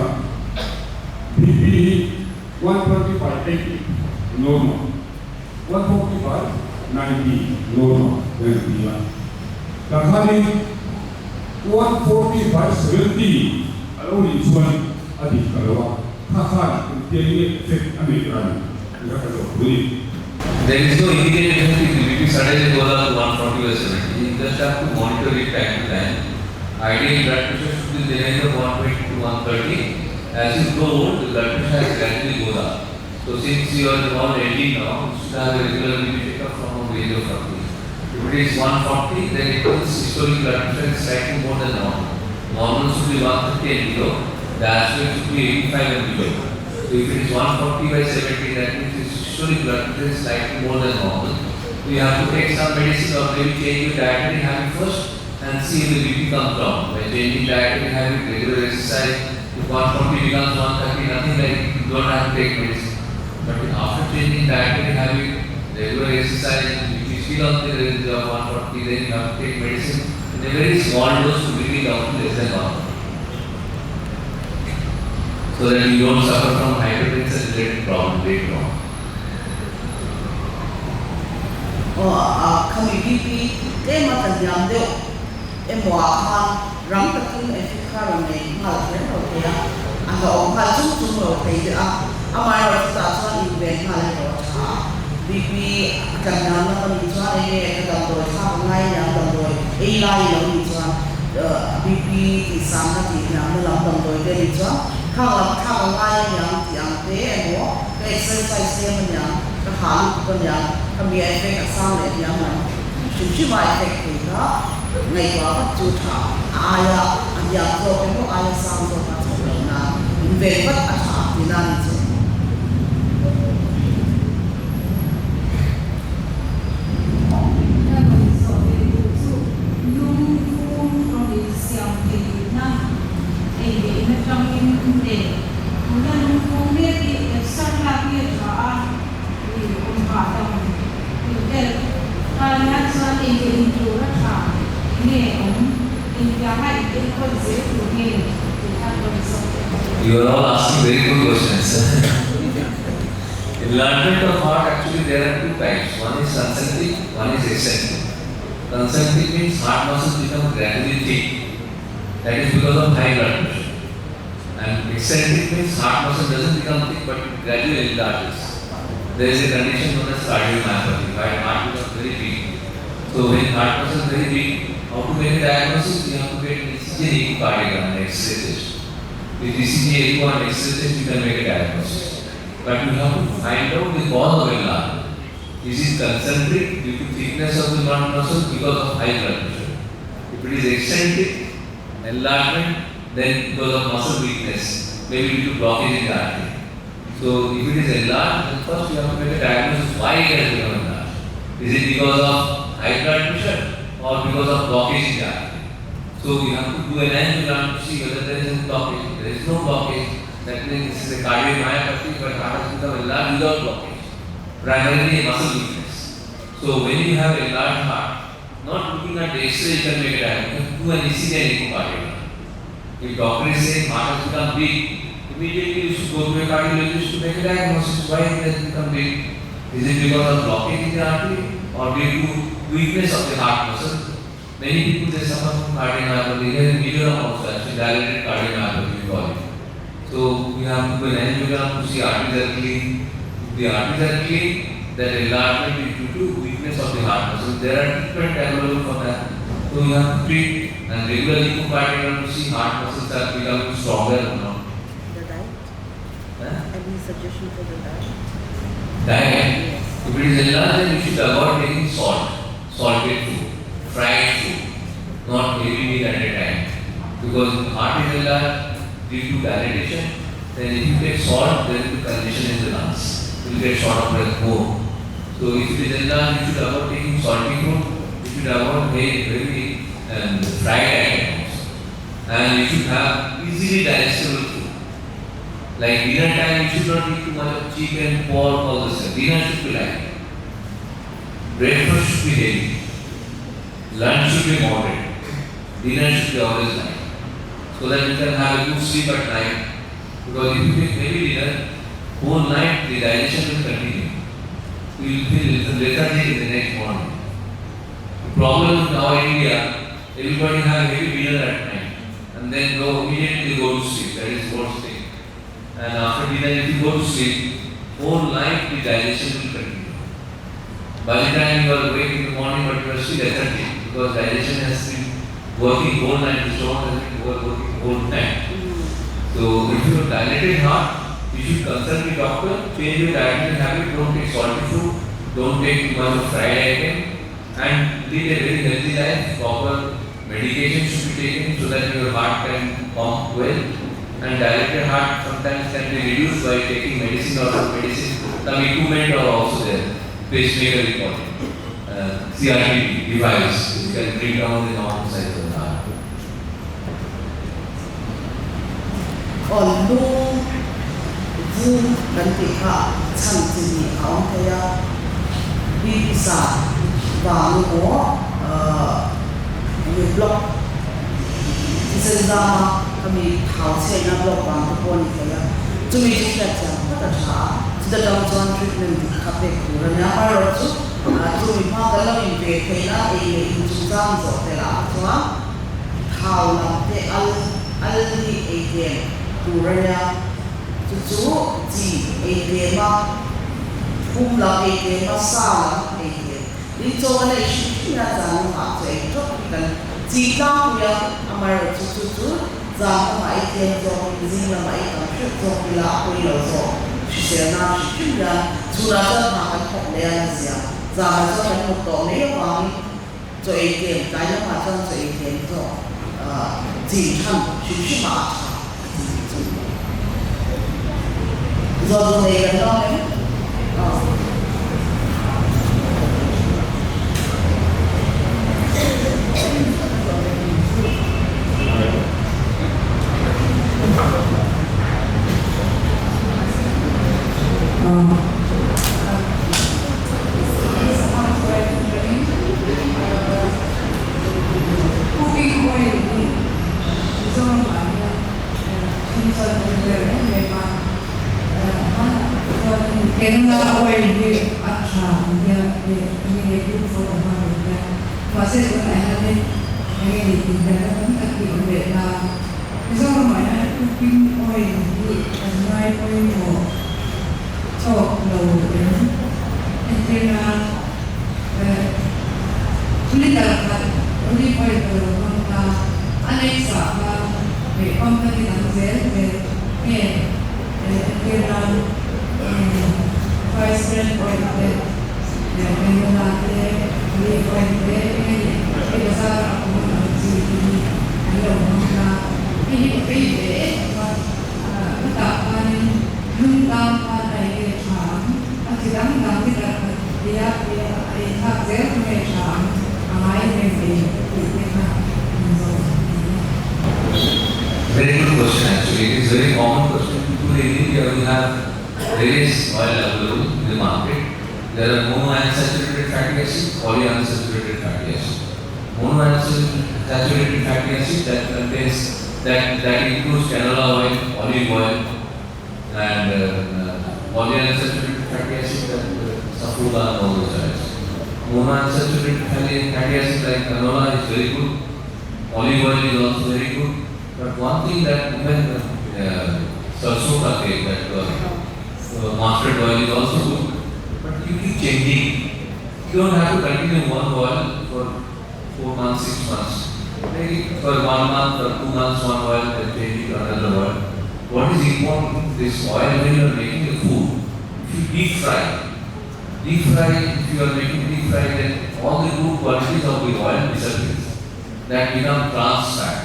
Speaker 5: PPE 125 80 normal 145 90 normal 21 Kakani 140/70 along in one adi kalawa kakani tiang effect American
Speaker 4: There is no immediate effect if you suddenly goes up to 140/70. You just have to monitor it time to time. Ideal blood pressure should be in the range of 120 to 130. As you grow old, the blood pressure has gradually goes up. So since you are around 18 now, you should have a regular BP checkup from a range of 40. If it is 140, then it means systolic blood pressure is slightly more than normal. Normal should be 130 and below. The average should be 85 and below. So if it is 140/70, that means the systolic blood pressure is slightly more than normal. So you have to take some medicine or maybe change your dietary habit first and see if the BP comes down. By changing dietary habit, regular exercise, if 140 becomes 130, nothing like you don't have to take medicine. But after changing dietary habit, regular exercise, if you still on the range of 140, then you have to take medicine in a very small dose to bring it down to less than 1. So that you don't suffer from hypertension related problem later on.
Speaker 1: Kami BP, kaya matandang daw, muakan, ram takin efika ramai malah kaya, angka orang chung kaya, amai orang tak invent malah BP kadang kami ini kadang doi ngai yang kadang doi AI yang BP di sana di yang dalam doi dia kalau ngai yang teh ke exercise dia yang kami efek asal yang cuma efek kita ngai juta ayah yang tu ayah sama macam invent apa di mana itu.
Speaker 4: You are all asking very good questions. Enlargement of heart, actually there are two types. One is concentric, one is eccentric. Concentric means heart muscles become gradually thick. That is because of high blood pressure. And eccentric means heart muscle doesn't become thick but gradually enlarges. There is a condition known as cardiomyopathy, where heart becomes very big. So when heart muscle is very big, how to make a diagnosis? You have to get an ECG echocardiogram and X-ray test. With ECG echo and X-ray test, you can make a diagnosis. But you have to find out the cause of enlargement. Is it concentric due to thickness of the blood muscle because of high blood pressure? If it is eccentric enlargement, then because of muscle weakness, maybe due to blockage in the artery. So if it is enlarged, then first you have to make a diagnosis why it has become enlarged. Is it because of high blood pressure or because of blockage in the artery? So you have to do an angiogram to see whether there is a blockage. If there is no blockage, that means this is a cardiomyopathy, but heart has become enlarged without blockage. Primarily a muscle weakness. So when you have a enlarged heart, not looking at the X-ray, you can make a diagnosis. Do an ECG and echocardiogram. If doctor is saying heart has become big, immediately you should go to a cardiologist to make a diagnosis why it has become big. Is it because of blockage in the artery or due to weakness of the heart muscle? Many people they suffer from cardiomyopathy. Here in Mizoram also actually dilated cardiomyopathy we call it. So we have to do an angiogram to see arteries are clean. If the arteries are clean, then enlargement is due to weakness of the heart muscle. There are treatment available for that. So you have to treat and regularly echocardiogram to see heart muscles are becoming stronger or not.
Speaker 1: The diet? Any suggestion for the diet?
Speaker 4: Diet? If it is enlarged, then you should avoid taking salted food, fried food, not heavy meal at a time. Because if heart is enlarged due to dilatation, then if you take salt, there will be congestion in the lungs. You will get short of breath more. So if it is enlarged, you should avoid taking salty food. You should avoid heavy fried items, and you should have easily digestible food. Like dinner time, you should not eat too much of chicken, pork, all this stuff. Dinner should be light. Breakfast should be heavy. Lunch should be moderate. Dinner should be always light, so that you can have a good sleep at night. Because if you take heavy dinner, whole night the digestion will continue. You will feel lethargic in the next morning. The problem now in India, everybody have heavy dinner at night, and then immediately go to sleep. That is worst thing. And after dinner, if you go to sleep, whole night the digestion will continue. By the time you are awake in the morning, but you are still lethargic because digestion has been working whole night. The stomach has been working whole night. So if you have dilated heart, you should consult the doctor, change your dietary habit, don't take salty food, don't take too much of fried item, and lead a very healthy life. Proper medication should be taken so that your heart can pump well. And dilated heart sometimes can be reduced by taking medicine or some medicine. Some equipment are also there. Pacemaker is important. CRT device which can bring down the normal size of the heart.
Speaker 1: Long Zoom Gantika Chanti Aonkaya Bisa Bango block Isendama kami house na block bang ko ni kaya tumi jika jam pada cha sudah dalam jalan treatment di kafe kurang apa roju tumi ma dalam impe kena ini jam zo tela cuma kau nanti al ni ATM kurangnya cucu ji ATM kumla ATM salah ATM di jalan ini kita jangan pakai itu kan jika punya amar cucu Zama mai tiang zong izin la mai tam shuk zong bila koi lo zong shishir na shishir ya chura zat na kan kong le ya zia zama zong kan muk to ne yo wang zo ATM kai yo ma zong zo ATM zong jin chan shishir ma cha zo zo ne kan lo ne
Speaker 10: Kena awal di acara dia ini itu foto mana masih pun ada ini di dalam tapi beda. Misal mana cooking oil di dry oil mo chop low dan kena kulit dalam kulit oil kalau kita Alexa company dalam kena Vice President yang mengenai ini besar aku ini ada orang ini PIB letakkan lengkap pada ini ham sedang tidak dia hak saya punya ham amai ini
Speaker 4: Very good question actually. It is a very common question. People in India will have various oil available in the market. There are monounsaturated fatty acid, polyunsaturated fatty acid. Monounsaturated fatty acid that contains that includes canola oil, olive oil, and polyunsaturated fatty acid that saffron and all those oils. Monounsaturated fatty acid like canola is very good. Olive oil is also very good. But one thing that even sarson ka tel, that mustard oil is also good, but you keep changing. You don't have to continue one oil for 4 months, 6 months. Maybe for 1 month or 2 months one oil, then change it to another oil. What is important, this oil when you are making the food, if you deep fry, if you are making deep fry, then all the good qualities of the oil disappear. That becomes trans fat.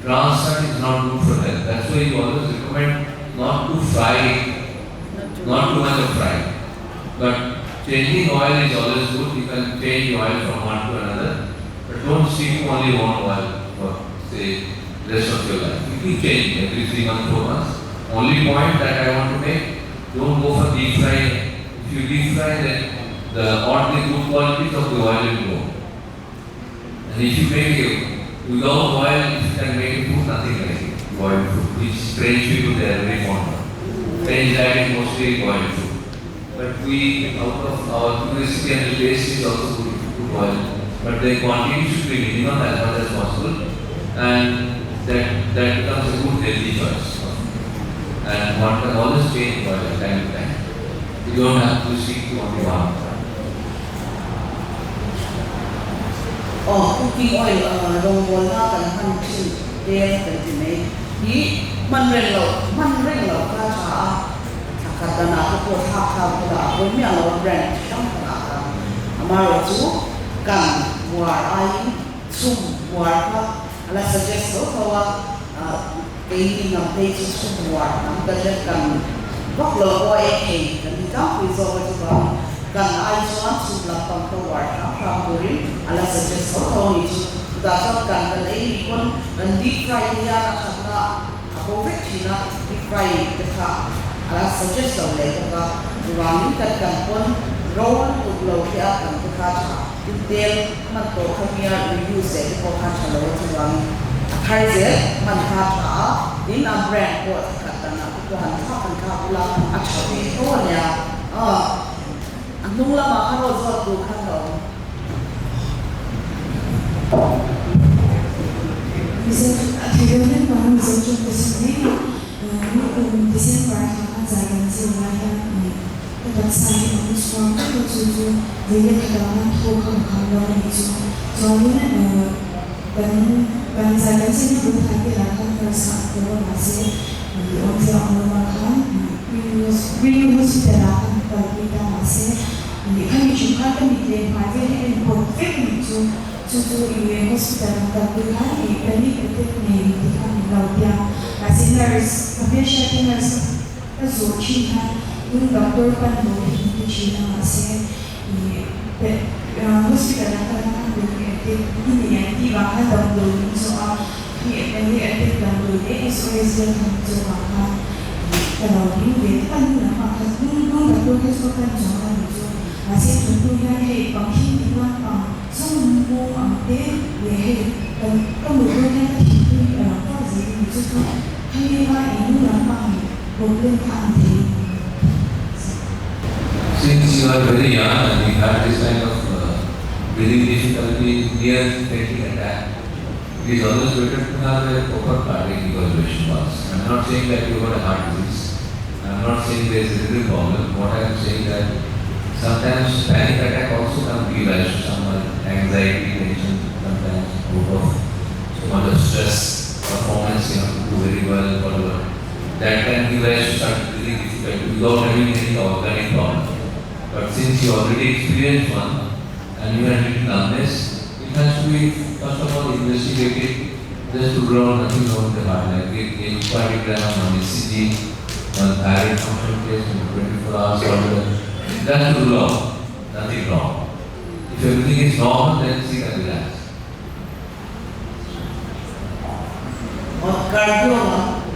Speaker 4: Trans fat is not good for health. That's why you always recommend not to fry. Not too much of fry, but changing oil is always good. You can change oil from one to another, but don't stick to only one oil for say rest of your life. You keep changing every 3 months, 4 months. Only point that I want to make: don't go for deep fry. If you deep fry, then all the good qualities of the oil will go. And if you make it without oil, if you can make food, nothing like it. Boiled food, which French people they are very fond of. French diet is mostly boiled food. But we, out of our curiosity and the taste is also good oil. but the quantity should be minimum as much as possible, and that becomes a good healthy choice. And one can always change from time to time. You don't have to stick to only one.
Speaker 1: Cooking oil, don't want that and hunting there that you make. He, man ring low, Katana, put half with me a low brand, Amaro, gun, war, I, soup, war, and I suggest painting of pages soup, war, I'm going to buckle boy, and the dump is over to go. Kan ai chuan chu la pang to war ka puri ala suggest ko ni chu da cha kan kan ei kon dan deep fry ya na khana ko ve china deep fry the ka ala suggest to le ka wang kan kan kon roll to lo ya kan ka cha del man to khamia review se ko ka cha lo chu wang khai je man ka cha din a brand ko ka ta na ko han ka ula a cha ni ko ya nung lama kan rozot tu kan dong.
Speaker 10: Bisa akhirnya bahan sejuk kesini, Desember akan jalan semuanya. Tetap saya mengusulkan untuk dia kedalam program kalau itu. Soalnya dan jalan sini bukan lagi akan terasa kalau masih orang makan. We sudah akan kita masih. Kami juga kami mengajari konflik itu ibu hospital mengatakan ini ini kami lakukan masih nurse kami siapa nurse Cina doktor kan boleh Cina masih hospital mengatakan ini yang dibahas dalam dulu soal ini ada dalam dulu SOS yang mencoba kalau ini kan nama dulu doktor kesukaan jangan itu masih tentunya bangkit di mana semua ambil kemudian itu fase itu hanya ini nama problem kanti.
Speaker 4: Since you are very young and you have this kind of breathing difficulty near fainting attack, it is always better to have a proper cardiac evaluation once. I am not saying that you got a heart disease. I am not saying there is a little problem. What I am saying that sometimes panic attack also can give rise to some anxiety, tension, sometimes so much of stress, performance, you have to do very well, whatever. That can give rise to certain breathing difficulty without having any organic problem. But since you already experienced one and you are having numbness, it has to be first of all investigated just to grow nothing wrong with the heart. Like a cardiagram, one ECG, one thyroid function test, 24 hours, whatever. That's to rule out, nothing wrong. If everything is normal, then she can relax.
Speaker 1: और cardio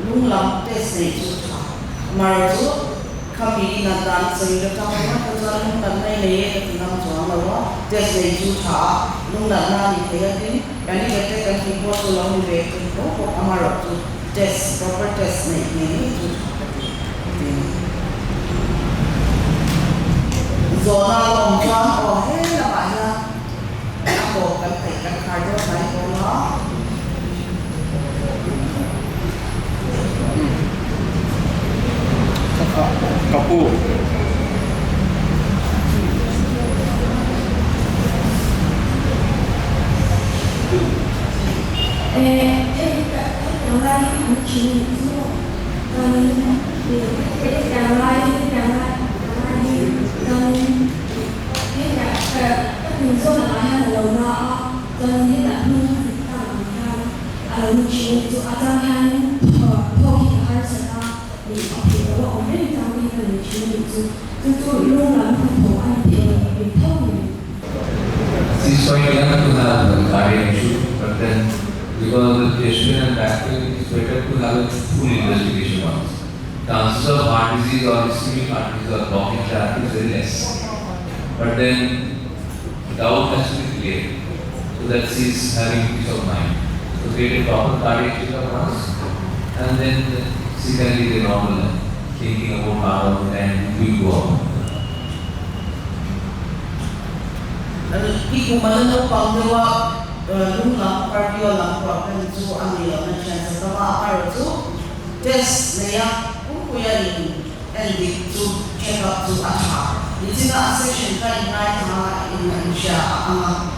Speaker 1: लूंगा test नहीं चुका हमारे जो कभी ना दान सही रखा हुआ तो जाने करने लिए तो नाम जान लगा टेस्ट नहीं चुका लूंगा ना निकलेगा दिन यानी कहते हैं कि बहुत लोग बेच तो हमारा जो टेस्ट प्रॉपर टेस्ट नहीं चुका zona longcang oh hey namanya aku kan tekan kardio saya bola
Speaker 2: kapu
Speaker 9: yang lain mungkin itu yang lain mình số là hai là đầu nọ cho nên là mình phải làm sao mình chỉ cho anh hàng thôi thì hai sẽ là thì thì nó ổn định trong cái mình chỉ cho luôn là không có anh thì thôi.
Speaker 4: She's quite young to have a cardiac issue, but then because of the gesture and back pain, it's better to have a full investigation once. Chances of heart disease or ischemic heart disease or blocking therapy is very less. But then doubt has to be clear so that she is having peace of mind. So create a proper cardiac checkup once and then she can lead a normal life, thinking about how and will go out.
Speaker 1: Kung mananaw pang gawa, nung lang, cardio lang, problem so ang nila na chance sa para to test naya kung kuya rin and to check up to attack. It's in a session ka in siya ang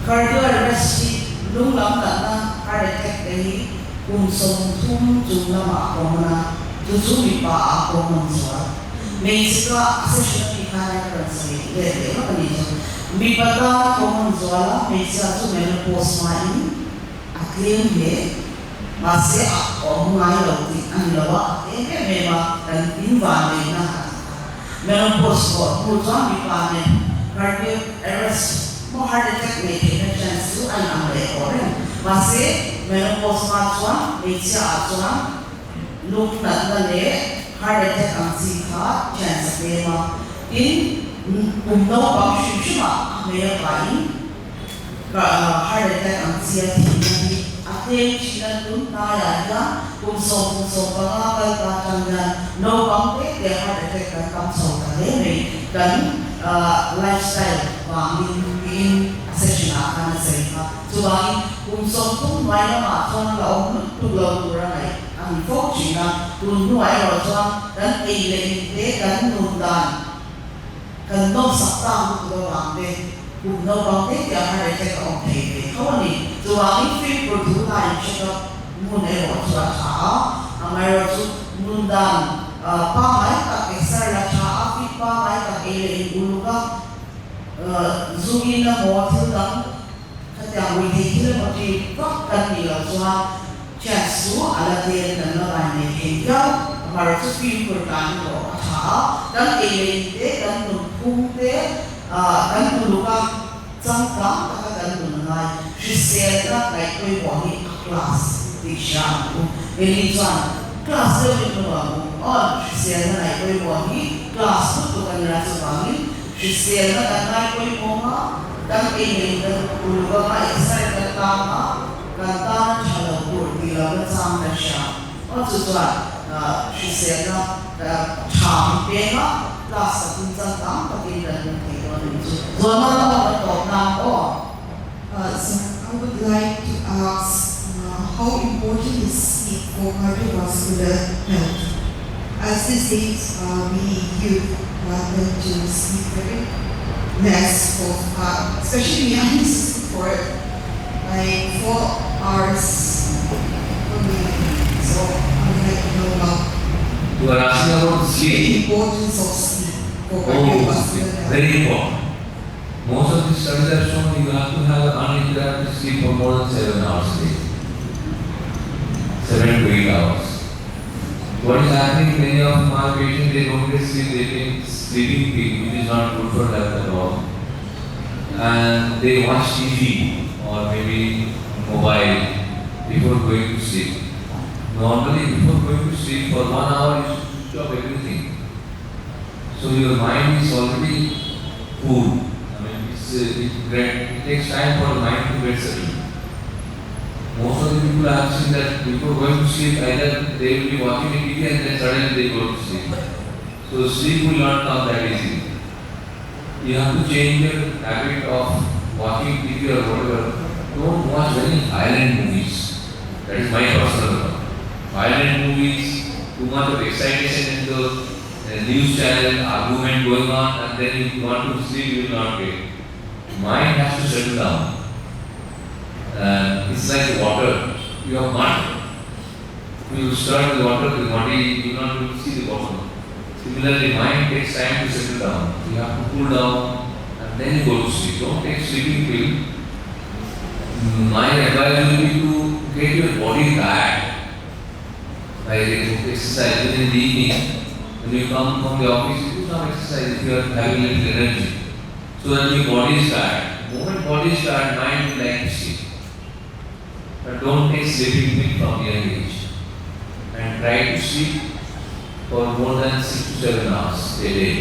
Speaker 1: cardio arrest nung lang na heart attack dahil kung sumtum na maako na susumi pa ako ng suwa. May sika session ni kaya translate. Dede, ano kanito? May pata common zola, may siya to menopause main, aklim he, masih ako mga lauti ang lawa, may invalid na menopause ko, puto may panen, cardiac arrest, mo heart attack may kaya chance to ang rin. Masih menopause matwa, may siya atwa, look na heart attack ang sika, chance tema, kung no pag-shusuma, may kain, heart attack ang siya tinagi, atin siya doon nayaya, kung pangakal katanggan, no pang-take, kaya heart attack ang kamsaw kaleme, dan lifestyle, in session akan sa iba. So, kung kung may naman, so ang laong tulaw-tura ay, ang focus na, kung nuay o so, dan ilente, dan nundan, kan no sakta ko bangde kung no bangde kaya heart attack ang baby kawani so ang fit for two time check up muna yung sa ang mayroon so mundan pamay ka extra la cha fit pamay ka ile ulo ka zugin na mo lang kasi ang wili kila mo di kan nila so chance so ala din na naman ni ikaw mayroon so fit for time ko dan ile dan kumte dan tuluka sangka dan tunai sisera like koi body class di shamu ini tuan class itu baru oh sisera like koi body class itu kan rasa bangi sisera dan koi boma dan ini dan tuluka mai sai dan tama kantan chalau di lawan sampai syam oh tuan sisera chang pena last in some time, but in the so
Speaker 10: I would like to ask how important is sleep for cardiovascular health? As these days we youth tend to sleep very less especially me, I used for like 4 hours per week. So I would like to know about
Speaker 4: you are asking about sleep.
Speaker 10: The importance of sleep for cardiovascular health.
Speaker 4: Very important. Most of the studies have shown you have to have uninterrupted sleep for more than 7 hours a day. 7 to 8 hours. What is happening? Many of my patients, they don't get sleep, they take sleeping pill, which is not good for health at all. And they watch TV or maybe mobile before going to sleep. Normally, before going to sleep for 1 hour, you should switch off everything. So your mind is already cool. I mean, it takes time for the mind to get settled. Most of the people have seen that before going to sleep, either they will be watching a TV and then suddenly they go to sleep. So sleep will not come that easily. You have to change your habit of watching TV or whatever. Don't watch very violent movies. That is my personal one. Violent movies, too much of excitation in the news channel, argument going on, and then if you want to sleep, you will not get. Mind has to settle down. It's like water. You have mud. You stir the water, the body, you will not see the bottom. Similarly, mind takes time to settle down. You have to cool down, and then you go to sleep. Don't take sleeping pill. My advice will be to get your body back. By exercise within the evening, when you come from the office, you do some exercise if you are having little energy. So that your body is tired. The moment body is tired, mind will like to sleep. But don't take sleeping pill from young age. And try to sleep for more than 6 to 7 hours a day.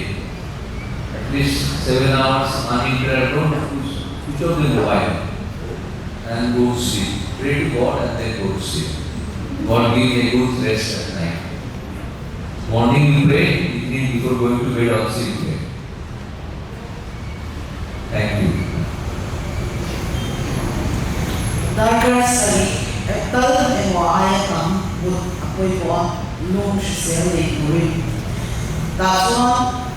Speaker 4: At least 7 hours uninterrupted. Don't switch off the mobile and go to sleep. Pray to God and then go to sleep. God give a good rest at night. Morning you pray, evening before going to bed also you pray.
Speaker 7: Thank you.
Speaker 1: Darkness tal emo ayam but apoi ko long sel ni kurin. Tason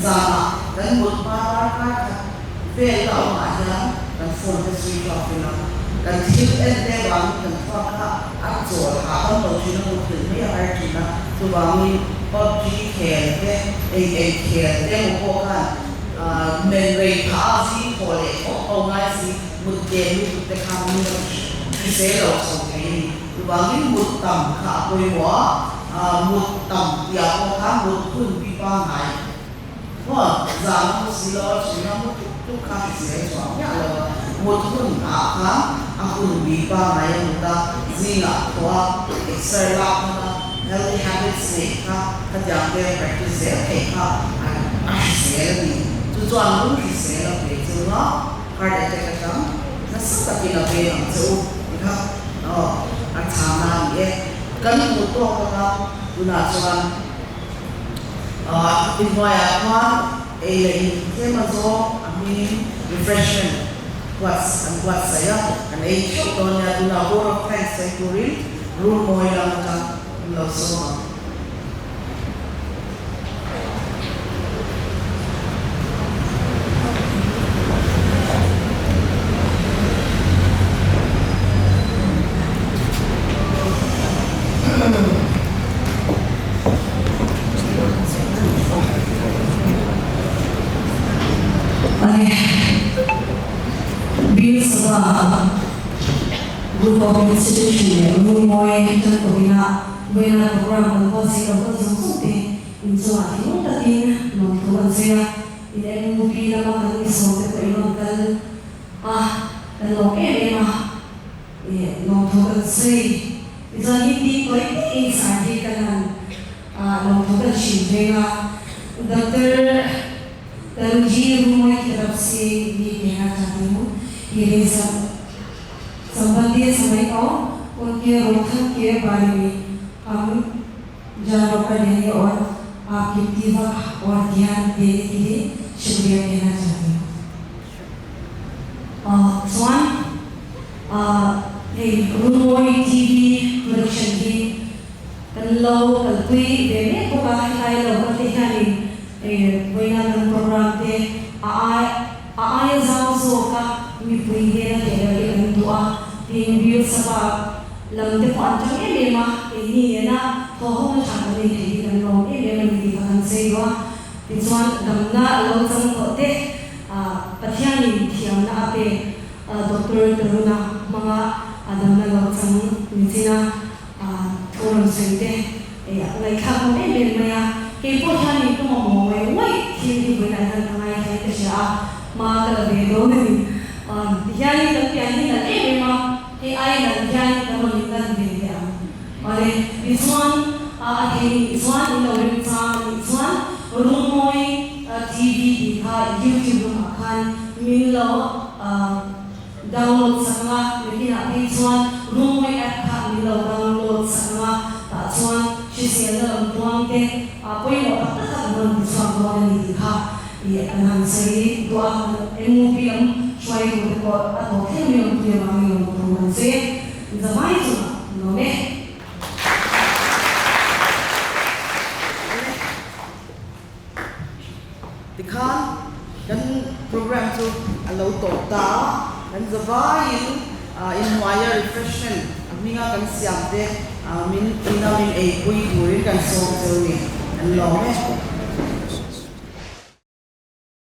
Speaker 1: zama dan but para fail out aja dan phone the switch off na. Dan til ende bang dan faka aktor akan berjina untuk ni artina tu bangi PUBG care care mo kan men rate kasi pole o ngai si mudde lu te kami se lo so ni tu bangi mutam ka poi wa mutam ya ko ka mut kun pi pa ngai ho za mo si lo si na mo tu ka se so ya lo mut kun ka akun pi pa ngai muta zinga to exer la na healthy habits ne ka jang de practice se ka se ni tu chuan lu se lo pe chu no heart attack ka na sa ta na pe ang chu ka a thama ye kan mu to ka tu na chuan in moya kwa e le ke ma zo ami refreshment what's saya and e chu to nya tu na board of friends sai kuri room moya ka lo so
Speaker 10: group of institution yang mulai terkena bela program konsi atau sesuatu itu akhirnya tadi nonton saya ini mungkin nama kami sampai ke nonton dan oke memang nonton saya itu hindi kau ini sahaja kan nonton sihingga dokter Tarun rumah kita sih di kena cahaya ini संबंधित समय को उनके रोकथाम के बारे में हम जागरूकता देंगे और आपकी प्रतिभा और ध्यान देने के लिए शुक्रिया कहना चाहते हैं। स्वान रूमोई टीवी प्रोडक्शन की कल्लो कल्पी देने को काहे लोगों के यानी वैना प्रोग्राम पे आए जाओ सो का मिपुई देना चाहिए दुआ Tinggal sebab lembu panjang ini mah ini na tohong macam ni jadi dan long ini memang dimakan sewa. Tujuan damna long sang kote patihan ini tiang na ape doktor Tarun mga damna long sang nisina turun sente. Laikha kong ini memang kepo tiang itu mau wai tiang benar ngai hai kerja magal bedo ni. Tiang itu tiang ini lagi memang AI dan yang teman-teman dia. Oleh Iswan, Iswan ini Iswan rumoi TV di YouTube akan milo download sama, mungkin apa Iswan rumoi app kan milo download sama, Iswan sisi dalam tuang ke apa yang apa tak dalam Iswan tuang ini dia akan saya doa MOPM Suai untuk atau kami untuk yang kami untuk mengenai zaman itu, nome.
Speaker 1: Dikan dan program itu alau total dan zaman in wire refreshment, kami akan siap deh, min pui kan so ni, dan nome.